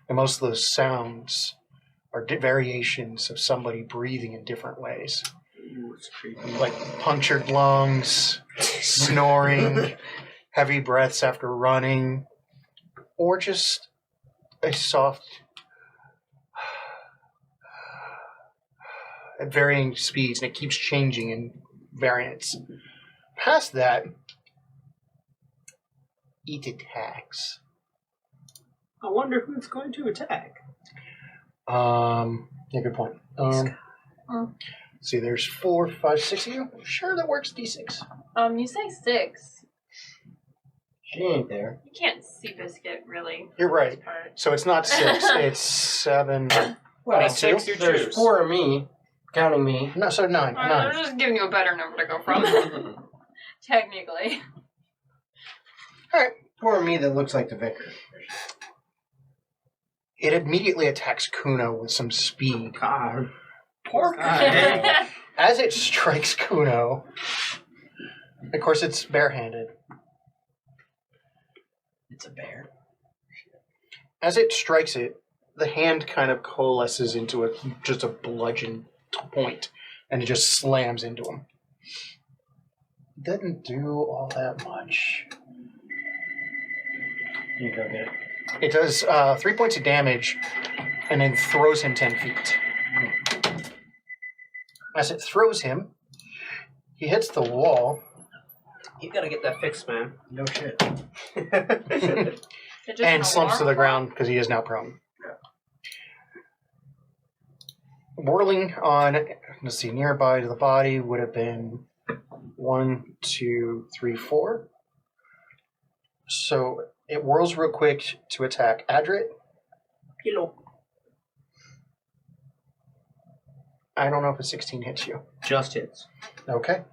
and most of those sounds are variations of somebody breathing in different ways. Ooh, it's creepy. Like punctured lungs, snoring, heavy breaths after running, or just a soft, at varying speeds, and it keeps changing in variants. Past that, it attacks. I wonder who's going to attack. Yeah, good point. Oh. See, there's 4, 5, 6 of you. Sure, that works. D6. You say 6. She ain't there. You can't see Biscuit, really. You're right. This part. So it's not 6. It's 7. Well, 6 you there's choose. 4 of me, counting me. No, so 9. I'm 9. just giving you a better number to go from. Technically. All right. 4 of me that looks like the vicar. It immediately attacks Kuno with some speed. God. Pork. dang. As it strikes Kuno, of course, it's barehanded. It's a bear. As it strikes it, the hand kind of coalesces into just a bludgeon point, and it just slams into him. Doesn't do all that much. You go get it. It does 3 points of damage, and then throws him 10 feet. As it throws him, he hits the wall. You gotta get that fixed, man. No shit. It just And slumps to the alarm ground because he is now prone. Whirling on, let's see, nearby to the body would have been 1, 2, 3, 4. So it whirls real quick to attack Adrit. Hello. I don't know if a 16 hits you. Just hits. Okay.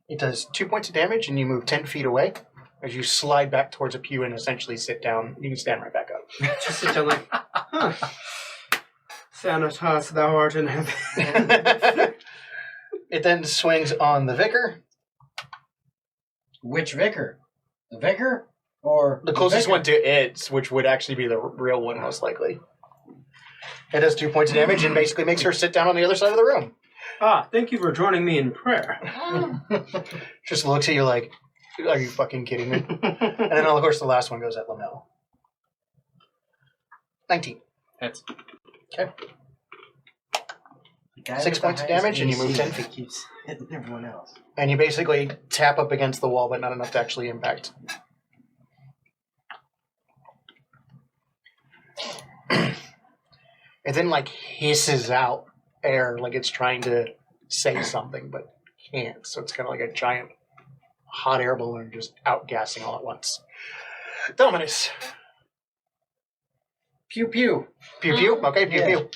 It does 2 points of damage, and you move 10 feet away as you slide back towards a pew and essentially sit down. You can stand right back up. Just sit down like, huh. Sanitas, thou art in heaven. It then swings on the vicar. Which vicar? The vicar? Or The closest vicar? one to it, which would actually be the real one, most likely. It does 2 points of damage and basically makes her sit down on the other side of the room. Ah, thank you for joining me in prayer. Just looks at you like, are you fucking kidding me? And then, of course, the last one goes at Lamel. 19. Hits. Okay. The guy 6 with the points of highest damage, and you move AC 10 feet. Keeps hitting everyone else. And you basically tap up against the wall, but not enough to actually impact. It then, like, hisses out air like it's trying to say something, but can't. So it's kind of like a giant hot air balloon just outgassing all at once. Dominus. Pew pew. Pew pew. Okay, pew Yeah. pew.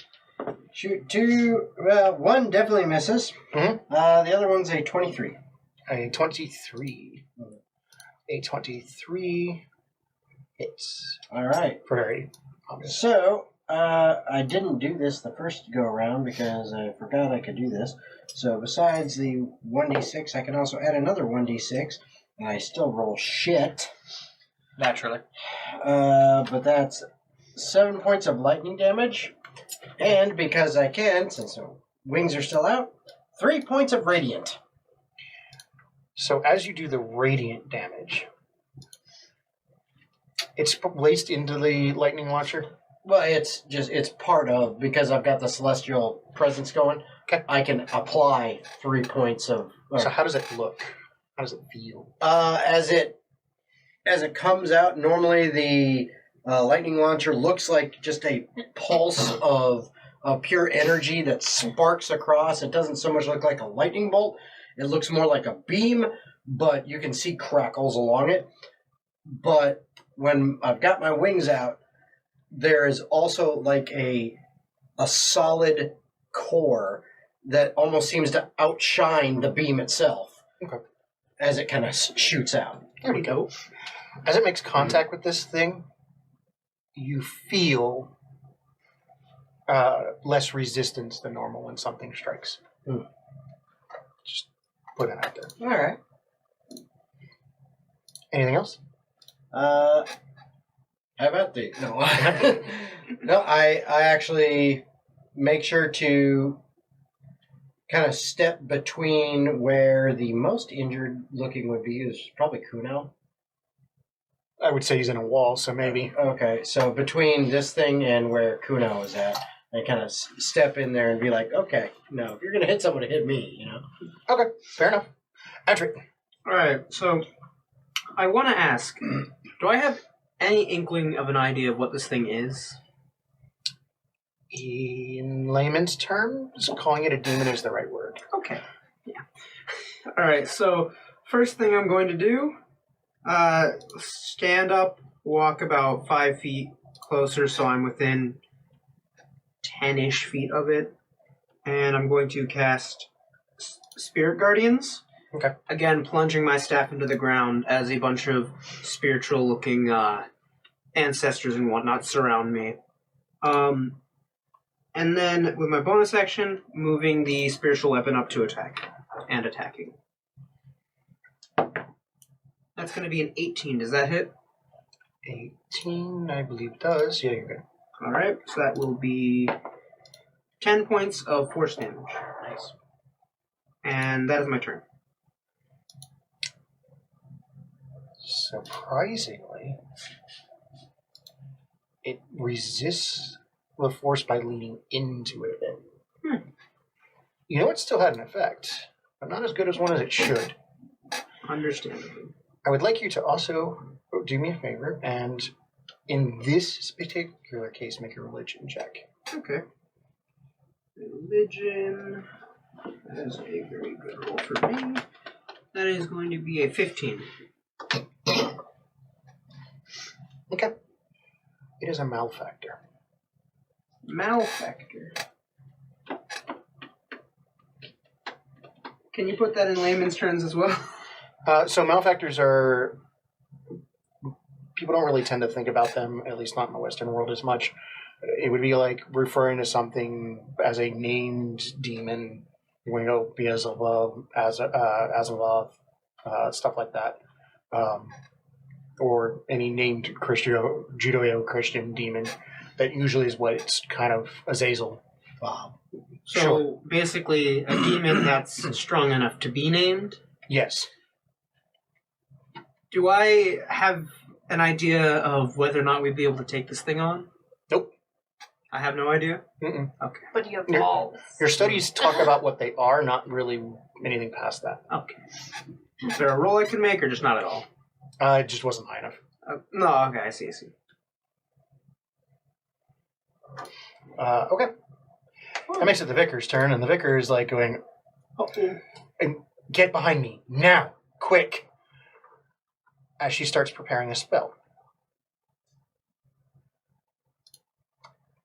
Shoot 2. One definitely misses. Mhm. The other one's a 23. A 23. A 23 hits. All right. For very obvious. So, I didn't do this the first go around because I forgot I could do this. So, besides the 1d6, I can also add another 1d6, and I still roll shit. Naturally. But that's 7 points of lightning damage, and because I can, since the wings are still out, 3 points of radiant. So as you do the radiant damage, it's placed into the lightning launcher. Well, it's part of, because I've got the celestial presence going. Okay. I can apply 3 points of. So how does it look? How does it feel? As it comes out, normally the lightning launcher looks like just a pulse of pure energy that sparks across. It doesn't so much look like a lightning bolt. It looks more like a beam, but you can see crackles along it. But when I've got my wings out, there is also like a solid core that almost seems to outshine the beam itself. Okay. As it kind of shoots out. There we go. As it makes contact with this thing, you feel less resistance than normal when something strikes. Just put it out there. All right. Anything else? How about the no? No, I actually make sure to kind of step between where the most injured looking would be is probably Kuno. I would say he's in a wall, so maybe. Okay, so between this thing and where Kuno is at, I kind of step in there and be like, okay, no, if you're gonna hit someone, hit me, you know. Okay, fair enough. Patrick. All right, so I want to ask, do I have any inkling of an idea of what this thing is? In layman's terms, calling it a demon is the right word. Okay, yeah. All right, so first thing I'm going to do, stand up, walk about 5 feet closer so I'm within 10-ish feet of it, and I'm going to cast Spirit Guardians. Okay. Again, plunging my staff into the ground as a bunch of spiritual-looking ancestors and whatnot surround me. And then, with my bonus action, moving the spiritual weapon up to attack, and attacking. That's going to be an 18. Does that hit? 18, I believe does. Yeah, you're good. Alright, so that will be 10 points of force damage. Nice. And that is my turn. Surprisingly, it resists the force by leaning into it a bit. You know, it still had an effect, but not as good as one as it should. Understandable. I would like you to also do me a favor, and in this particular case, make a religion check. Okay. Religion. That is a very good roll for me. That is going to be a 15. Okay. It is a malefactor. Malefactor. Can you put that in layman's terms as well? So malefactors are... People don't really tend to think about them, at least not in the Western world, as much. It would be like referring to something as a named demon. You want to go Beelzebub, Azeroth, stuff like that. Or any named Judeo-Christian demon. That usually is what it's kind of Azazel. Wow. So Sure. basically, a demon that's strong enough to be named. Yes. Do I have an idea of whether or not we'd be able to take this thing on? Nope. I have no idea? Mm-mm. Okay. But you have Your- balls. Your studies talk about what they are, not really anything past that. Okay. Is there a roll I can make, or just not at all? It just wasn't high enough. No, okay, I see. Okay. That makes it the vicar's turn, and the vicar is like going, and get behind me, now, quick, as she starts preparing a spell.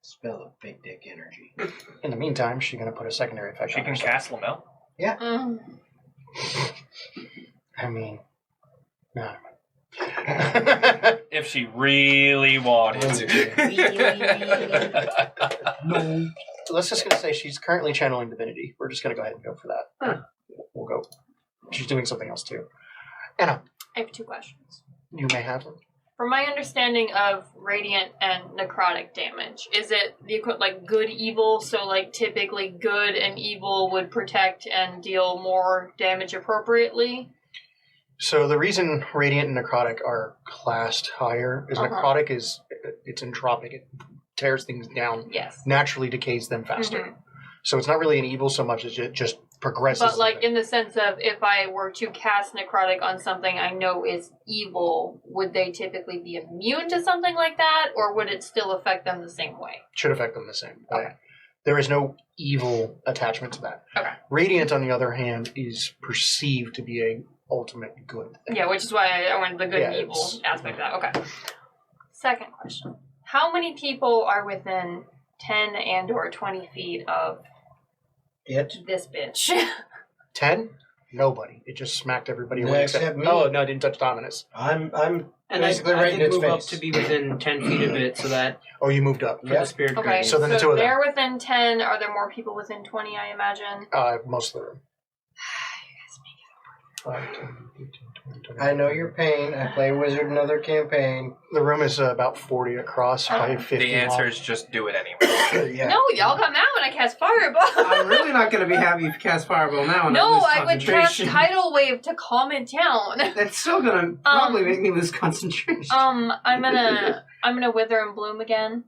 Spell of big dick energy. In the meantime, she's going to put a secondary effect She on can herself. cast Lamel. I mean, no. If she really wanted to. No. Let's just going to say she's currently channeling divinity. We're just going to go ahead and go for that. Huh. We'll go. She's doing something else too. Anna, I have 2 questions. you may have them. From my understanding of radiant and necrotic damage, is it the like good evil? So like typically good and evil would protect and deal more damage appropriately. So the reason radiant and necrotic are classed higher is necrotic it's entropic. It tears things down, Yes. naturally decays them faster. Mhm. So it's not really an evil so much as it just progresses. But like them. in the sense of if I were to cast necrotic on something I know is evil, would they typically be immune to something like that, or would it still affect them the same way? Should affect them the same way. Okay. There is no evil attachment to that. Okay. Radiant, on the other hand, is perceived to be a ultimate good thing. Yeah, which is why I went the good and Yeah, evil it's- aspect of that. Okay. Second question. How many people are within 10 and or 20 feet of It. this bitch? 10? Nobody. It just smacked everybody Yeah, away except me. Oh, no, it didn't touch Dominus. I'm And basically I right in did its move up face. to be within 10 feet of it, so that Oh, you moved up. for Yeah. the spirit Okay, grenade. So then the two of them. they're within 10. Are there more people within 20, I imagine? Most of the room. I know your pain. I play Wizard another campaign. The room is about 40 across, probably 50 The answer long. is just do it anyway. Yeah. No, y'all come out when I cast Fireball. I'm really not going to be happy if you cast Fireball now and No, I lose I would cast concentration. Tidal Wave to calm it down. That's still going to probably make me lose concentration. I'm gonna Wither and Bloom again.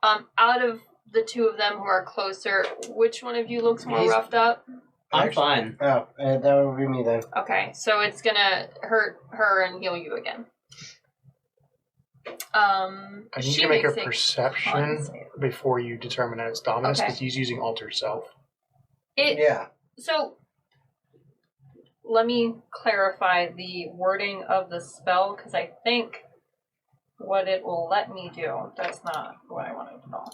Out of the two of them who are closer, which one of you looks more He's- roughed up? I'm fine. Oh, that would be me then. Okay, so it's gonna hurt her and heal you again. I need she you to make a makes con perception save. before you determine that it's Dominus, Okay. because he's using Alter Self. Yeah. So let me clarify the wording of the spell, because I think what it will let me do, that's not what I wanted to know.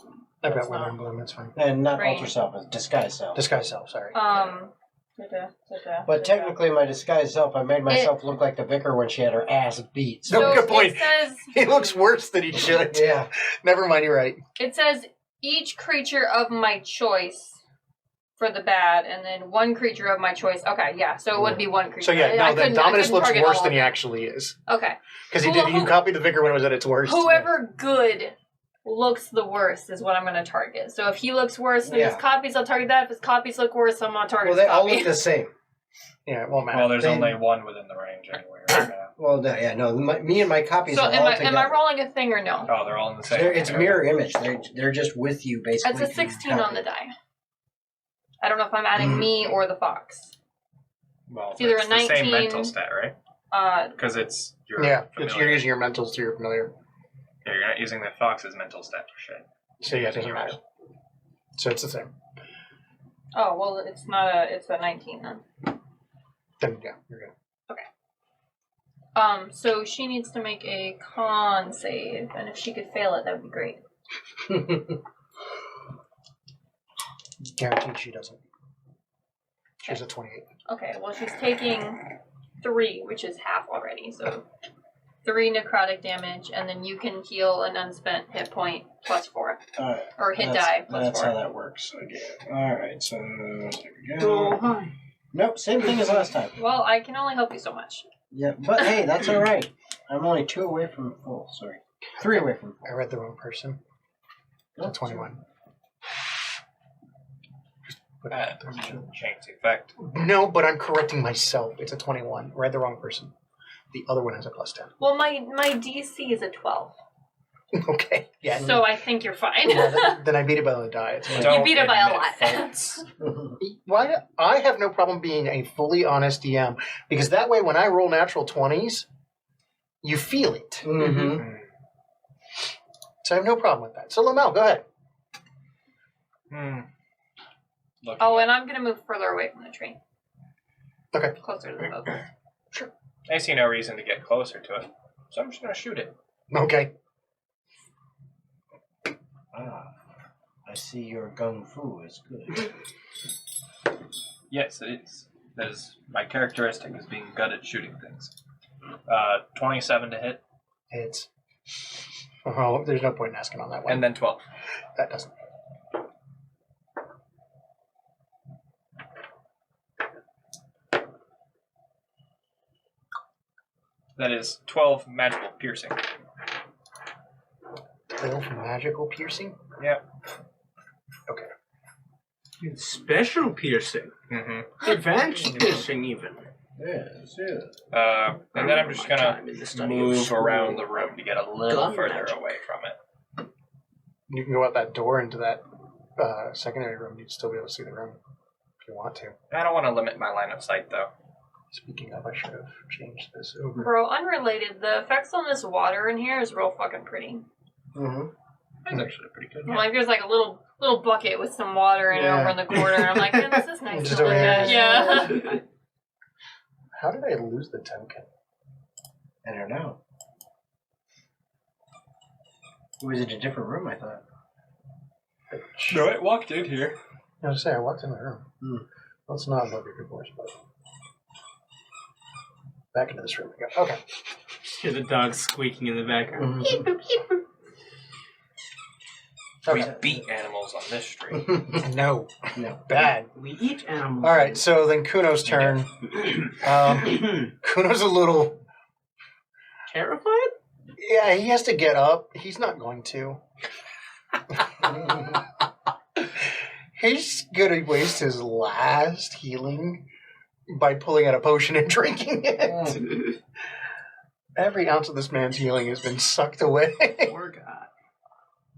I've That's got Wither not- and Bloom, that's fine. And not Brain. Ultra Self, it's Disguise Self. Disguise Self, sorry. But technically, my Disguise Self, I made myself look like the vicar when she had her ass beat. No, so good point. It says, He looks worse than he should. Yeah. Never mind, you're right. it says each creature of my choice for the bad, and then one creature of my choice. Okay, yeah, so it would be one creature. So yeah, I no, then couldn't- I Dominus couldn't looks target worse all than of he them. actually is. Okay. Because he Who- you copied the vicar when it was at its worst. Whoever good looks the worst is what I'm going to target. So if he looks worse than his Yeah. copies, I'll target that. If his copies look worse, I'm going to target Well, they his all copy. look the same. Yeah, it won't matter. Well, there's They- only one within the range anyway. Right now. Well, me and my copies So are am all I together. rolling a thing or no? Oh, they're all in the same. It's mirror image. They're just with you, basically. It's a 16 on the die. I don't know if I'm adding me or the fox. Well, It's either it's a the same 19 mental stat, right? Because it's your Yeah, familiar. you're using your mentals to your familiar. Yeah, you're not using the fox's mental stat for shit. So yeah, it doesn't matter. So it's the same. Oh, well, it's not a, it's a 19 then. Then yeah, you're good. So she needs to make a con save, and if she could fail it, that would be great. Guaranteed she doesn't. She's a 28. Okay, well, she's taking 3, which is half already, so 3 necrotic damage, and then you can heal an unspent hit point plus 4. Alright. Or hit die plus That's 4. how that works again. Alright, so there we Oh, go. hi. Nope, same thing as last time. Well, I can only help you so much. Yeah, but hey, that's alright. I'm only 2 away from full, sorry. 3 away from full. I read the wrong person. Oh, 21. Change the effect. No, but I'm correcting myself. It's a 21. I read the wrong person. The other one has a plus 10. Well, my DC is a 12, Okay. Yeah. so I think you're fine. yeah, then I beat it by the die. It's fine. You beat it by a admit lot. faults. Why? I have no problem being a fully honest DM because that way, when I roll natural 20s, you feel it. Mm-hmm. So I have no problem with that. So Lamel, go ahead. Looking Oh, at- and I'm going to move further away from the tree. Okay. Closer to the boat. I see no reason to get closer to it, so I'm just going to shoot it. Okay. Ah, I see your gung fu is good. Yes, it is. That is my characteristic, is being good at shooting things. 27 to hit, It's. Oh, there's no point in asking on that one. and then 12. That doesn't. That is 12 magical piercing. 12 magical piercing? Yep. Special piercing. Mm-hmm. Advanced piercing, even. Yes. And then I'm just gonna move around the room to get a little Gun further magic. away from it. You can go out that door into that secondary room. You'd still be able to see the room if you want to. I don't want to limit my line of sight, though. Speaking of, I should have changed this over. Bro, unrelated, the effects on this water in here is real fucking pretty. Mm-hmm. That's actually pretty good. Like, there's like a little bucket with some water in it Yeah. over in the corner, and I'm like, man, this is nice Just to look over at. here. Yeah. How did I lose the token? I don't know. It was in a different room, I thought. No, it walked in here. I was saying, I walked in the room. Hmm. Let's not look at your voice, but back into this room we go. Okay. Hear the dog squeaking in the background. We Okay. beat animals on this street. No. No. Bad. We eat animals. All right, so then Kuno's turn. Kuno's a little... Terrified? Yeah, he has to get up. He's not going to. He's going to waste his last healing by pulling out a potion and drinking it. Every ounce of this man's healing has been sucked away. Poor God.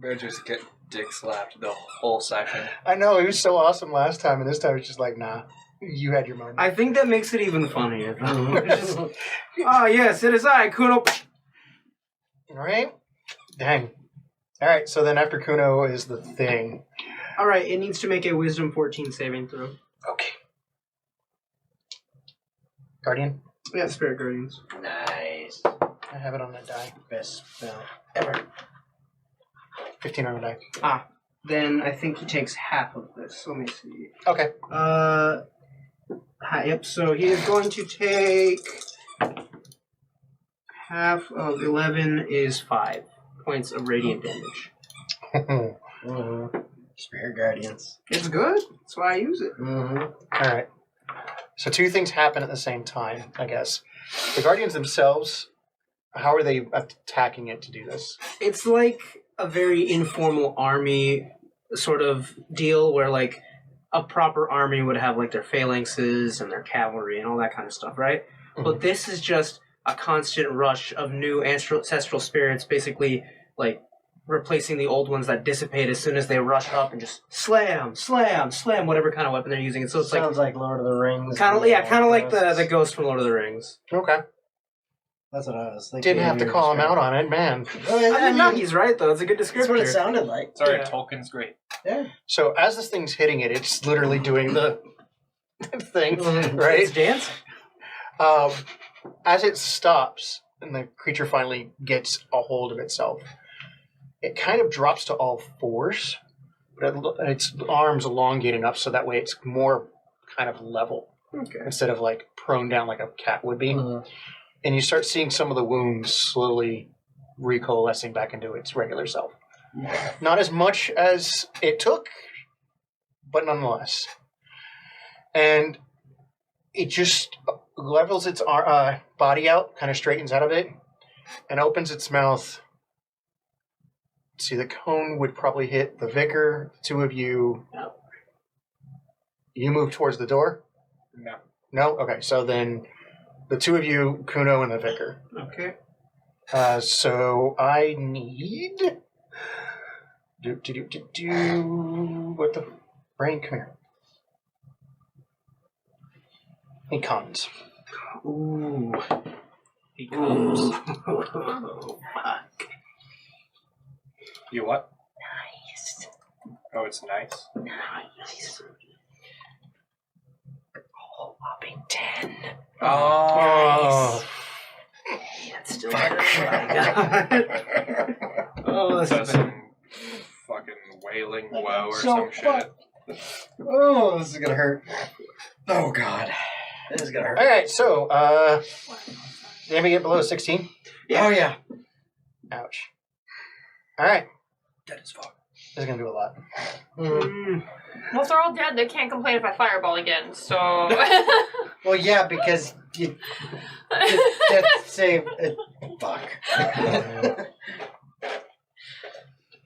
Better just get dick slapped the whole session. I know, he was so awesome last time, and this time it's just like, nah, you had your moment. I think that makes it even funnier. It's just, oh, yes, it is I, Kuno. All right? Dang. All right, so then after Kuno is the thing. All right, it needs to make a Wisdom 14 saving throw. Okay. Guardian? Yeah, Spirit Guardians. Nice. I have it on that die. Best spell. Ever. 15 on the die. Then I think he takes half of this. Let me see. Okay. Yep, so he is going to take half of 11 is 5 points of radiant damage. Mm-hmm. Spirit Guardians. It's good. That's why I use it. Mm-hmm. All right. So two things happen at the same time, I guess. The Guardians themselves, how are they attacking it to do this? It's like a very informal army sort of deal where, like, a proper army would have, like, their phalanxes and their cavalry and all that kind of stuff, right? Mhm. But this is just a constant rush of new ancestral spirits, basically, like, replacing the old ones that dissipate as soon as they rush up and just slam, slam, slam, whatever kind of weapon they're using. And so it's Sounds like Lord of the Rings. kind of like the ghost from Lord of the Rings. Okay. That's what I was thinking. Didn't have to call him out on it, man. I mean, no, he's right though. It's a good That's descriptor. what it sounded like. Sorry, Yeah. Tolkien's great. Yeah. So as this thing's hitting it, it's literally doing the thing, It's right? dancing. As it stops and the creature finally gets a hold of itself, it kind of drops to all fours, but its arms elongate enough so that way it's more kind of level Okay. instead of like prone down like a cat would be. Mhm. And you start seeing some of the wounds slowly recoalescing back into its regular self. Not as much as it took, but nonetheless. And it just levels its body out, kind of straightens out of it, and opens its mouth. See, the cone would probably hit the vicar. The two of you. No. You move towards the door? No. No? Okay, so then the two of you, Kuno and the vicar. Okay. So I need. What the brain? Come here. He comes. Ooh. He comes. Oh, fuck. You what? Nice. Oh, it's nice. Nice. Oh, whopping 10. Oh. Hey, that's still better than what I got. Oh, So this is some fucking wailing woe or So some shit. Oh, this is gonna hurt. Oh God, this is gonna hurt. All right, so did we get below 16? Yeah. Oh yeah. Ouch. All right, Dead as fuck. this is gonna do a lot. Mm. Well, if they're all dead, they can't complain if I fireball again, so... Well, yeah, because you death save. Fuck.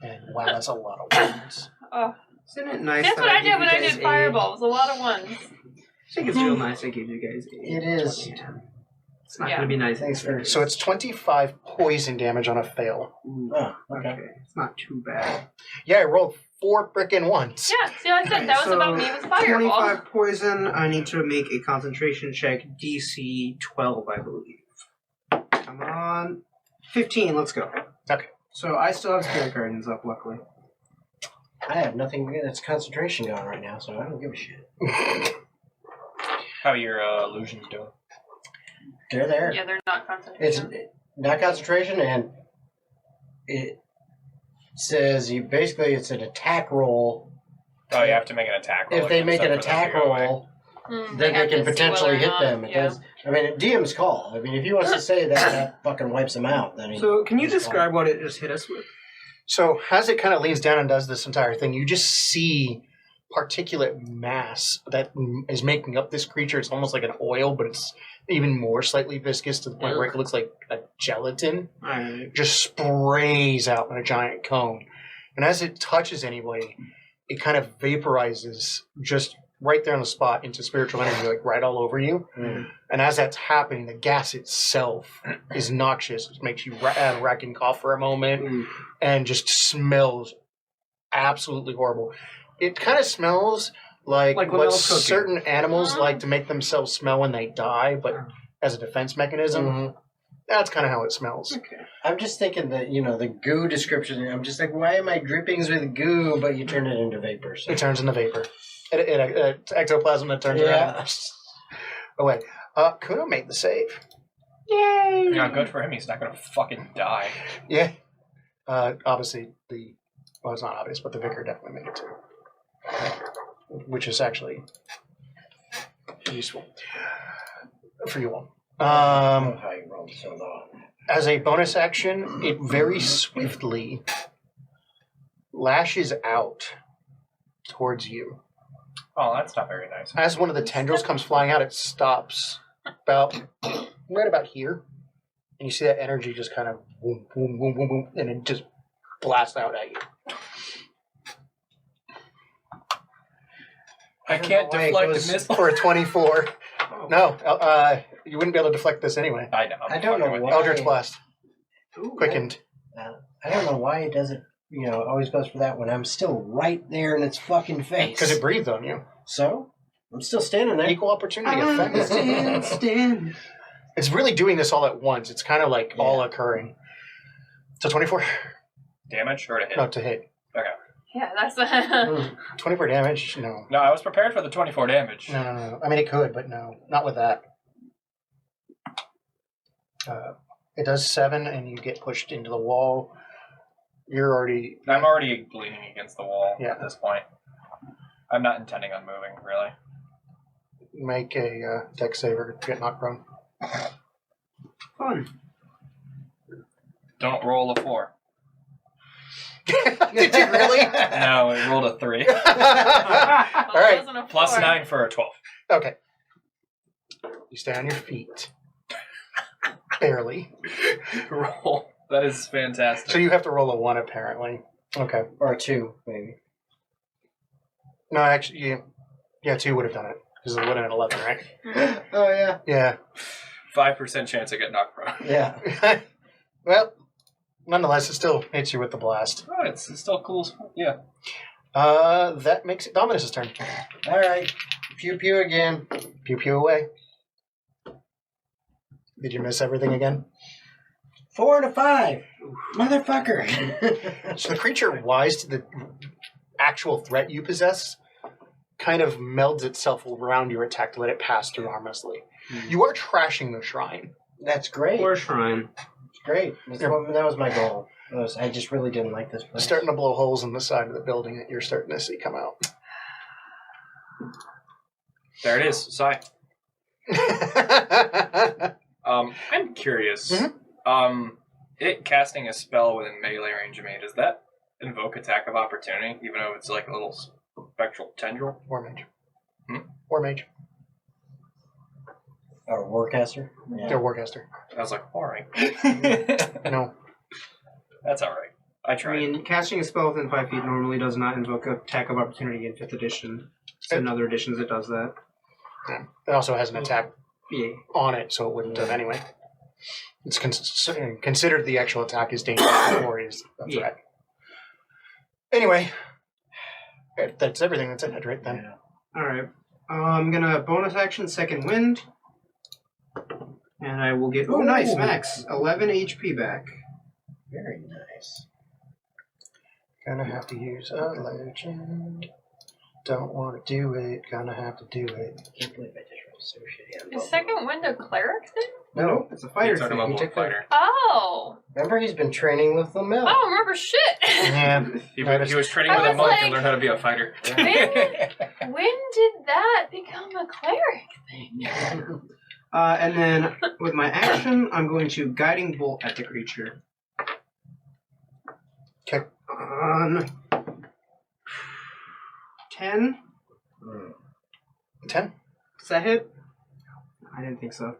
And wow, that's a lot of wounds. Oh, Isn't it nice that's that what I give did when you I guys did fireball. It was a lot of ones. think it's real nice I gave you guys It is. It's not Yeah. going to be nice. Thanks for- So it's 25 poison damage on a fail. Ooh, Oh, okay. okay. It's not too bad. Yeah, I rolled 4 frickin' ones. Yeah, see, like I said, that was So, about me with Fireball. 25 poison. I need to make a concentration check. DC 12, I believe. Come on. 15, let's go. Okay. So I still have Spirit Guardians up, luckily. I have nothing that's concentration going right now, so I don't give a shit. How are your illusions doing? They're there. Yeah, they're not It's concentration. not concentration, and it says it's an attack roll. Oh, you have to make an attack roll. If they against make an them for them to attack go away. roll, Hmm, then they have can to see potentially whether or hit not- them. It yeah. does. I mean, DM's call. I mean, if he wants to say that fucking wipes him out, then he. So can you he's describe what it just hit us with? So as it kind of leans down and does this entire thing, you just see particulate mass that is making up this creature. It's almost like an oil, but it's even more slightly viscous to the point where it looks like a gelatin. Alright. Just sprays out in a giant cone. And as it touches anybody, it kind of vaporizes just right there on the spot into spiritual energy, like right all over you. Mm. And as that's happening, the gas itself is noxious. It makes you rack and cough for a moment Ooh. and just smells absolutely horrible. It kind of smells like Like when what I was cooking. certain animals like to make themselves smell when they die, but as a defense mechanism, Mhm. that's kind of how it smells. Okay. I'm just thinking that, the goo description, I'm just like, why am I drippings with goo? But you turn it into vapor. So. It turns into vapor. It's ectoplasm that turns around. Away. Kuno made the save. Yay! Yeah, good for him. He's not gonna fucking die. Yeah. Obviously, well, it's not obvious, but the vicar definitely made it too. Which is actually useful for you all. I don't know how you rolled so low. As a bonus action, it very swiftly lashes out towards you. Oh, that's not very nice. As one of the tendrils comes flying out, it stops right about here. And you see that energy just kind of boom, boom, boom, boom, boom, and it just blasts out at you. I can't why it deflect goes- a missile. For a 24. Oh. No, you wouldn't be able to deflect this anyway. I know. I don't know fucking with why. you. Eldritch Blast. Ooh. Quickened. I don't know why it doesn't, always goes for that when I'm still right there in its fucking face. Because it breathed on you. So, I'm still standing there. Equal opportunity I effect. stand. It's really doing this all at once. It's kind of like all occurring. So 24? Damage or to hit? No, to hit. Yeah, that's Mm. 24 damage? No. No, I was prepared for the 24 damage. No. I mean, it could, but no. Not with that. It does 7, and you get pushed into the wall. You're already... I'm already bleeding against the wall Yeah. at this point. I'm not intending on moving, really. Make a dex saver to get knocked prone. Fun. Don't roll a 4. Did you really? No, it rolled a 3. All right. Plus 9 for a 12. Okay. You stay on your feet. Barely. Roll. That is fantastic. So you have to roll a 1, apparently. Okay. Or a 2, maybe. No, actually, yeah, 2 would have done it. Because it would have been 11, right? Oh, yeah. Yeah. 5% chance I get knocked prone. Yeah. Well, nonetheless, it still hits you with the blast. Oh, it's still cool. Yeah. That makes it Dominus's turn. All right. Pew pew again. Pew pew away. Did you miss everything again? 4 and a 5. Motherfucker. So the creature, wise to the actual threat you possess, kind of melds itself around your attack to let it pass through harmlessly. You are trashing the shrine. That's great. Or shrine. Great. That was my goal. I just really didn't like this place. Starting to blow holes in the side of the building that you're starting to see come out. There it is. Sigh. I'm curious. It casting a spell within melee range of me, does that invoke attack of opportunity, even though it's like a little spectral tendril? War mage. Hmm? War mage. Or Warcaster? Yeah. They're warcaster. I was like, alright. No. That's alright. I I tried. mean, casting a spell within 5 feet normally does not invoke attack of opportunity in 5th edition. So in other editions it does that. Yeah. It also has an attack Yeah. on it, so it wouldn't have anyway. It's considered the actual attack is dangerous before it is a threat. Anyway, that's everything that's in it right then. Alright. I'm gonna bonus action second wind. And I will get. Oh, nice, max. 11 HP back. Very nice. Gonna have to use a legend. Don't want to do it. Gonna have to do it. Can't believe I did roll so shitty. Is second wind a cleric thing? No, It's a fighter Second thing. level took fighter. Oh. remember he's been training with the mill. I don't remember shit. Yeah. He was training I with a was monk like- to learn how to be a fighter. When did that become a cleric thing? And then with my action, I'm going to guiding bolt at the creature. Okay. On 10. 10? Does that hit? I didn't think so.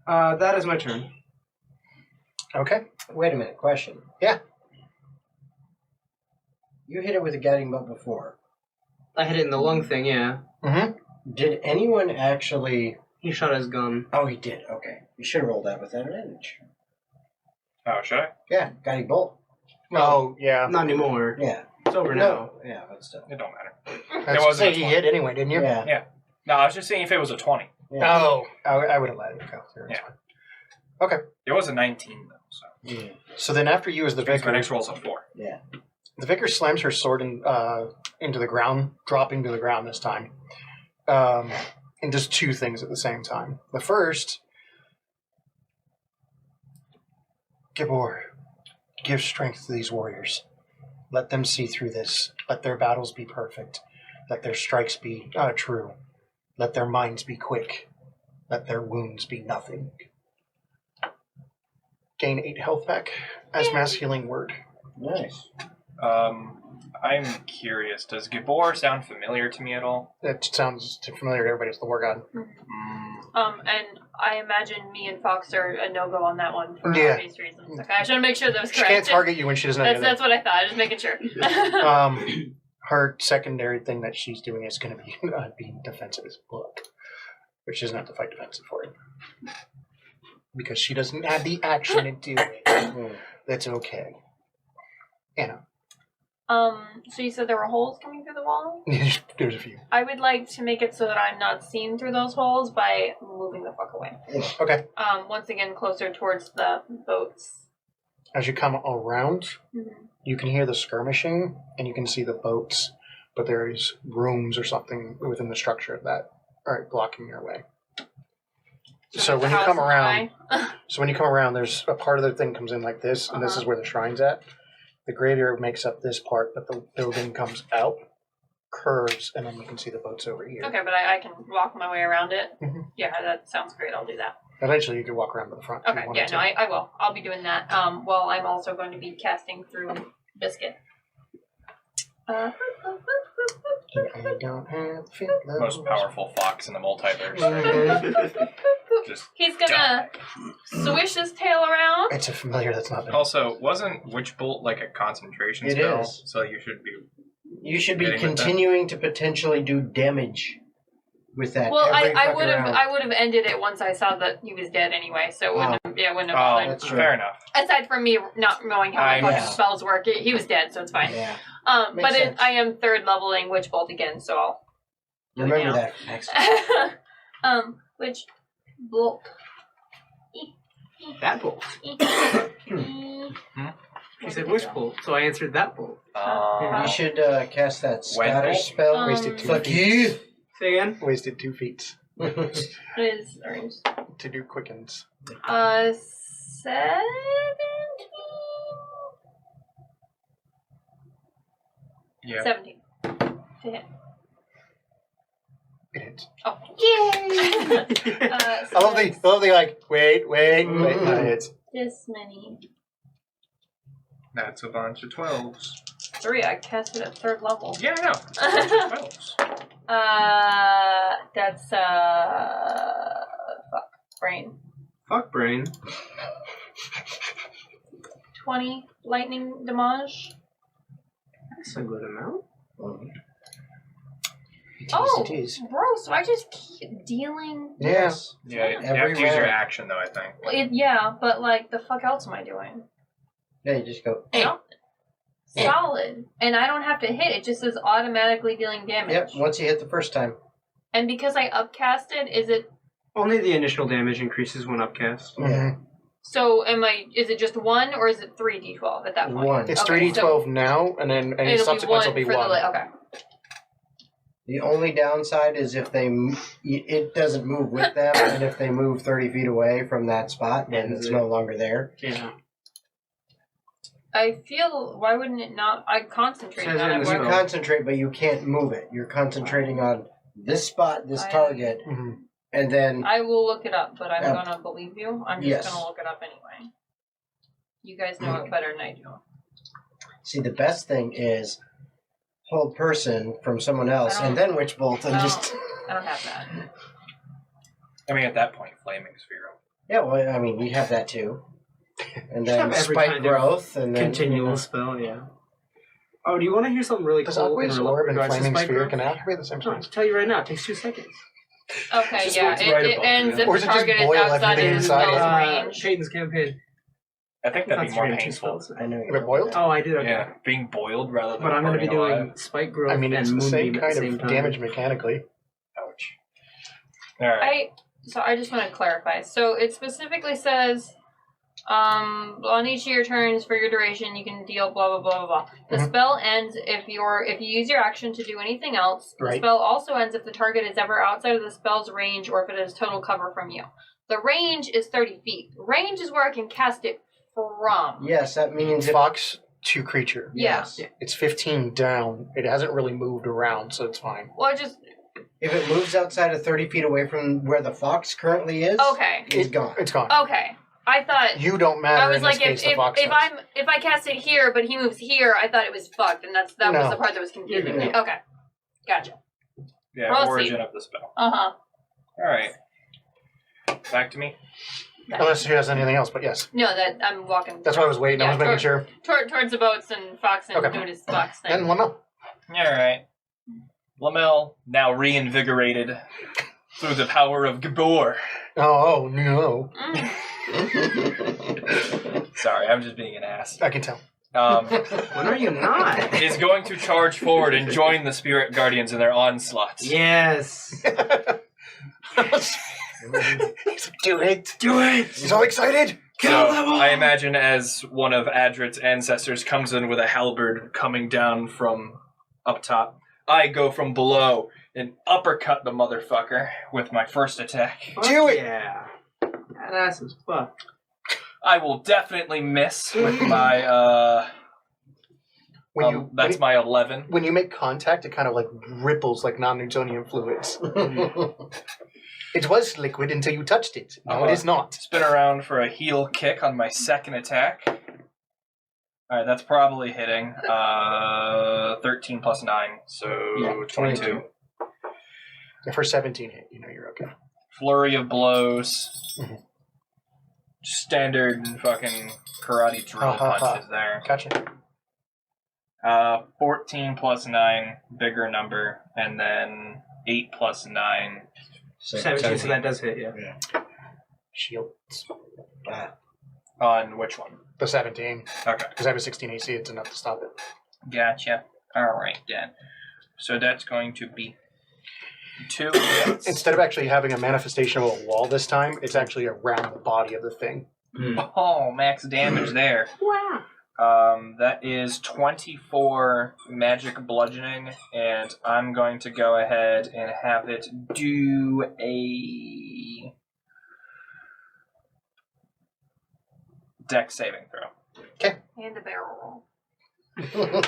That is my turn. Okay. Wait a minute, question. Yeah. You hit it with a guiding bolt before. I hit it in the lung thing, yeah. Mm-hmm. Did anyone actually... He shot his gun. Oh, he did. Okay. You should have rolled that with advantage. Oh, should I? Yeah, guiding bolt. Oh, yeah. Not anymore. Yeah. It's over now. Yeah, but still. It don't matter. I was wasn't say a he 20. hit anyway, didn't you? Yeah. No, I was just saying if it was a 20. Yeah. Oh, I would have let it go. There, it's Yeah. fine. Okay. It was a 19, though, so. Yeah. So then after you as the Which means my vicar, next roll's a 4. Yeah. the vicar slams her sword into the ground, dropping to the ground this time. And does two things at the same time. The first, Gibor, give strength to these warriors. Let them see through this. Let their battles be perfect. Let their strikes be true. Let their minds be quick. Let their wounds be nothing. Gain 8 health back as mass healing word. Nice. I'm curious. Does Gabor sound familiar to me at all? That sounds familiar to everybody. It's the war god. And I imagine me and Fox are a no-go on that one for Yeah. obvious reasons. Okay, I should make sure that was She correct. can't target you when she doesn't know That's what I thought. Just making sure. her secondary thing that she's doing is going to be being defensive as book, which doesn't have to fight defensive for it. Because she doesn't have the action to do it. That's okay. Anna. So you said there were holes coming through the wall? There's a few. I would like to make it so that I'm not seen through those holes by moving the fuck away. Okay. Once again, closer towards the boats. As you come around, Mm-hmm. you can hear the skirmishing and you can see the boats, but there's rooms or something within the structure of that are blocking your way. So when you come around, there's a part of the thing comes in like this, and this is where the shrine's at. The graveyard makes up this part, but the building comes out, curves, and then you can see the boats over here. Okay, but I can walk my way around it. Mhm. Yeah, that sounds great. I'll do that. Eventually, you can walk around to the front. if Okay, you wanted yeah, to. no, I will. I'll be doing that. Well, I'm also going to be casting through Biscuit. I don't have Most powerful fox in the multiverse. Just He's gonna swish his tail around. It's a familiar that's not been. Also, wasn't Witch Bolt like a concentration It spell? is. So you should be. You should be Hitting with that. continuing to potentially do damage with that. Well, every I fucking would have round. ended it once I saw that he was dead anyway, so it wouldn't have, wouldn't have Oh, bothered. that's true. fair enough. Aside from me not knowing how my I fucking know. spells work, he was dead, so it's fine. Yeah. But Makes sense. I am third leveling Witch Bolt again, so I'll do it Remember now. that next time. Witch Bolt. That bolt. She said wish bolt, so I answered that bolt. You should cast that When- Scottish spell. Wasted 2 Fuck feet. you. Say again? Wasted 2 feet What is orange? to do quickens. 17? Yeah. 17. To hit. It hits. Oh, yay! I love the like, wait. No, it hits. This many. That's a bunch of 12s. 3, I cast it at third level. Yeah, I know. It's a bunch of 12s. That's, fuck, brain. Fuck brain. 20 lightning damage. That's a good amount. Oh, Jeez. bro, so I just keep dealing. Yes. Yeah, you Every have to use your round. action, though, I think. Well, yeah, but like, the fuck else am I doing? Yeah, you just go. Nothing. Solid. And I don't have to hit. It just says automatically dealing damage. Yep. Once you hit the first time. And because I upcasted, is it... Only the initial damage increases when upcast. Yeah. So is it just 1 or is it 3d12 at that point? 1. It's Okay, 3d12 now, and then any It'll be subsequent will be for 1. okay. The only downside is if it doesn't move with them, and if they move 30 feet away from that spot, then it's no longer there. Yeah. I feel, why wouldn't it not... I concentrated Says on in it. the You Why- spell. concentrate, but you can't move it. You're concentrating on this spot, this I- target, Mhm. and then I will look it up, but I'm Yeah. gonna believe you. I'm just Yes. gonna look it up anyway. You guys know it better than I do. see the best thing is hold person from someone else, I and then witch bolt, and I just don't have that. I mean, at that point, Flaming Sphere. yeah. Well, I mean, you have that too, and Just then have every spike kind of growth, and then Continual spell, yeah. Oh, do you want to hear something really Does cool Aqua's in Orb and regards to Flaming spike Sphere growth? can activate the same No, I'll times? tell you right now. It takes 2 seconds. Okay, Just yeah, what's right it above ends you. if Or the is it just target is boil outside everything of the inside spell's it? range. Peyton's campaign. I think that'd be more Concentrating 2 painful. spells. I know If it boiled? Oh, I did. Okay. Yeah, being boiled rather than But I'm going to be burning doing alive. spike growth I mean, it's and the same moonbeam at kind the same of time. damage mechanically. Ouch. Alright. I just want to clarify. So it specifically says, on each of your turns for your duration, you can deal blah blah blah blah blah. The Mhm. spell ends if you use your action to do anything else. The Right. spell also ends if the target is ever outside of the spell's range or if it has total cover from you. The range is 30 feet. Range is where I can cast it from. Yes, that means if, Fox to creature. yes. It's 15 down. It hasn't really moved around, so it's fine. Well, I just If it moves outside of 30 feet away from where the fox currently is, okay. it's gone. It's gone. Okay. I thought You don't matter I was in like, this case, if the Fox does. I cast it here, but he moves here, I thought it was fucked, and that was No. the part that was confusing me. No. Okay, gotcha. Yeah, Proceed. origin of the spell. Uh Alright. Back to me. Unless she has anything else, but yes. No, that I'm walking. That's why I was waiting. I Yeah, was making sure. towards the boats and Fox and Okay. doing his Fox thing. And Lamel. Alright. Lamel, now reinvigorated through the power of Gabor. Oh, no. Sorry, I'm just being an ass. I can tell. When are you not? Is going to charge forward and join the Spirit Guardians in their onslaught. Yes. Do it. Do it. He's all excited. So I imagine as one of Adrit's ancestors comes in with a halberd coming down from up top, I go from below and uppercut the motherfucker with my first attack. Do it. Yeah. Badass as fuck. I will definitely miss with my that's my 11. When you make contact, it kind of like ripples like non-Newtonian fluids. It was liquid until you touched it. No, it is not. Spin around for a heel kick on my second attack. Alright, that's probably hitting. 13 plus 9, so Yeah, 22. Yeah, for 17 hit, you know you're okay. Flurry of blows. Mhm. Standard fucking karate drill Ha, ha, ha. punches there. Gotcha. 14 plus 9, bigger number, and then 8 plus 9. 17, so that does hit, yeah. Shields. On which one? The 17. Okay. Because I have a 16 AC, it's enough to stop it. Gotcha. Alright then. So that's going to be 2 hits. Instead of actually having a manifestation of a wall this time, it's actually around the body of the thing. Oh, max damage there. Wow. That is 24 magic bludgeoning, and I'm going to go ahead and have it do a dex saving throw. And a barrel roll.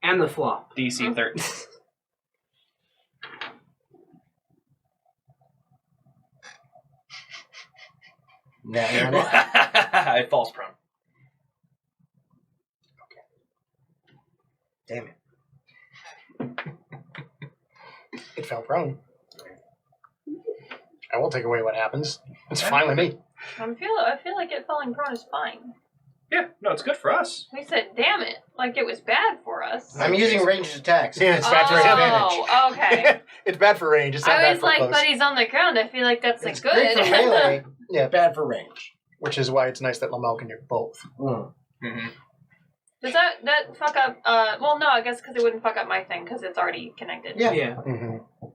And the flop. DC 13. I falls prone. Damn it. It fell prone. I won't take away what happens. It's fine with me. I feel like it falling prone is fine. Yeah, no, it's good for us. We said, damn it, like it was bad for us. I'm using ranged attacks. Yeah, it's bad for advantage. Oh, okay. It's bad for range. It's not I bad was for like, close. but he's on the ground. I feel like that's It's good. great for melee, Yeah, bad for range. which is why it's nice that Lamel can do both. Mm. Mm-hmm. Does that fuck up? Well, no, I guess because it wouldn't fuck up my thing because it's already connected. Yeah. Yeah. Mm-hmm.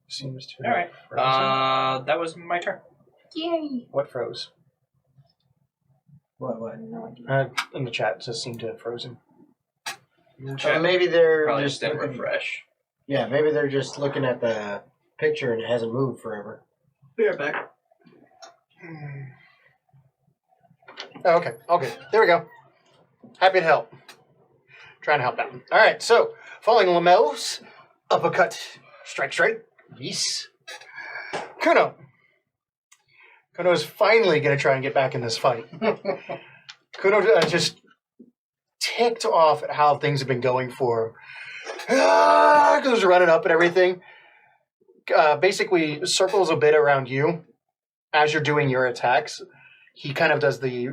Seems to. All right. Frozen. That was my turn. Yay! What froze? What? No idea. In the chat, it says seemed to have frozen. Maybe they're Probably just just didn't looking, refresh. yeah, maybe they're just looking at the picture and it hasn't moved forever. Be right back. Oh, okay. Okay. There we go. Happy to help. Trying to help out. All right. So, following Lamel's uppercut, strike straight. Yes. Kuno. Kuno is finally going to try and get back in this fight. Kuno just ticked off at how things have been going for him. Goes running up and everything. Basically circles a bit around you as you're doing your attacks. He kind of does the,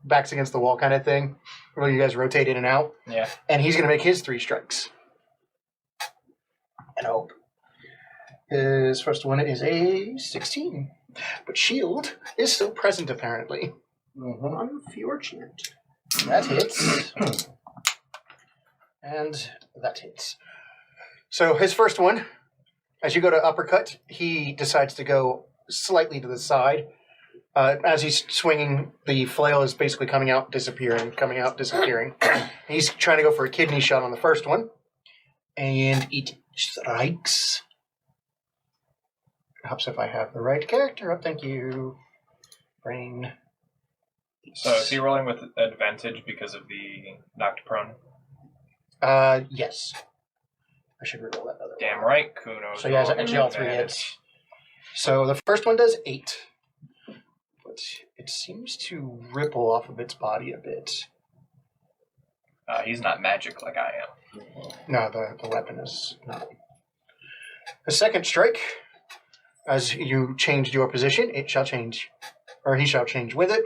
backs against the wall kind of thing, where you guys rotate in and out. Yeah. And he's going to make his 3 strikes. And hope. His first one is a 16. But shield is still present, apparently. Mm-hmm. Unfortunate. That hits. And that hits. So his first one, as you go to uppercut, he decides to go slightly to the side. As he's swinging, the flail is basically coming out, disappearing, coming out, disappearing. He's trying to go for a kidney shot on the first one. And it strikes. Helps if I have the right character up. Thank you. Brain. So is he rolling with advantage because of the knocked prone? Yes. I should reroll that other Damn one. right, Kuno's So he has rolling actually with all 3 advantage. hits. So the first one does 8. But it seems to ripple off of its body a bit. He's not magic like I am. No, the weapon is not. The second strike, as you changed your position, it shall change. Or he shall change with it.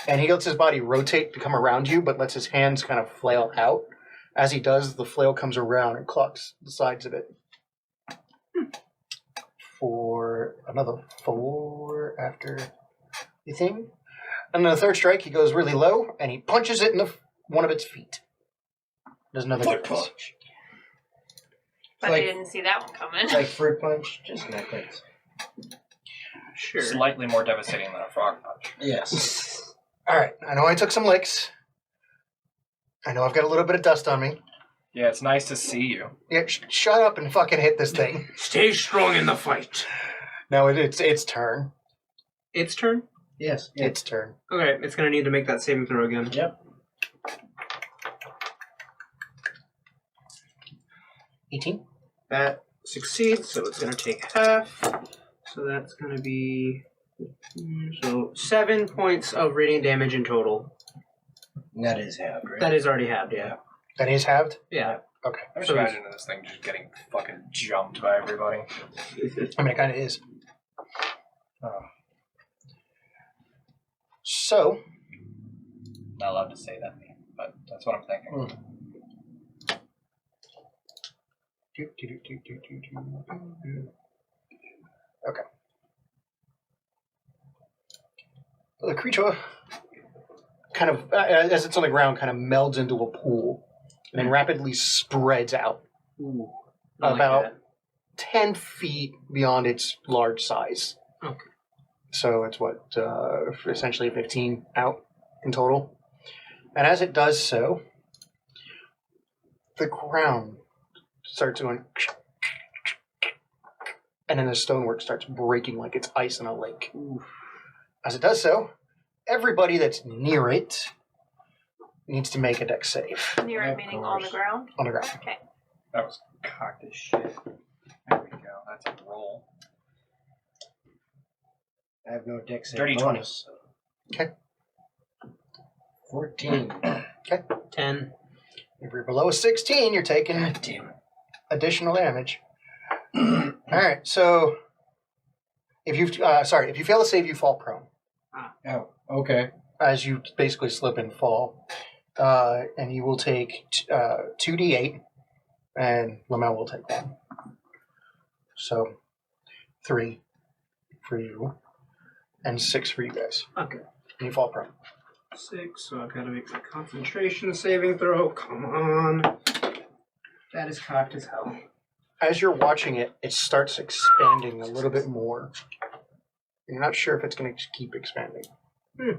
And he lets his body rotate to come around you, but lets his hands kind of flail out. As he does, the flail comes around and clocks the sides of it. For another 4 after the thing. And then the third strike, he goes really low, and he punches it in one of its feet. Does another Foot difference. punch. But Like- I didn't see that one coming. It's like fruit punch, just in that place. Sure. Slightly more devastating than a frog punch. Yes. All right, I know I took some licks. I know I've got a little bit of dust on me. Yeah, it's nice to see you. Yeah, shut up and fucking hit this thing. Stay strong in the fight. No, it's its turn. Its turn? Yes. Its turn. Okay, it's gonna need to make that saving throw again. Yep. 18. That succeeds, so it's gonna take half. So that's gonna be 7 points of radiant damage in total. That is halved, right? That is already halved, yeah. That is halved? Yeah. Okay. I'm just So- imagining this thing just getting fucking jumped by everybody. I mean, it kind of is. So, Not allowed to say that name, but that's what I'm thinking. Okay. The creature kind of, as it's on the ground, kind of melds into a pool and then rapidly spreads out Ooh. I like about that. 10 feet beyond its large size. Okay. So it's essentially 15 out in total. And as it does so, the ground starts going, and then the stonework starts breaking like it's ice in a lake. As it does so, everybody that's near it needs to make a dex save Near it, Of meaning on the course. ground. on the ground. Okay. That was cocked as shit. There we go. That's a roll. I have no dex save Dirty bonus. 20. Okay. 14. 10. If you're below a 16, you're taking God damn it. additional damage. All right, so if you fail to save, you fall prone. Oh. Okay. as you basically slip and fall. And you will take 2d8, and Lamel will take 1. So 3 for you, and 6 for you guys. Okay. And you fall prone. 6, so I've got to make a concentration saving throw. Come on. That is cocked as hell. As you're watching it, it starts expanding a little bit more. You're not sure if it's going to keep expanding. This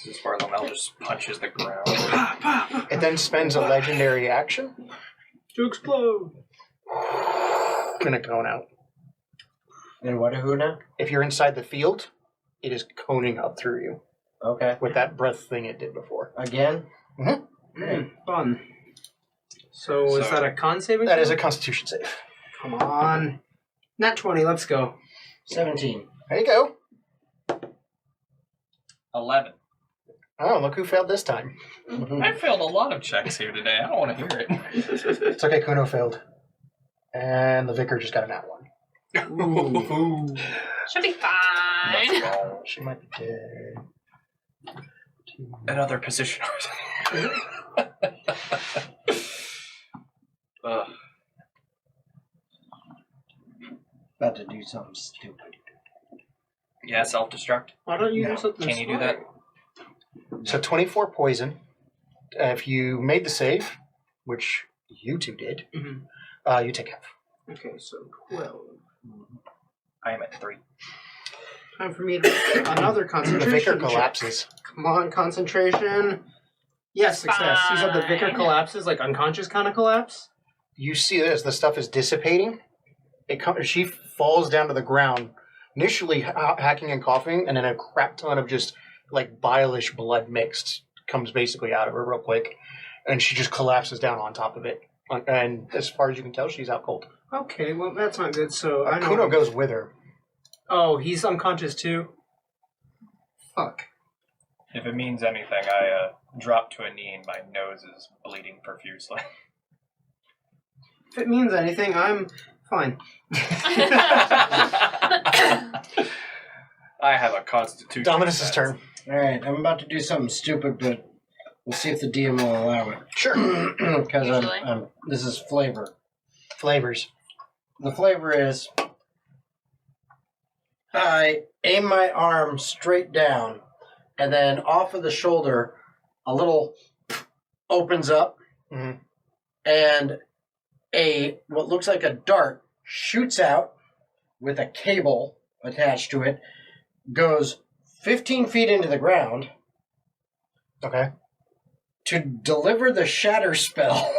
is where Lamel just punches the ground. It then spends a legendary action. To explode. Going out. And what who now? If you're inside the field, it is coning up through you Okay. with that breath thing it did before. Again? Fun. So is that a con saving That throw? is a Constitution save. Come on. Nat 20, let's go. 17. There you go. 11. Oh, look who failed this time. I failed a lot of checks here today. I don't want to hear it. It's okay, Kuno failed. And the Vicar just got a nat 1. Should be fine. She might be dead. Another position. Ugh. About to do something stupid. Yeah, self-destruct. Why don't you do something Can you do that? So 24 poison. If you made the save, which you two did, you take half. Okay, so 12. I am at 3. Time for me to make another The concentration Vicar check. collapses. Come on, concentration. Yes, success. You said the Vicar Fine. collapses, like unconscious kind of collapse? You see as the stuff is dissipating, she falls down to the ground, initially hacking and coughing, and then a crap ton of just like bile-ish blood mixed comes basically out of her real quick, and she just collapses down on top of it. And as far as you can tell, she's out cold. Okay, well, that's not good, so I know. Kuno goes with her. Oh, he's unconscious too? Fuck. If it means anything, I drop to a knee and my nose is bleeding profusely. If it means anything, I'm fine. I have a constitution. Dominus's turn. Alright, I'm about to do something stupid, but we'll see if the DM will allow it. Sure. Because Usually. this is flavor. Flavors. The flavor is I aim my arm straight down, and then off of the shoulder, a little opens up, Mhm. and what looks like a dart shoots out with a cable attached to it, goes 15 feet into the ground Okay. to deliver the shatter spell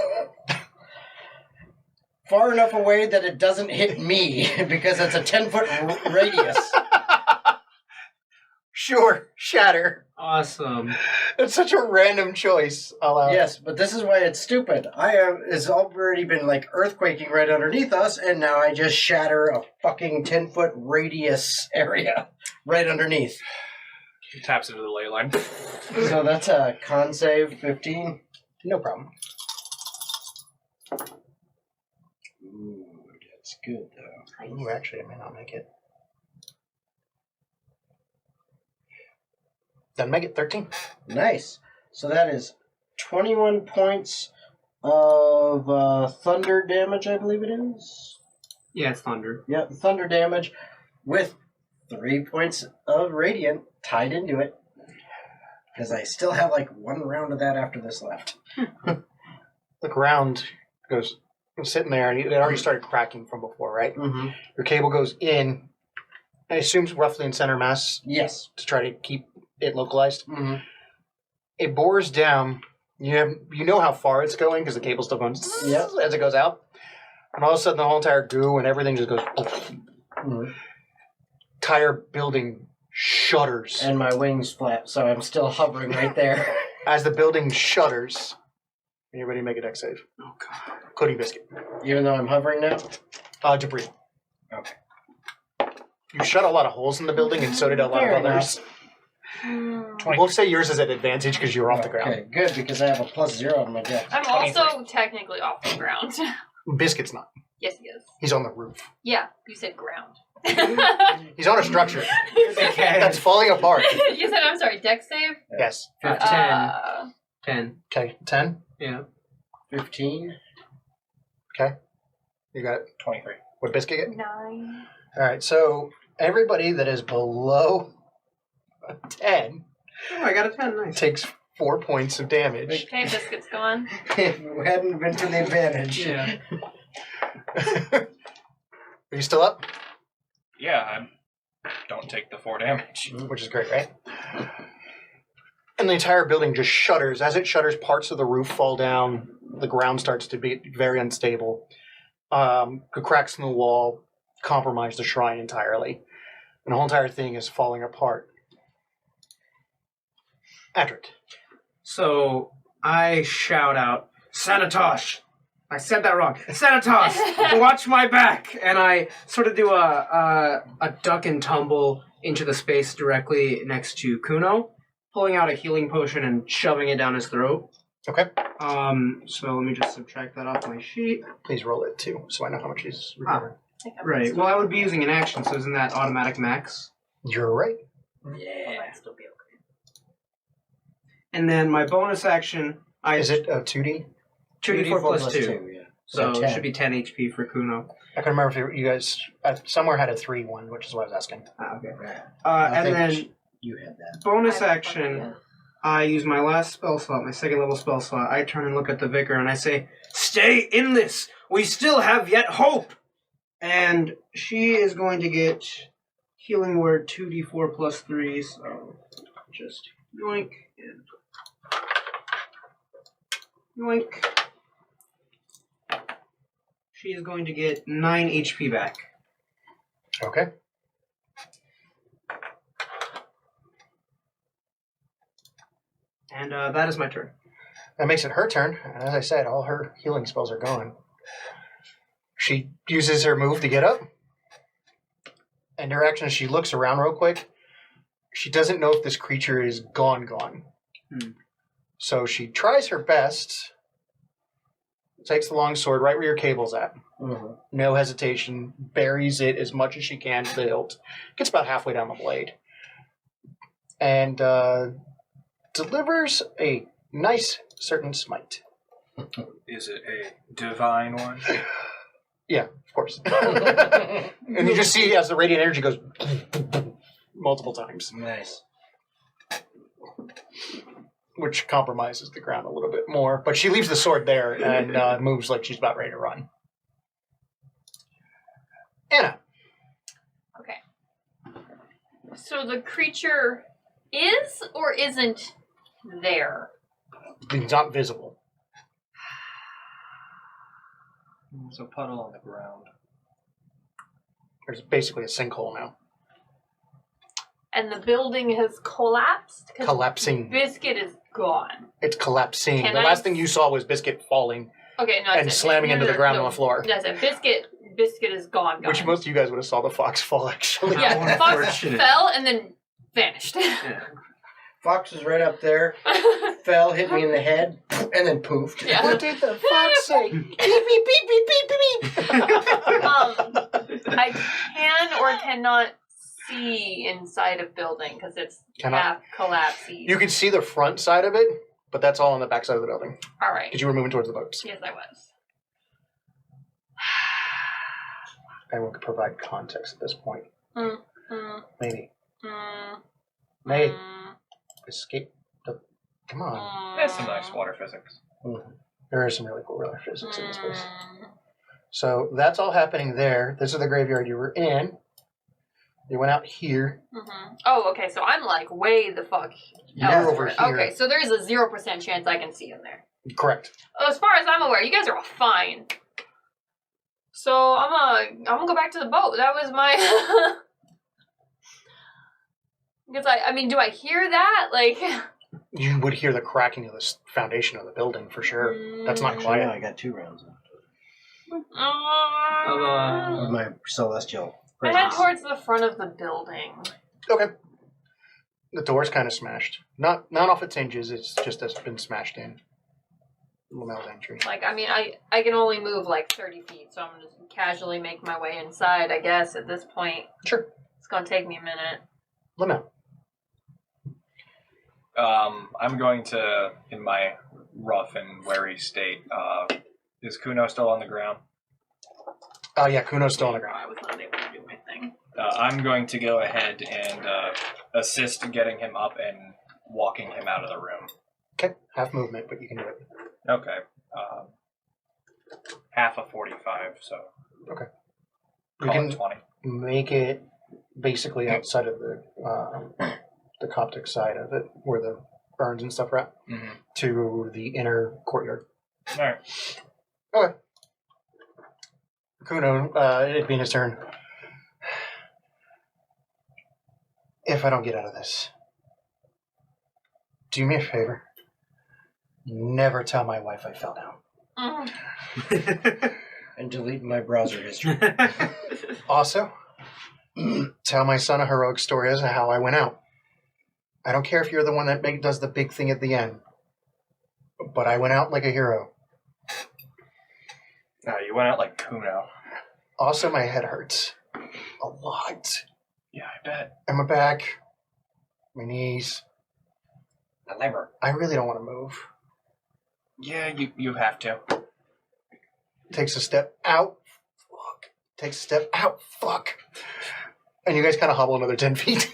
far enough away that it doesn't hit me because it's a 10-foot radius. Sure. Shatter. Awesome. It's such a random choice. Yes, but this is why it's stupid. It's already been like earthquaking right underneath us, and now I just shatter a fucking 10-foot radius area right underneath. He taps into the ley line. So that's a con save 15. No problem. Ooh, that's good though. Ooh, actually, I may not make it. Then make it 13. Nice. So that is 21 points of thunder damage, I believe it is. Yeah, it's thunder. Yep, thunder damage with 3 points of radiant tied into it. Because I still have like one round of that after this left. The ground goes sitting there, and it already started cracking from before, right? Mm-hmm. Your cable goes in, I assume roughly in center mass Yes. to try to keep it localized. Mm-hmm. It bores down. You know how far it's going because the cable's still going Yep. as it goes out. And all of a sudden, the whole entire goo and everything just goes. Mm-hmm. Entire building shudders. And my wings flap, so I'm still hovering right there. As the building shudders, anybody make a dex save? Oh, God. Cody Biscuit. Even though I'm hovering now? Debris. Okay. You shut a lot of holes in the building, and so did a lot Fair of others. We'll say yours is at advantage because you're off the ground. Okay, good, because I have a +0 on my deck. I'm also technically off the ground. Biscuit's not. Yes, he is. He's on the roof. Yeah, you said ground. He's on a structure Okay. that's falling apart. You said, I'm sorry, deck save? Yes. 10. 10. Okay, 10. Yeah. 15. You got it. 23. What Biscuit get? 9. All right, so everybody that is below a 10 Oh, I got a 10. Nice. takes 4 points of damage. Okay, Biscuit's gone. If it hadn't been for the advantage. Yeah. Are you still up? Yeah, I don't take the 4 damage. Which is great, right? And the entire building just shudders. As it shudders, parts of the roof fall down. The ground starts to be very unstable. The cracks in the wall compromise the shrine entirely. And the whole entire thing is falling apart. Adric. So I shout out, Sanatosh! I said that wrong. Sanatosh! Watch my back! And I sort of do a duck and tumble into the space directly next to Kuno, pulling out a healing potion and shoving it down his throat. Okay. So let me just subtract that off my sheet. Please roll it too, so I know how much he's recovering. Right. Well, I would be using an action, so isn't that automatic max? You're right. Yeah. Might still be okay. And then my bonus action, Is it 2D? 2d4 plus 2. Yeah. So So it 10. should be 10 HP for Kuno. I can remember if you guys somewhere had a 3-1, which is what I was asking. Okay. Yeah. And think then you had that. bonus I have action, fun, I use my last spell slot, my second level spell slot. I turn and look at the vicar and I say, "Stay in this! We still have yet hope!" And she is going to get healing word 2d4 plus 3, so just yoink and yoink. She is going to get 9 HP back. Okay. And that is my turn. That makes it her turn, and as I said, all her healing spells are gone. She uses her move to get up, and her action, she looks around real quick. She doesn't know if this creature is gone. So she tries her best, takes the long sword right where your cable's at. Mm-hmm. No hesitation, buries it as much as she can to the hilt. Gets about halfway down the blade. And delivers a nice certain smite. Is it a divine one? Yeah, of course. And you just see as the radiant energy goes multiple times, Nice. which compromises the ground a little bit more. But she leaves the sword there and moves like she's about ready to run. Anna. Okay. So the creature is or isn't there? It's not visible. There's a puddle on the ground. There's basically a sinkhole now. And the building has collapsed? 'Cause Collapsing. Biscuit is gone. It's collapsing. Can The I- last thing you saw was Biscuit falling Okay, no, I and said- slamming into the ground on the floor. No, I said Biscuit is gone. Which most of you guys would have saw the fox fall, actually. How Yeah, Fox unfortunate. fell and then vanished. Yeah. Fox was right up there, fell, hit me in the head, and then poofed. Yeah. What did the fox say? Beep, beep, beep, beep, beep, beep, beep. I can or cannot see inside a building because it's Cannot. half collapsy. You can see the front side of it, but that's all on the back side of the building. All right. Because you were moving towards the boats. Yes, I was. I will provide context at this point. Mm, mm, Maybe. mm, May mm, escape the... Come on. mm, There's some nice water physics. There is some really cool weather physics in this place. mm. So that's all happening there. This is the graveyard you were in. You went out here. Mhm. Oh, okay. So I'm like way the fuck You're elsewhere. over here. Okay, so there's a 0% chance I can see in there. Correct. As far as I'm aware, you guys are all fine. So I'm gonna go back to the boat. That was my. Because I mean, do I hear that? Like. You would hear the cracking of the foundation of the building for sure. That's not Yeah, quiet. I got 2 rounds left Uh, of my celestial. I head presence. towards the front of the building. Okay. The door's kind of smashed. Not off its hinges. It's just been smashed in. Lamel's entry. Like, I mean, I can only move like 30 feet, so I'm gonna just casually make my way inside, I guess, at this point. Sure. It's gonna take me a minute. Lamel. I'm going to, in my rough and wary state, is Kuno still on the ground? Oh, yeah, Kuno's still on the ground. I was not able to do my thing. I'm going to go ahead and assist in getting him up and walking him out of the room. Okay, half movement, but you can do it. Okay. Half of 45, so You call can it 20. make it basically outside of the Coptic side of it, where the burns and stuff are at, Mm-hmm. to the inner courtyard. All right. Okay. Kuno, it'd be his turn. If I don't get out of this, do me a favor. Never tell my wife I fell down. And delete my browser history. Also, tell my son a heroic story as to how I went out. I don't care if you're the one that does the big thing at the end, but I went out like a hero. No, you went out like Kuno. Also, my head hurts a lot. Yeah, I bet. And my back, my knees. My liver. I really don't want to move. Yeah, you have to. Takes a step out. Fuck. Takes a step out. Fuck. And you guys kind of hobble another 10 feet.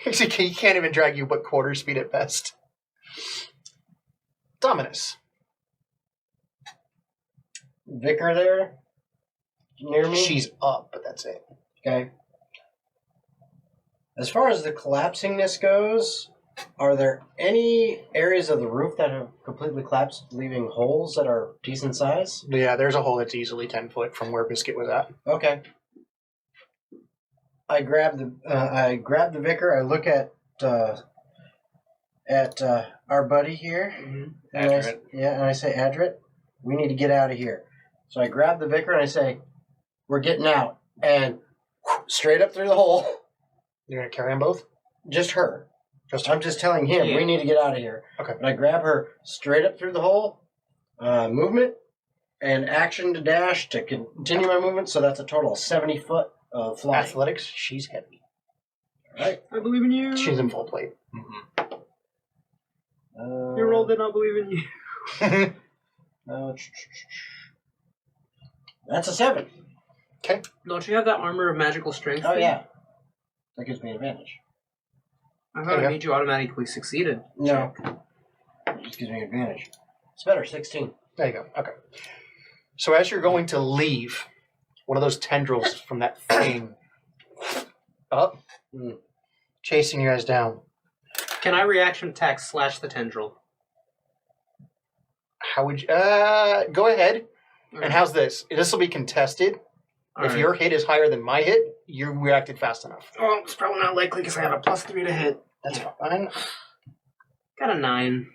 He can't even drag you but quarter speed at best. Dominus. Vicar there? Near me? She's up, but that's it. Okay. As far as the collapsingness goes, are there any areas of the roof that have completely collapsed, leaving holes that are decent size? Yeah, there's a hole that's easily 10 foot from where Biscuit was at. Okay. I grab the vicar. I look at our buddy here, and Adrit. and I say, Adrit, we need to get out of here. So I grab the vicar and I say, we're getting out, and straight up through the hole. You're gonna carry them both? Just her. Just I'm just telling him we need to get out of here. Okay. But I grab her straight up through the hole, movement, and action to dash to continue my movement. So that's a total of 70 foot of flying. athletics. She's heavy. All right. I believe in you. She's in full plate. Mm-hmm. Your role did not believe in you. That's a 7. Okay. Don't you have that armor of magical strength? Oh thing? yeah, that gives me an advantage. I thought Okay. it made you automatically succeeded. No, it just gives me an advantage. It's better, 16. There you go. Okay. So as you're going to leave, one of those tendrils from that thing up, chasing you guys down. Can I reaction attack slash the tendril? How would you... go ahead. All And how's this? This will be contested. If right. your hit is higher than my hit, you reacted fast enough. Oh, it's probably not likely because I had a +3 to hit. That's fine. Got a 9.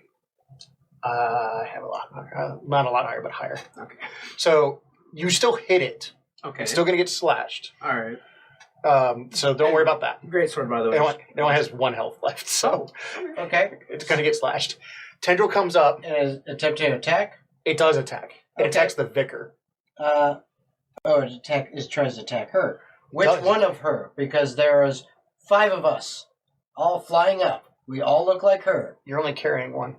I have a lot higher. Not a lot higher, but higher. Okay. So you still hit it. Okay. It's still going to get slashed. All right. So don't worry about that. Great sword, by the way. It only has 1 health left, so Okay. it's going to get slashed. Tendril comes up. And is attempting to attack? It does attack. It Okay. attacks the vicar. It tries to attack her. Which Does. one of her? Because there's 5 of us, all flying up. We all look like her. You're only carrying 1.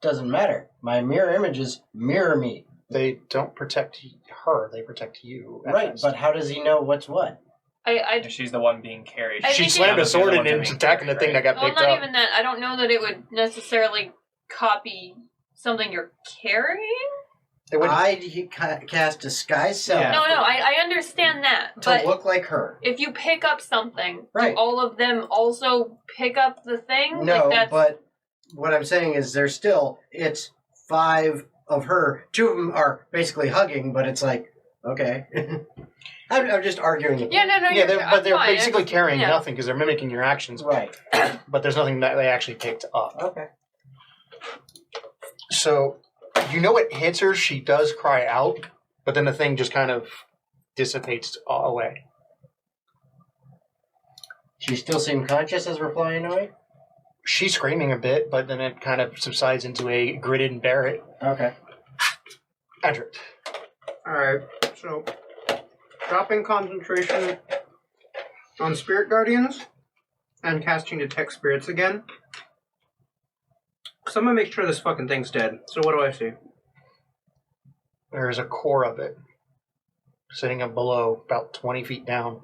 Doesn't matter. My mirror images mirror me. They don't protect her. They protect you. at Right, best. but how does he know what's what? She's the one being carried. I She think slammed a Others are sword the in ones and being attacking the carried, thing that got Well, picked not up. even that. I don't know that it would necessarily copy something you're carrying. It would, I cast disguise self Yeah. No, I understand that. to But look like her. if you pick up something, Right. do all of them also pick up the thing? No, like that's, but what I'm saying is it's 5 of her. 2 of them are basically hugging, but it's like, okay. I'm just arguing. Yeah, no, yeah, you're, they're fine. basically carrying yeah. nothing because they're mimicking your actions, Right. but there's nothing that they actually picked up. Okay. So, you know it hits her, she does cry out, but then the thing just kind of dissipates away. She still seemed conscious as we're flying away? She's screaming a bit, but then it kind of subsides into a gritted and bear it. Okay. Edric. Alright, so dropping concentration on Spirit Guardians and casting Detect Spirits again. So I'm gonna make sure this fucking thing's dead. So what do I see? There's a core of it sitting up below, about 20 feet down,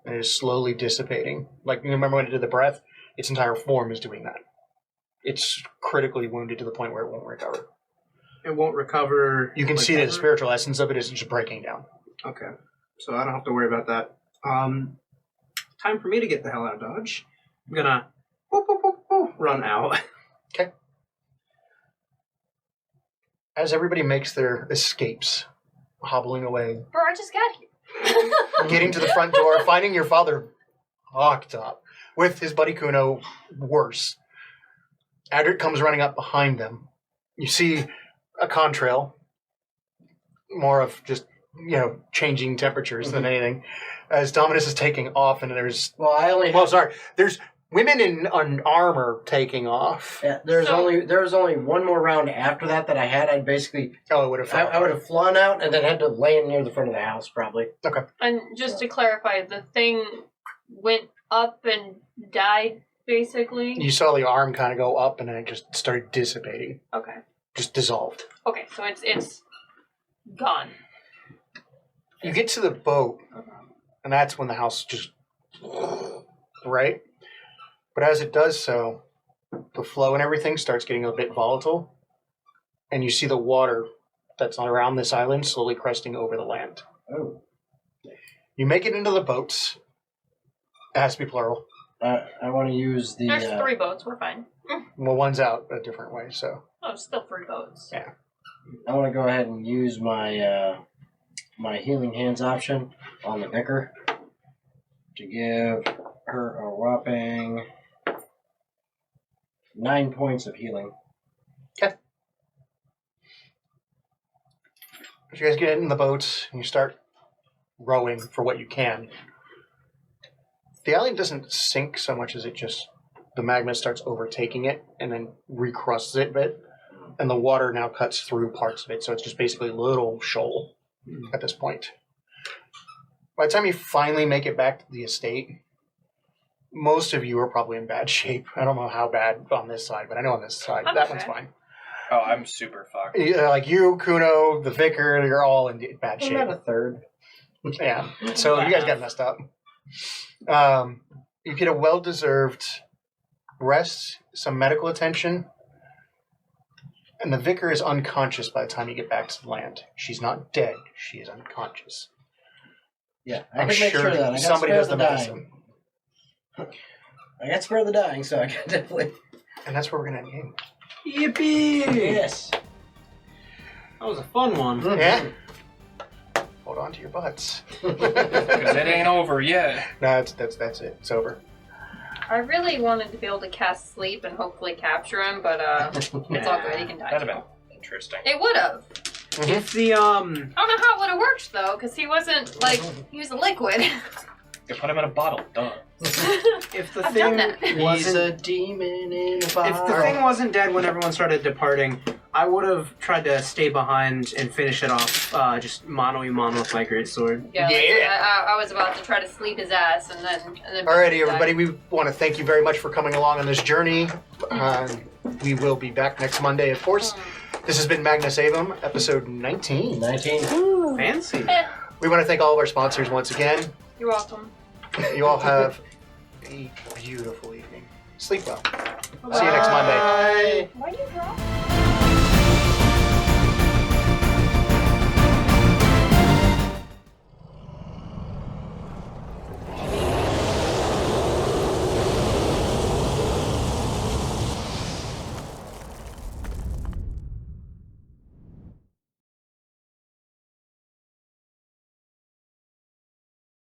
and it is slowly dissipating. Like, you remember when it did the breath? Its entire form is doing that. It's critically wounded to the point where it won't recover. It won't recover. You can see that the spiritual essence of it is just breaking down. Okay, so I don't have to worry about that. Time for me to get the hell out of Dodge. I'm gonna run out. Okay. As everybody makes their escapes, hobbling away, Bro, I just got here. getting to the front door, finding your father locked up with his buddy Kuno worse. Adric comes running up behind them. You see a contrail, more of just, changing temperatures than anything, as Dominus is taking off, and there's... there's women in armor taking off. Yeah, there was only one more round after that I had. I'd basically... Oh, it would have... I would have flown out and then had to land near the front of the house, probably. Okay. And just to clarify, the thing went up and died, basically? You saw the arm kind of go up, and then it just started dissipating. Okay. Just dissolved. Okay, so it's gone. You get to the boat, and that's when the house just... Right? But as it does so, the flow and everything starts getting a bit volatile, and you see the water that's around this island slowly cresting over the land. Oh. You make it into the boats. It has to be plural. I want to use the... There's 3 boats, we're fine. Well, one's out a different way, so... Oh, still 3 boats. Yeah. I want to go ahead and use my my healing hands option on the vicar to give her a whopping 9 points of healing. Okay. As you guys get in the boats and you start rowing for what you can, the island doesn't sink so much as it just... The magma starts overtaking it and then recrusts it a bit. And the water now cuts through parts of it, so it's just basically a little shoal at this point. By the time you finally make it back to the estate, most of you are probably in bad shape. I don't know how bad on this side, but I know on this side, I'm that okay. one's fine. Oh, I'm super fucked. Like you, Kuno, the vicar, you're all in bad I'm shape. at a third. Yeah, so you guys got messed up. You get a well-deserved rest, some medical attention, and the vicar is unconscious by the time you get back to the land. She's not dead. She is unconscious. Yeah, I'm can make sure that. I got somebody spare does the dying. medicine. I got spare the dying, so I can definitely... And that's where we're going to end Yippee! Yes. That was a fun one. the game. Yeah? Hold on to your butts. Because it ain't over yet. No, that's it. It's over. I really wanted to be able to cast sleep and hopefully capture him, but it's all good. He can die. That'd have been interesting. It would have. If the I don't know how it would have worked though, because he wasn't he was a liquid. You put him in a bottle. Duh. if the I've done thing that. He's wasn't a demon in a bottle. if the thing wasn't dead when everyone started departing, I would have tried to stay behind and finish it off, just mano a mano with my greatsword. Yeah, Yeah. I was about to try to sleep his ass and then. Alrighty, everybody. We want to thank you very much for coming along on this journey. We will be back next Monday, of course. This has been Magnus Aevum, episode 19. 19. Fancy. We want to thank all of our sponsors once again. You're welcome. You all have a beautiful evening. Sleep well. See you next Monday. Bye. Why do you drop?